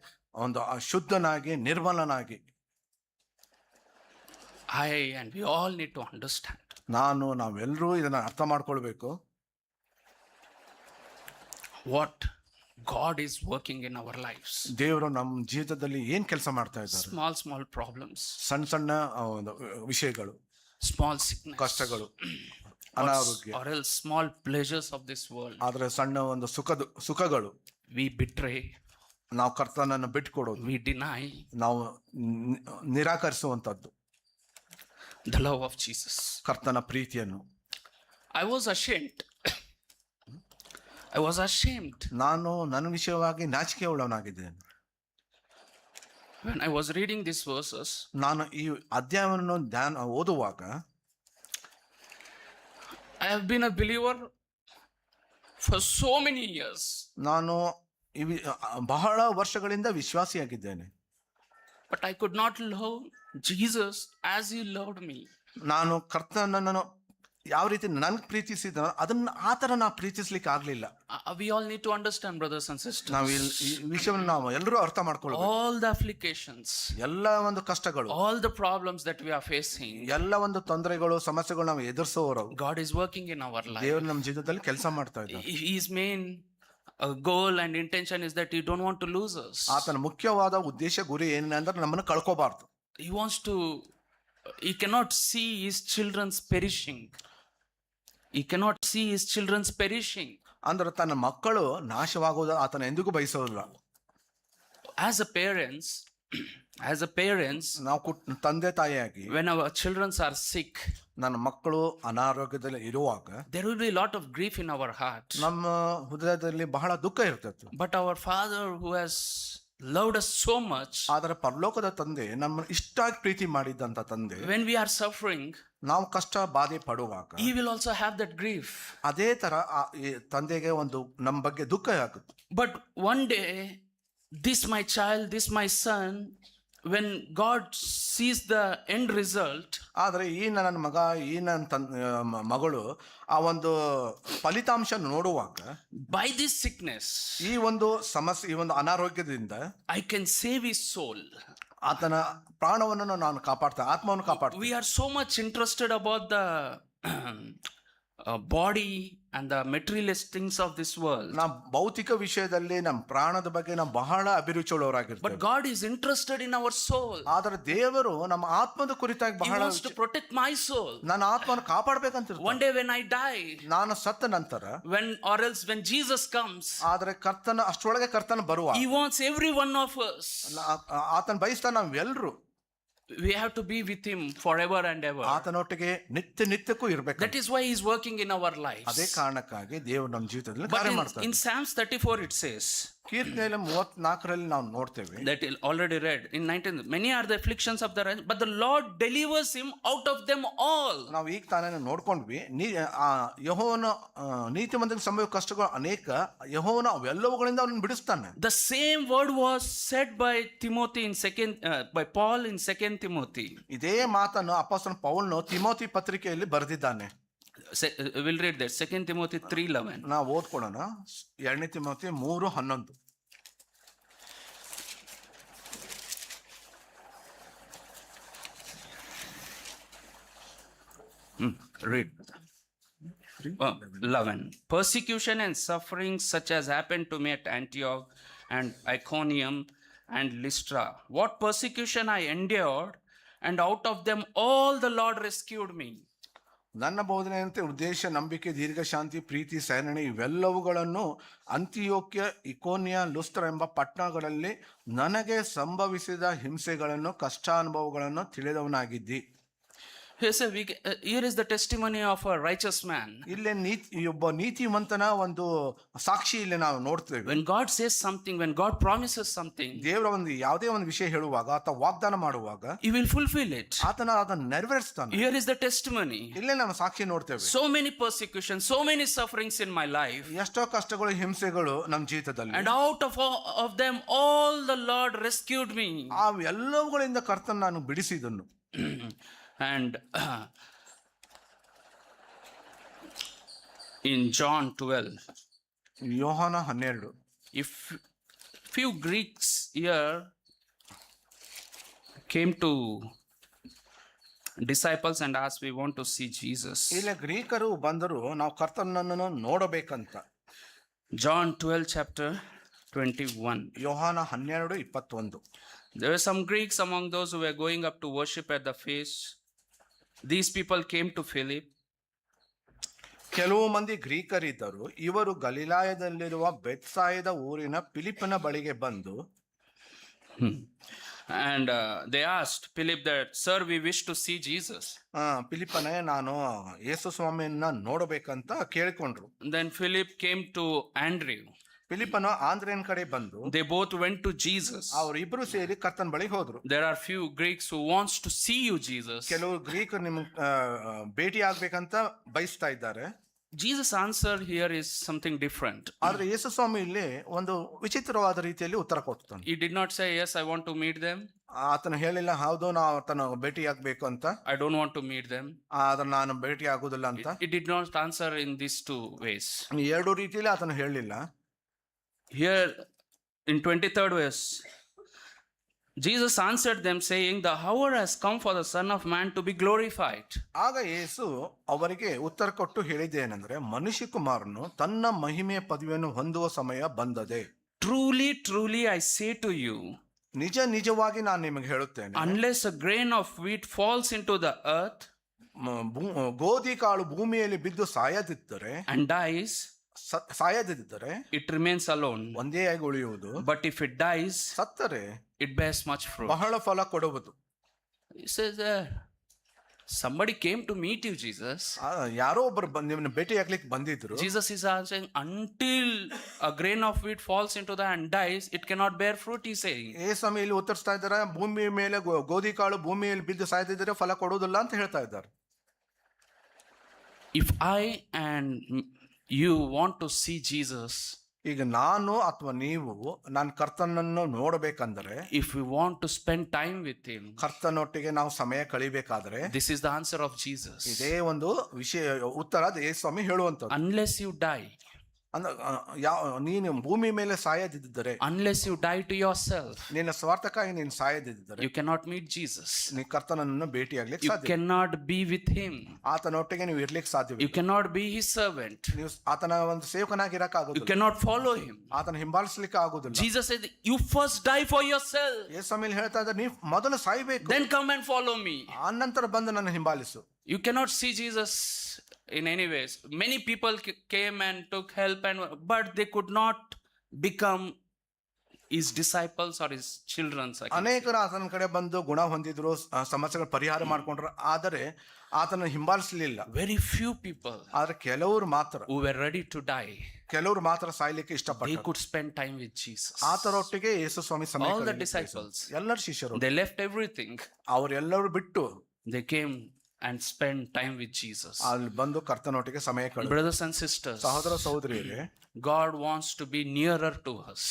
ಒಂದು ಶುದ್ಧನಾಗಿ ನಿರ್ಮಲನಾಗಿ. And we all need to understand. ನಾವೆಲ್ಲರೂ ಇದನ್ನ ಅರ್ಥ ಮಾಡ್ಕೊಳ್ಬೇಕು. What God is working in our lives. ದೇವರು ನಮ್ಮ ಜೀವಿತದಲ್ಲಿ ಏನ್ ಕೆಲಸ ಮಾಡ್ತಾ ಇದ್ದಾರೆ. Small problems. ಸಣ್ಣ ಒಂದು ವಿಷಯಗಳು, small sickness, ಕಷ್ಟಗಳು, ಅನಾರೋಗ್ಯ, or else small pleasures of this world. ಆದ್ರೆ ಸಣ್ಣ ಒಂದು ಸುಖಗಳು. We betray. ನಾವು ಕರ್ತನನ್ನು ಬಿಟ್ಕೊಡೋದು, We deny. ನಾವು ನಿರಾಕರಿಸುವಂತದ್ದು The love of Jesus. ಕರ್ತನ ಪ್ರೀತಿಯನ್ನು. I was ashamed. ನಾನು ನನ್ನ ವಿಷಯವಾಗಿ ನಾಚಿಕೆ ಉಳ್ಳವನಾಗಿದ್ದೇನೆ. When I was reading these verses, ನಾನು ಈ ಅಧ್ಯಾಯವನ್ನು ಓದುವಾಗ, I have been a believer for so many years. ನಾನು ಬಹಳ ವರ್ಷಗಳಿಂದ ವಿಶ್ವಾಸಿಯಾಗಿದ್ದೇನೆ. But I could not love Jesus as he loved me. ನಾನು ಕರ್ತನನ್ನು ಯಾವ ರೀತಿ ನನ್ಗೆ ಪ್ರೀತಿಸಿದ ಅದನ್ನ ಆ ಥರ ನಾವು ಪ್ರೀತಿಸ್ಲಿಕ್ಕೆ ಆಗ್ಲಿಲ್ಲ. We all need to understand, brothers and sisters. ನಾವು ಈ ವಿಷಯವನ್ನು ನಾವು ಎಲ್ಲರೂ ಅರ್ಥ ಮಾಡ್ಕೊಳ್ಬೇಕು. All the afflictions, ಎಲ್ಲ ಒಂದು ಕಷ್ಟಗಳು, all the problems that we are facing, ಎಲ್ಲ ಒಂದು ತೊಂದರೆಗಳು, ಸಮಸ್ಯೆಗಳು ನಾವು ಎದುರಿಸೋರು, God is working in our life. ದೇವರು ನಮ್ಮ ಜೀವಿತದಲ್ಲಿ ಕೆಲಸ ಮಾಡ್ತಾ ಇದ್ದಾರೆ. His main goal and intention is that He don't want to lose us. ಆತನ ಮುಖ್ಯವಾದ ಉದ್ದೇಶ ಗುರಿ ಏನಂದ್ರೆ ನಮ್ಮನ್ನು ಕಳ್ಕೋಬಾರ್ದು. He wants to. He cannot see His children's perishing. He cannot see His children's perishing. ಅಂದ್ರೆ ತನ್ನ ಮಕ್ಕಳು ನಾಶವಾಗುವುದು ಆತನ ಎಂದಿಗೂ ಬಯಸೋದಿಲ್ಲ. As a parents, ನಾವು ತಂದೆ ತಾಯಿಯಾಗಿ when our children are sick, ನನ್ನ ಮಕ್ಕಳು ಅನಾರೋಗ್ಯದಲ್ಲಿ ಇರುವಾಗ there will be a lot of grief in our heart. ನಮ್ಮ ಹೃದಯದಲ್ಲಿ ಬಹಳ ದುಃಖ ಇರ್ತದೆ. But our Father who has loved us so much, ಆದರೆ ಪರಲೋಕದ ತಂದೆ ನಮ್ಮನ್ನು ಇಷ್ಟಾಗಿ ಪ್ರೀತಿ ಮಾಡಿದ್ದಂತ ತಂದೆ, when we are suffering, ನಾವು ಕಷ್ಟ ಬಾಧೆ ಪಡುವಾಗ He will also have that grief. ಅದೇ ತರ ಈ ತಂದೆಗೆ ಒಂದು ನಮ್ಮ ಬಗ್ಗೆ ದುಃಖ ಆಗುತ್ತೆ. But one day, this my child, this my son, when God sees the end result, ಆದರೆ ಈ ನನ್ನ ಮಗ, ಈ ನನ್ನ ಮಗಳು ಆ ಒಂದು ಫಲಿತಾಂಶ ನೋಡುವಾಗ, by this sickness, ಈ ಒಂದು ಸಮಸ್ಯೆ, ಈ ಒಂದು ಅನಾರೋಗ್ಯದಿಂದ I can save his soul. ಆತನ ಪ್ರಾಣವನ್ನು ನಾನು ಕಾಪಾಡ್ತೇನೆ, ಆತ್ಮವನ್ನು ಕಾಪಾಡ್ತೇನೆ. We are so much interested about the body and the materialist things of this world. ನಾವು ಭೌತಿಕ ವಿಷಯದಲ್ಲಿ ನಮ್ಮ ಪ್ರಾಣದ ಬಗ್ಗೆ ನಾವು ಬಹಳ ಅಭಿರುಚಿ But ಉಳ್ಳವರಾಗಿರ್ತೇವೆ. God is interested in our soul. ಆದರೆ ದೇವರು ನಮ್ಮ ಆತ್ಮದ ಕುರಿತಾಗಿ He ಬಹಳ wants to protect my soul. ನನ್ನ ಆತ್ಮವನ್ನು ಕಾಪಾಡ್ಬೇಕಂತ One day when I die, ನಾನು ಸತ್ತ ನಂತರ, or else when Jesus comes, ಆದರೆ ಕರ್ತನ ಅಷ್ಟರೊಳಗೆ ಕರ್ತನ ಬರುವ He wants every one of us. ಆತನ ಬಯಸ್ತಾ ನಾವೆಲ್ಲರೂ We have to be with Him forever and ever. ಆತನೊಟ್ಟಿಗೆ ನಿತ್ಯಕ್ಕೂ ಇರ್ಬೇಕು. That is why He is working in our lives. ಅದೇ ಕಾರಣಕ್ಕಾಗಿ ದೇವರು ನಮ್ಮ ಜೀವಿತದಲ್ಲಿ But ಕಾರ್ಯ in ಮಾಡ್ತಾರೆ. Psalms 34 it says, ಕೀರ್ತನೆಯಲ್ಲಿ 34ರಲ್ಲಿ ನಾವು ನೋಡ್ತೇವೆ, that you already read in 19, many are the afflictions of the righteous, but the Lord delivers him out of them all. ನಾವು ಈಗ ತಾನೇ ನೋಡ್ಕೊಂಡ್ವಿ, ಯೆಹೋವನ ನೀತಿಮಂತನಿಗೆ ಸಂಭವಿಸುವ ಕಷ್ಟಗಳು ಅನೇಕ, ಯೆಹೋವನ ಅವೆಲ್ಲವುಗಳಿಂದ ಅವನನ್ನು ಬಿಡಿಸ್ತಾನೆ. The same word was said by Timothy in by Paul in 2 Timothy. ಇದೇ ಮಾತನ್ನು ಅಪೊಸ್ತಲನ ಪೌಲನು ತಿಮೋಥಿ ಪತ್ರಿಕೆಯಲ್ಲಿ ಬರೆದಿದ್ದಾನೆ. We'll read that 2 Timothy 3:11. ನಾವು ಓದ್ಕೊಳ್ಳೋಣ. 2 Timothy 3:11. Read. 11. Persecution and suffering such as happened to me at Antioch and Iconium and Lystra. What persecution I endured, and out of them all the Lord rescued me. ನನ್ನ ಬೋಧನೆಯಂತೆ ಉದ್ದೇಶ, ನಂಬಿಕೆ, ದೀರ್ಘ ಶಾಂತಿ, ಪ್ರೀತಿ, ಸಹನೆ ಇವೆಲ್ಲವುಗಳನ್ನು ಅಂತಿಯೋಕ್ಯ, ಇಕೋನ್ಯ, ಲುಸ್ತ್ರ ಎಂಬ ಪಟ್ಟಣಗಳಲ್ಲಿ ನನಗೆ ಸಂಭವಿಸಿದ ಹಿಂಸೆಗಳನ್ನು, ಕಷ್ಟಾನುಭವಗಳನ್ನು ತಿಳಿದವನಾಗಿದ್ದಿ. Here is the testimony of a righteous man. ಇಲ್ಲೇ ಒಬ್ಬ ನೀತಿವಂತನ ಒಂದು ಸಾಕ್ಷಿ ಇಲ್ಲಿ ನಾವು ನೋಡ್ತೇವೆ. When God says something, when God promises something, ದೇವರ ಒಂದು ಯಾವುದೇ ಒಂದು ವಿಷಯ ಹೇಳುವಾಗ ಅಥವಾ ವಾಗ್ದಾನ ಮಾಡುವಾಗ He will fulfill it. ಆತನ ಅದನ್ನು ನೆರವೇರಿಸ್ತಾನೆ. Here is the testimony. ಇಲ್ಲೇ ನಾವು ಸಾಕ್ಷಿ ನೋಡ್ತೇವೆ. So many persecutions, so many sufferings in my life. ಎಷ್ಟೋ ಕಷ್ಟಗಳು, ಹಿಂಸೆಗಳು ನಮ್ಮ ಜೀವಿತದಲ್ಲಿ, And out of them all the Lord rescued me. ಆ ಎಲ್ಲವುಗಳಿಂದ ಕರ್ತನ ನಾನು ಬಿಡಿಸಿದನು. And in John 12, ಯೋಹಾನ 12, if few Greeks here came to disciples and asked, we want to see Jesus. ಇಲ್ಲಿ ಗ್ರೀಕರು ಬಂದರು, ನಾವು ಕರ್ತನನ್ನು ನೋಡಬೇಕಂತ. John 12 chapter 21. ಯೋಹಾನ 12:21. There were some Greeks among those who were going up to worship at the feast. These people came to Philip. ಕೆಲವು ಮಂದಿ ಗ್ರೀಕರಿದ್ದರು, ಇವರು ಗಲಿಲಾಯದಲ್ಲಿರುವ ಬೆತ್ಸಾಯಿದ ಊರಿನ ಫಿಲಿಪ್ಪನ ಬಳಿಗೆ ಬಂದು, And they asked Philip that, sir, we wish to see Jesus. ಫಿಲಿಪ್ಪನೇ, ನಾನು ಯೇಸು ಸ್ವಾಮಿಯನ್ನ ನೋಡಬೇಕಂತ ಕೇಳಿಕೊಂಡ್ರು. Then Philip came to Andrew. ಫಿಲಿಪ್ಪನು ಆಂದ್ರೇಯನ ಕಡೆ ಬಂದು, They both went to Jesus. ಅವರಿಬ್ರು ಸೇರಿ ಕರ್ತನ ಬಳಿಗೆ ಹೋದ್ರು. There are few Greeks who wants to see you, Jesus. ಕೆಲವು ಗ್ರೀಕರು ನಿಮ್ಗೆ ಭೇಟಿ ಆಗ್ಬೇಕಂತ ಬಯಸ್ತಾ ಇದ್ದಾರೆ. Jesus' answer here is something different. ಆದ್ರೆ ಯೇಸು ಸ್ವಾಮಿ ಇಲ್ಲಿ ಒಂದು ವಿಚಿತ್ರವಾದ ರೀತಿಯಲ್ಲಿ ಉತ್ತರ ಕೊಡ್ತಾನೆ. He did not say, yes, I want to meet them. ಆತನು ಹೇಳಿಲ್ಲ ಹೌದು ನಾವು ಆತನ ಭೇಟಿಯಾಗಬೇಕು ಅಂತ, I don't want to meet them. ಆದ್ರೆ ನಾನು ಭೇಟಿ ಆಗುದಿಲ್ಲ ಅಂತ. It did not answer in these two ways. ಈ ಎರಡು ರೀತಿಯಲ್ಲಿ ಆತನು ಹೇಳಲಿಲ್ಲ. Here in 23rd verse, Jesus answered them saying, the hour has come for the Son of Man to be glorified. ಆಗ ಯೇಸು ಅವರಿಗೆ ಉತ್ತರ ಕೊಟ್ಟು ಹೇಳಿದ್ದೇನೆಂದ್ರೆ, ಮನುಷ್ಯ ಕುಮಾರನು ತನ್ನ ಮಹಿಮೆಯ ಪದವಿಯನ್ನು ಹೊಂದುವ ಸಮಯ ಬಂದದೆ. Truly, truly, I say to you, ನಿಜ ನಿಜವಾಗಿ ನಾನು ನಿಮಗೆ ಹೇಳುತ್ತೇನೆ, unless a grain of wheat falls into the earth ಗೋಧಿ ಕಾಳು ಭೂಮಿಯಲ್ಲಿ ಬಿದ್ದು ಸಾಯದಿದ್ದರೆ and dies, ಸಾಯದಿದ್ದರೆ it remains alone. ಒಂದೇ ಆಗಿ ಉಳಿಯುವುದು. But if it dies, ಸತ್ತರೆ it bears much fruit. ಬಹಳ ಫಲ ಕೊಡುವುದು. He says, somebody came to meet you, Jesus. ಯಾರೋ ಒಬ್ಬರು ನಿಮ್ಮನ್ನ ಭೇಟಿ ಆಗ್ಲಿಕ್ಕೆ ಬಂದಿದ್ರು. Jesus is answering, until a grain of wheat falls into the and dies, it cannot bear fruit, he's saying. ಈ ಸಮಯಲ್ಲಿ ಉತ್ತರಿಸ್ತಾ ಇದ್ದಾರೆ, ಭೂಮಿ ಮೇಲೆ ಗೋಧಿ ಕಾಳು ಭೂಮಿಯಲ್ಲಿ ಬಿದ್ದು ಸಾಯ್ದಿದ್ರೆ ಫಲ ಕೊಡುವುದಿಲ್ಲ ಅಂತ ಹೇಳ್ತಾ ಇದ್ದಾರೆ. If I and you want to see Jesus, ಈಗ ನಾನು ಅಥವಾ ನೀವು ನನ್ನ ಕರ್ತನನ್ನು ನೋಡಬೇಕಂದ್ರೆ, if we want to spend time with him, ಕರ್ತನೊಟ್ಟಿಗೆ ನಾವು ಸಮಯ ಕಳಿಬೇಕಾದ್ರೆ, this is the answer of Jesus. ಇದೇ ಒಂದು ವಿಷಯ ಉತ್ತರ ಯೇಸು ಸ್ವಾಮಿ ಹೇಳುವಂಥದ್ದು. Unless you die, ನೀನು ಭೂಮಿ ಮೇಲೆ ಸಾಯದಿದ್ದರೆ, unless you die to yourself, ನಿನ್ನ ಸ್ವಾರ್ಥಕ್ಕಾಗಿ ನೀನು ಸಾಯದಿದ್ದರೆ, you cannot meet Jesus. ನೀ ಕರ್ತನನ್ನು ಭೇಟಿಯಾಗ್ಲಿಕ್ಕೆ You ಸಾಧ್ಯ, cannot be with him. ಆತನೊಟ್ಟಿಗೆ ನೀವು ಇರ್ಲಿಕ್ಕೆ You ಸಾಧ್ಯವಿಲ್ಲ. cannot be his servant. ನೀವು ಆತನ ಒಂದು ಸೇವಕನಾಗಿರಕ್ಕೆ You ಆಗುದಿಲ್ಲ, cannot follow him. ಆತನ ಹಿಂಬಾಲಿಸ್ಲಿಕ್ಕೆ ಆಗುದಿಲ್ಲ. Jesus said, you first die for yourself, ಯೇಸು ಸ್ವಾಮಿ ಹೇಳ್ತಾ ಇದ್ದಾರೆ, ನೀವು ಮೊದಲು ಸಾಯ್ಬೇಕು, then come and follow me. ಆನಂತರ ಬಂದು ನನ್ನ ಹಿಂಬಾಲಿಸು. You cannot see Jesus in any ways. Many people came and took help, but they could not become his disciples or his children. ಅನೇಕರು ಆತನ ಕಡೆ ಬಂದು ಗುಣ ಹೊಂದಿದ್ರು, ಸಮಸ್ಯೆಗಳ ಪರಿಹಾರ ಮಾಡ್ಕೊಂಡ್ರು, ಆದರೆ ಆತನ ಹಿಂಬಾಲಿಸಲಿಲ್ಲ. Very few people ಆದ್ರೆ ಕೆಲವರು ಮಾತ್ರ, who were ready to die, ಕೆಲವರು ಮಾತ್ರ ಸಾಯ್ಲಿಕ್ಕೆ they ಇಷ್ಟಪಟ್ಟರು. could spend time with Jesus. ಆತರೊಟ್ಟಿಗೆ ಯೇಸು ಸ್ವಾಮಿ ಸಮಯ All the ಕಳೆಯಲಿಕ್ಕೆ disciples, ಎಲ್ಲರ ಶಿಷ್ಯರು they left everything. ಅವರೆಲ್ಲರೂ ಬಿಟ್ಟು They came and spent time with Jesus. ಅಲ್ಲಿ ಬಂದು ಕರ್ತನೊಟ್ಟಿಗೆ ಸಮಯ ಕಳೆದರು. Brothers and sisters, ಸಹೋದರ ಸಹೋದರಿಯರೇ, God wants to be nearer to us.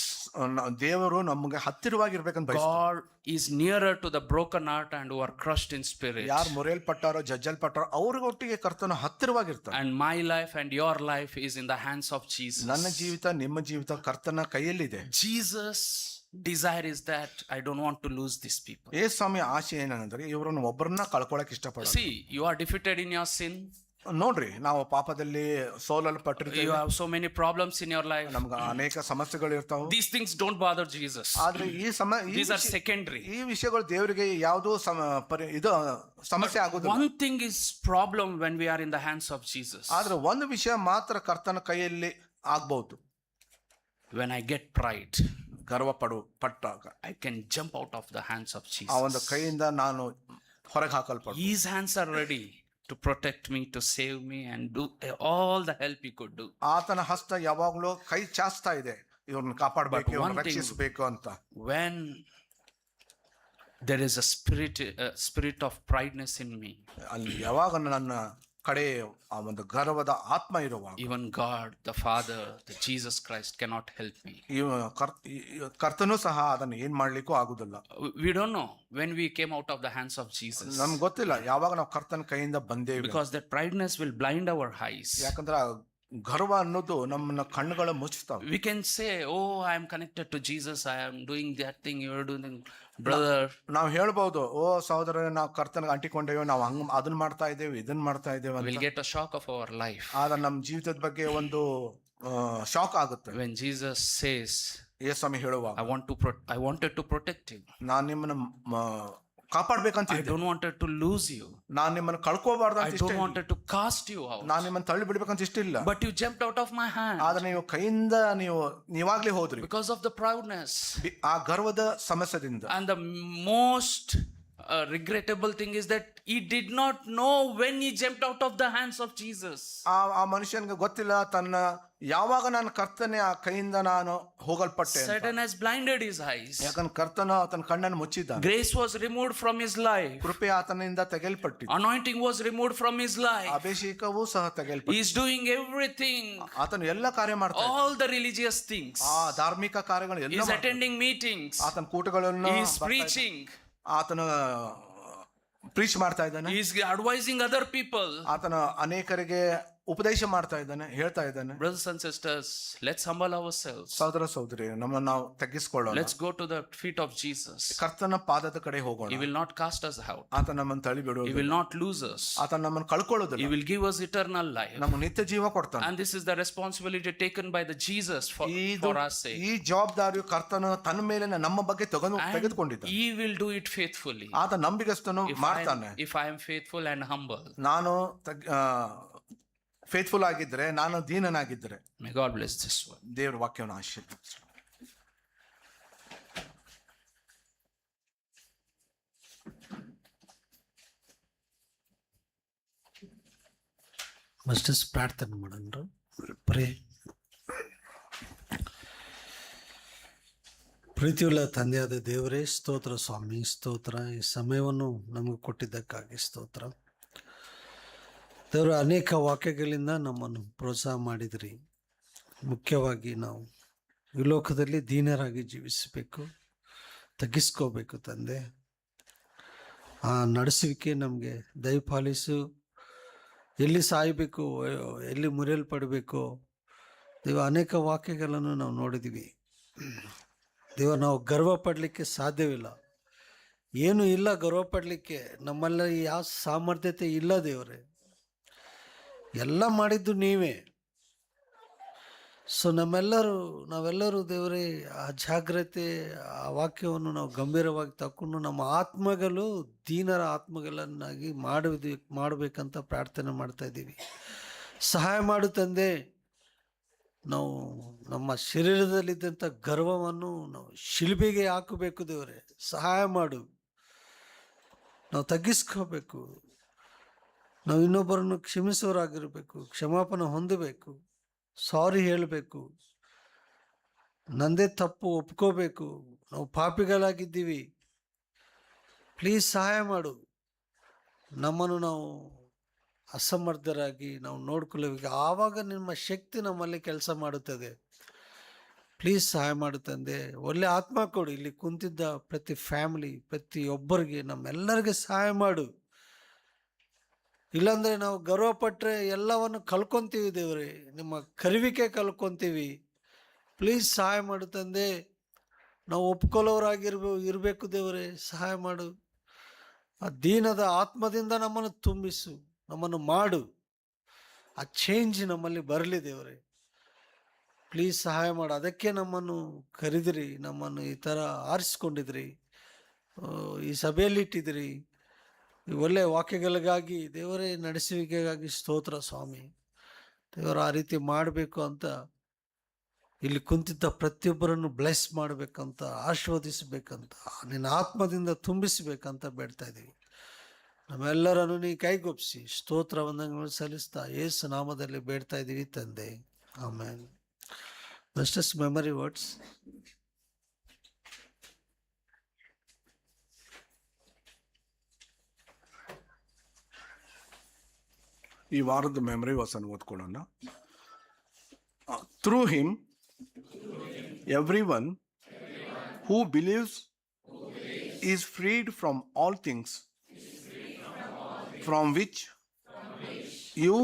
ದೇವರು ನಮಗೆ ಹತ್ತಿರವಾಗಿರ್ಬೇಕಂತ ಬಯಸ್ತಾರೆ. God is nearer to the broken heart and who are crushed in spirit. ಯಾರು ಮೊರೆಯಲ್ಪಟ್ಟಾರೋ ಜಜ್ಜಲ್ಪಟ್ಟಾರೋ ಅವ್ರಿಗೊಟ್ಟಿಗೆ ಕರ್ತನ ಹತ್ತಿರವಾಗಿರ್ತಾನೆ. And my life and your life is in the hands of Jesus. ನನ್ನ ಜೀವಿತ ನಿಮ್ಮ ಜೀವಿತ ಕರ್ತನ ಕೈಯಲ್ಲಿದೆ. Jesus' desire is that I don't want to lose these people. ಯೇಸು ಸ್ವಾಮಿ ಆಶೆ ಏನಂದ್ರೆ ಇವರನ್ನು ಒಬ್ಬರನ್ನ ಕಳ್ಕೊಳಕ್ ಇಷ್ಟಪಡ. See, you are defeated in your sin. ನೋಡ್ರಿ, ನಾವು ಪಾಪದಲ್ಲಿ ಸೋಲಲ್ಪಟ್ಟಿರ್ತೀವಿ. You have so many problems in your life. ನಮ್ಗೆ ಅನೇಕ ಸಮಸ್ಯೆಗಳು ಇರ್ತಾವೆ. These things don't bother Jesus. ಆದ್ರೆ These are secondary. ಈ ವಿಷಯಗಳು ದೇವರಿಗೆ ಯಾವುದೋ ಇದು ಸಮಸ್ಯೆ ಆಗುದಿಲ್ಲ. One thing is problem when we are in the hands of Jesus. ಆದ್ರೆ ಒಂದು ವಿಷಯ ಮಾತ್ರ ಕರ್ತನ ಕೈಯಲ್ಲಿ ಆಗ್ಬಹುದು. When I get pride, ಗರ್ವ ಪಟ್ಟಾಗ I can jump out of the hands of Jesus. ಆ ಒಂದು ಕೈಯಿಂದ ನಾನು ಹೊರಗೆ ಹಾಕಲ್ಪಡ್ತೀನಿ. His hands are ready to protect me, to save me, and do all the help he could do. ಆತನ ಹಸ್ತ ಯಾವಾಗಲೂ ಕೈ ಚಾಚ್ತಾ ಇದೆ, ಇವ್ರನ್ನ ಕಾಪಾಡಬೇಕು, ಇವ್ರನ್ನ ರಕ್ಷಿಸಬೇಕು ಅಂತ. When there is a spirit of prideness in me, ಅಲ್ಲಿ ಯಾವಾಗ ನನ್ನ ಕಡೆ ಆ ಒಂದು ಗರ್ವದ ಆತ್ಮ ಇರುವಾಗ, even God, the Father, the Jesus Christ cannot help me. ಕರ್ತನೂ ಸಹ ಅದನ್ನು ಏನ್ ಮಾಡ್ಲಿಕ್ಕೂ ಆಗುದಿಲ್ಲ. We don't know when we came out of the hands of Jesus, ನಮ್ಗೆ ಗೊತ್ತಿಲ್ಲ ಯಾವಾಗ ನಾವು ಕರ್ತನ ಕೈಯಿಂದ ಬಂದೇವೆ, because that prideness will blind our eyes. ಯಾಕಂದ್ರೆ ಗರ್ವ ಅನ್ನೋದು ನಮ್ಮನ್ನ ಕಣ್ಣುಗಳ ಮುಚ್ಚುತ್ತಾವೆ. We can say, oh, I am connected to Jesus, I am doing that thing, you are doing, brother. ನಾವು ಹೇಳ್ಬಹುದು, ಓ ಸಹೋದರ, ನಾವು ಕರ್ತನಿಗೆ ಅಂಟಿಕೊಂಡೇವೆ, ನಾವು ಹಂಗ ಅದನ್ನ ಮಾಡ್ತಾ ಇದ್ದೇವೆ, ಇದನ್ನ ಮಾಡ್ತಾ ಇದ್ದೇವೆ We'll ಅಂತ. get a shock of our life ಆದ್ರೆ ನಮ್ಮ ಜೀವಿತದ ಬಗ್ಗೆ ಒಂದು ಶಾಕ್ ಆಗುತ್ತೆ. when Jesus says, ಯೇಸು ಸ್ವಾಮಿ ಹೇಳುವಾಗ, I wanted to protect you, ನಾನ್ ನಿಮ್ಮನ್ನ ಕಾಪಾಡ್ಬೇಕಂತ I don't wanted to lose you, ನಾನ್ ನಿಮ್ಮನ್ನ ಕಳ್ಕೋಬಾರ್ದು I ಅಂತ ಇಷ್ಟ don't wanted to cast you out, ನಾನ್ ನಿಮ್ಮನ್ನ ತಳ್ಳಿ ಬಿಡ್ಬೇಕಂತ ಇಷ್ಟ ಇಲ್ಲ. but you jumped out of my hand ಆದ್ರೆ ನೀವು ಕೈಯಿಂದ ನೀವಾಗ್ಲೇ ಹೋದ್ರಿ because of the proudness. ಆ ಗರ್ವದ ಸಮಸ್ಯೆದಿಂದ. And the most regrettable thing is that he did not know when he jumped out of the hands of Jesus. ಆ ಮನುಷ್ಯನಿಗೆ ಗೊತ್ತಿಲ್ಲ ತನ್ನ ಯಾವಾಗ ನಾನು ಕರ್ತನೆ ಆ ಕೈಯಿಂದ ನಾನು ಹೋಗಲ್ಪಟ್ಟೆ ಅಂತ. Satan has blinded his eyes. ಯಾಕಂದ್ರೆ ಕರ್ತನ ಆತನ ಕಣ್ಣನ್ನು ಮುಚ್ಚಿದ್ದಾನೆ. Grace was removed from his life. ಕೃಪೆ ಆತನಿಂದ ತೆಗೆಯಲ್ಪಟ್ಟಿದೆ. Anointing was removed from his life. ಅಭಿಷೇಕವೂ ಸಹ ತೆಗೆಯಲ್ಪಟ್ಟಿದೆ. He is doing everything, ಆತನು ಎಲ್ಲ ಕಾರ್ಯ ಮಾಡ್ತಾನೆ. all the religious things. ಆ ಧಾರ್ಮಿಕ ಕಾರ್ಯಗಳು He ಎಲ್ಲ is attending meetings. ಆತನ ಕೂಟಗಳನ್ನು He is preaching. ಆತನ ಪ್ರೀಚ್ ಮಾಡ್ತಾ ಇದ್ದಾನೆ. He is advising other people. ಆತನ ಅನೇಕರಿಗೆ ಉಪದೇಶ ಮಾಡ್ತಾ ಇದ್ದಾನೆ, ಹೇಳ್ತಾ ಇದ್ದಾನೆ. Brothers and sisters, let's humble ourselves. ಸಹೋದರ ಸಹೋದರಿ, ನಮ್ಮನ್ನು ನಾವು ತಗ್ಗಿಸ್ಕೊಳ್ಳೋಣ. Let's go to the feet of Jesus. ಕರ್ತನ ಪಾದದ ಕಡೆ ಹೋಗೋಣ. He will not cast us out. ಆತ ನಮ್ಮನ್ನು ತಳ್ಳಿ He ಬಿಡುವುದಿಲ್ಲ. will not lose us. ಆತ ನಮ್ಮನ್ನು ಕಳ್ಕೊಳ್ಳೋದಿಲ್ಲ. He will give us eternal life. ನಮ್ಮ ನಿತ್ಯ ಜೀವ ಕೊಡ್ತಾನೆ. And this is the responsibility taken by the Jesus for our sake. ಈ ಜವಾಬ್ದಾರಿಯು ಕರ್ತನ ತನ್ನ ಮೇಲೆ ನಮ್ಮ ಬಗ್ಗೆ ತೆಗೆದುಕೊಂಡಿದ್ದಾನೆ. He will do it faithfully. ಆತ ನಂಬಿಗಸ್ತನು ಮಾಡ್ತಾನೆ. If I am faithful and humble. ನಾನು ಫೇತ್ಫುಲ್ ಆಗಿದ್ರೆ, ನಾನು ದೀನನಾಗಿದ್ದರೆ. May God bless this one. ದೇವರ ವಾಕ್ಯವನ್ನು ಆಶೀರ್ವದಿಸಲಿ. ಮಸ್ಟಸ್ ಪ್ರಾರ್ಥನೆ ಮಾಡೋಣ. ಪ್ರೇ. ಪ್ರೀತಿಯುಳ್ಳ ತಂದೆಯಾದ ದೇವರೇ, ಸ್ತೋತ್ರ ಸ್ವಾಮಿ, ಸ್ತೋತ್ರ. ಈ ಸಮಯವನ್ನು ನಮಗೆ ಕೊಟ್ಟಿದ್ದಕ್ಕಾಗಿ ಸ್ತೋತ್ರ. ದೇವರು ಅನೇಕ ವಾಕ್ಯಗಳಿಂದ ನಮ್ಮನ್ನು ಪ್ರೋತ್ಸಾಹ ಮಾಡಿದ್ರಿ. ಮುಖ್ಯವಾಗಿ ನಾವು ಈ ಲೋಕದಲ್ಲಿ ದೀನರಾಗಿ ಜೀವಿಸಬೇಕು, ತಗ್ಗಿಸ್ಕೋಬೇಕು ತಂದೆ. ಆ ನಡೆಸುವಿಕೆ ನಮಗೆ ದಯಪಾಲಿಸು. ಎಲ್ಲಿ ಸಾಯಬೇಕು, ಎಲ್ಲಿ ಮುರಿಯಲ್ಪಡಬೇಕು ದೇವ, ಅನೇಕ ವಾಕ್ಯಗಳನ್ನು ನಾವು ನೋಡಿದ್ದೀವಿ. ದೇವ, ನಾವು ಗರ್ವ ಪಡಲಿಕ್ಕೆ ಸಾಧ್ಯವಿಲ್ಲ, ಏನೂ ಇಲ್ಲ ಗರ್ವ ಪಡಲಿಕ್ಕೆ. ನಮ್ಮಲ್ಲಿ ಯಾವ ಸಾಮರ್ಥ್ಯತೆ ಇಲ್ಲ ದೇವರೇ, ಎಲ್ಲ ಮಾಡಿದ್ದು ನೀವೇ. ಸೊ ನಾವೆಲ್ಲರೂ ದೇವರೇ ಆ ಜಾಗ್ರತೆ, ಆ ವಾಕ್ಯವನ್ನು ನಾವು ಗಂಭೀರವಾಗಿ ತಗೊಂಡು ನಮ್ಮ ಆತ್ಮಗಳು ದೀನರ ಆತ್ಮಗಳನ್ನಾಗಿ ಮಾಡಬೇಕಂತ ಪ್ರಾರ್ಥನೆ ಮಾಡ್ತಾ ಇದ್ದೀವಿ. ಸಹಾಯ ಮಾಡು ತಂದೆ. ನಾವು ನಮ್ಮ ಶರೀರದಲ್ಲಿದ್ದಂಥ ಗರ್ವವನ್ನು ನಾವು ಶಿಲ್ಬೆಗೆ ಹಾಕಬೇಕು ದೇವರೇ, ಸಹಾಯ ಮಾಡು. ನಾವು ತಗ್ಗಿಸ್ಕೋಬೇಕು, ನಾವು ಇನ್ನೊಬ್ಬರನ್ನು ಕ್ಷಮಿಸೋರಾಗಿರಬೇಕು, ಕ್ಷಮಾಪಣೆ ಹೊಂದಬೇಕು, ಸಾರಿ ಹೇಳಬೇಕು, ನಂದೇ ತಪ್ಪು ಒಪ್ಕೋಬೇಕು. ನಾವು ಪಾಪಿಗಳಾಗಿದ್ದೀವಿ, ಪ್ಲೀಸ್ ಸಹಾಯ ಮಾಡು. ನಮ್ಮನ್ನು ನಾವು ಅಸಮರ್ಥರಾಗಿ ನಾವು ನೋಡ್ಕೊಳ್ಳಬೇಕು. ಆವಾಗ ನಿಮ್ಮ ಶಕ್ತಿ ನಮ್ಮಲ್ಲಿ ಕೆಲಸ ಮಾಡುತ್ತದೆ. ಪ್ಲೀಸ್ ಸಹಾಯ ಮಾಡುತ್ತಂದೆ. ಒಳ್ಳೆ ಆತ್ಮ ಕೊಡು. ಇಲ್ಲಿ ಕುಂತಿದ್ದ ಪ್ರತಿ ಫ್ಯಾಮಿಲಿ, ಪ್ರತಿಯೊಬ್ಬರಿಗೆ, ನಮ್ಮೆಲ್ಲರಿಗೆ ಸಹಾಯ ಮಾಡು. ಇಲ್ಲಾಂದರೆ ನಾವು ಗರ್ವಪಟ್ಟರೆ ಎಲ್ಲವನ್ನು ಕಲ್ಕೊತೀವಿ ದೇವರೇ, ನಿಮ್ಮ ಕರುವಿಕೆ ಕಲ್ಕೊತೀವಿ. ಪ್ಲೀಸ್ ಸಹಾಯ ಮಾಡು ತಂದೆ. ನಾವು ಇರಬೇಕು ದೇವರೇ, ಸಹಾಯ ಮಾಡು. ಆ ದೀನದ ಆತ್ಮದಿಂದ ನಮ್ಮನ್ನು ತುಂಬಿಸು, ನಮ್ಮನ್ನು ಮಾಡು. ಆ ಚೇಂಜ್ ನಮ್ಮಲ್ಲಿ ಬರಲಿ ದೇವರೇ, ಪ್ಲೀಸ್ ಸಹಾಯ ಮಾಡು. ಅದಕ್ಕೆ ನಮ್ಮನ್ನು ಕರೆದಿರಿ, ನಮ್ಮನ್ನು ಈ ಥರ ಆರಿಸ್ಕೊಂಡಿದ್ರಿ, ಈ ಸಭೆಯಲ್ಲಿ ಇಟ್ಟಿದ್ರಿ. ಈ ಒಳ್ಳೆಯ ವಾಕ್ಯಗಳಿಗಾಗಿ ದೇವರೇ, ನಡೆಸುವಿಕೆಗಾಗಿ ಸ್ತೋತ್ರ ಸ್ವಾಮಿ. ದೇವರು ಆ ರೀತಿ ಮಾಡಬೇಕು ಅಂತ, ಇಲ್ಲಿ ಕುಂತಿದ್ದ ಪ್ರತಿಯೊಬ್ಬರನ್ನು ಬ್ಲೆಸ್ ಮಾಡಬೇಕಂತ, ಆಶೀರ್ವದಿಸಬೇಕಂತ, ನಿನ್ನ ಆತ್ಮದಿಂದ ತುಂಬಿಸಬೇಕಂತ ಬೇಡ್ತಾ ಇದ್ದೀವಿ. ನಮ್ಮೆಲ್ಲರನ್ನು ನೀ ಕೈಗೊಪ್ಪಿಸಿ ಸ್ತೋತ್ರ ವಂದನೆಗಳನ್ನು ಸಲ್ಲಿಸ್ತಾ ಯೇಸು ನಾಮದಲ್ಲಿ ಬೇಡ್ತಾ ಇದ್ದೀವಿ ತಂದೆ, ಆಮೆನ್. Just memory words. ಈ ವಾರದ ಮೆಮರಿ ವರ್ಸನ್ನು ಓದ್ಕೊಳ್ಳೋಣ. Through him every one who believes is freed from all things from which you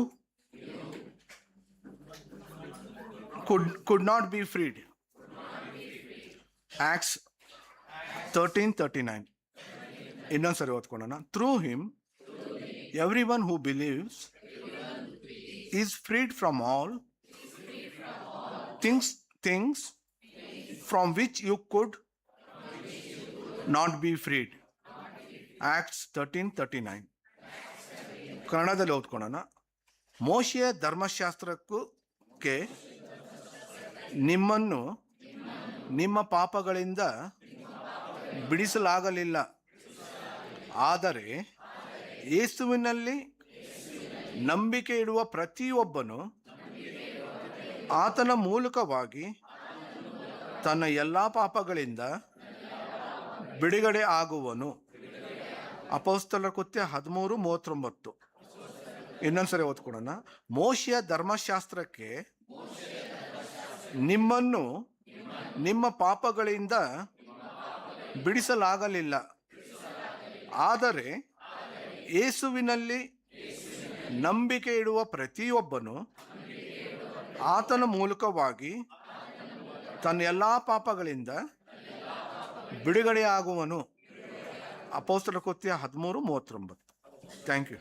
could not be freed. Acts 13:39. ಇನ್ನೊಂದ್ಸರಿ ಓದ್ಕೊಳ್ಳೋಣ. Through him every one who believes is freed from all things from which you could not be freed. Acts 13:39. ಕನ್ನಡದಲ್ಲಿ ಓದ್ಕೊಳ್ಳೋಣ. ಮೋಶೆಯ ಧರ್ಮಶಾಸ್ತ್ರಕ್ಕೆ ನಿಮ್ಮನ್ನು ನಿಮ್ಮ ಪಾಪಗಳಿಂದ ಬಿಡಿಸಲಾಗಲಿಲ್ಲ, ಆದರೆ ಯೇಸುವಿನಲ್ಲಿ ನಂಬಿಕೆ ಇಡುವ ಪ್ರತಿಯೊಬ್ಬನು ಆತನ ಮೂಲಕವಾಗಿ ತನ್ನ ಎಲ್ಲ ಪಾಪಗಳಿಂದ ಬಿಡುಗಡೆ ಆಗುವನು. ಅಪೊಸ್ತಲರ ಕೃತ್ಯ 13:39. ಇನ್ನೊಂದ್ಸರಿ ಓದ್ಕೊಡೋಣ. ಮೋಶೆಯ ಧರ್ಮಶಾಸ್ತ್ರಕ್ಕೆ ನಿಮ್ಮನ್ನು ನಿಮ್ಮ ಪಾಪಗಳಿಂದ ಬಿಡಿಸಲಾಗಲಿಲ್ಲ, ಆದರೆ ಯೇಸುವಿನಲ್ಲಿ ನಂಬಿಕೆ ಇಡುವ ಪ್ರತಿಯೊಬ್ಬನು ಆತನ ಮೂಲಕವಾಗಿ ತನ್ನ ಎಲ್ಲ ಪಾಪಗಳಿಂದ ಬಿಡುಗಡೆಯಾಗುವನು. ಅಪೊಸ್ತಲರ ಕೃತ್ಯ 13:39. Thank you.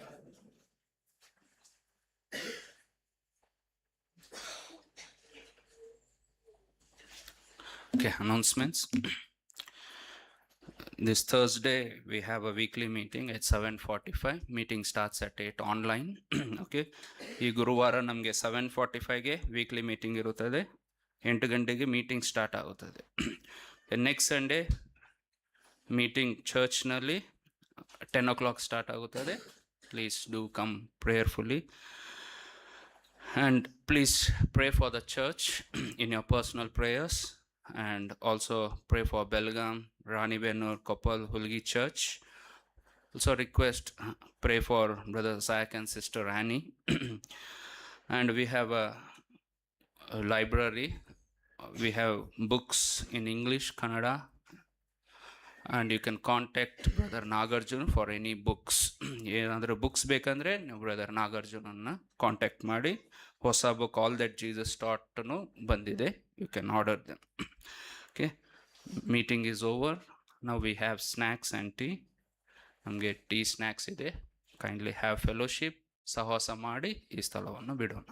Okay, announcements. This Thursday we have a weekly meeting at 7:45. Meeting starts at 8 online. Okay. ಈ ಗುರುವಾರ ನಮಗೆ 7:45ಗೆ ವೀಕ್ಲಿ ಮೀಟಿಂಗ್ ಇರುತ್ತದೆ. 8 ಗಂಟೆಗೆ ಮೀಟಿಂಗ್ ಸ್ಟಾರ್ಟ್ ಆಗುತ್ತದೆ. ನೆಕ್ಸ್ಟ್ ಸಂಡೇ ಮೀಟಿಂಗ್ ಚರ್ಚ್ನಲ್ಲಿ 10 o'clock ಸ್ಟಾರ್ಟ್ ಆಗುತ್ತದೆ. Please do come prayerfully. And please pray for the church in your personal prayers. And also pray for Belgaum, Ranibennur, Koppal, Hulgi Church. Also request, pray for Brother Zach and Sister Annie. And we have a library. We have books in English, Kannada. And you can contact Brother Nagarjun for any books. ಏನಾದರೂ books ಬೇಕಂದರೆ ನೀವು brother ನಾಗಾರ್ಜುನನ್ನು contact ಮಾಡಿ. ಹೊಸ book all that Jesus ಟಾಟ್ನು ಬಂದಿದೆ. You can order them. Okay, meeting is over. ನಾವು we have snacks and tea. ನಮಗೆ ಟೀ ಸ್ನ್ಯಾಕ್ಸ್ ಇದೆ. Kindly have fellowship. ಸಹವಾಸ ಮಾಡಿ ಈ ಸ್ಥಳವನ್ನು ಬಿಡೋಣ.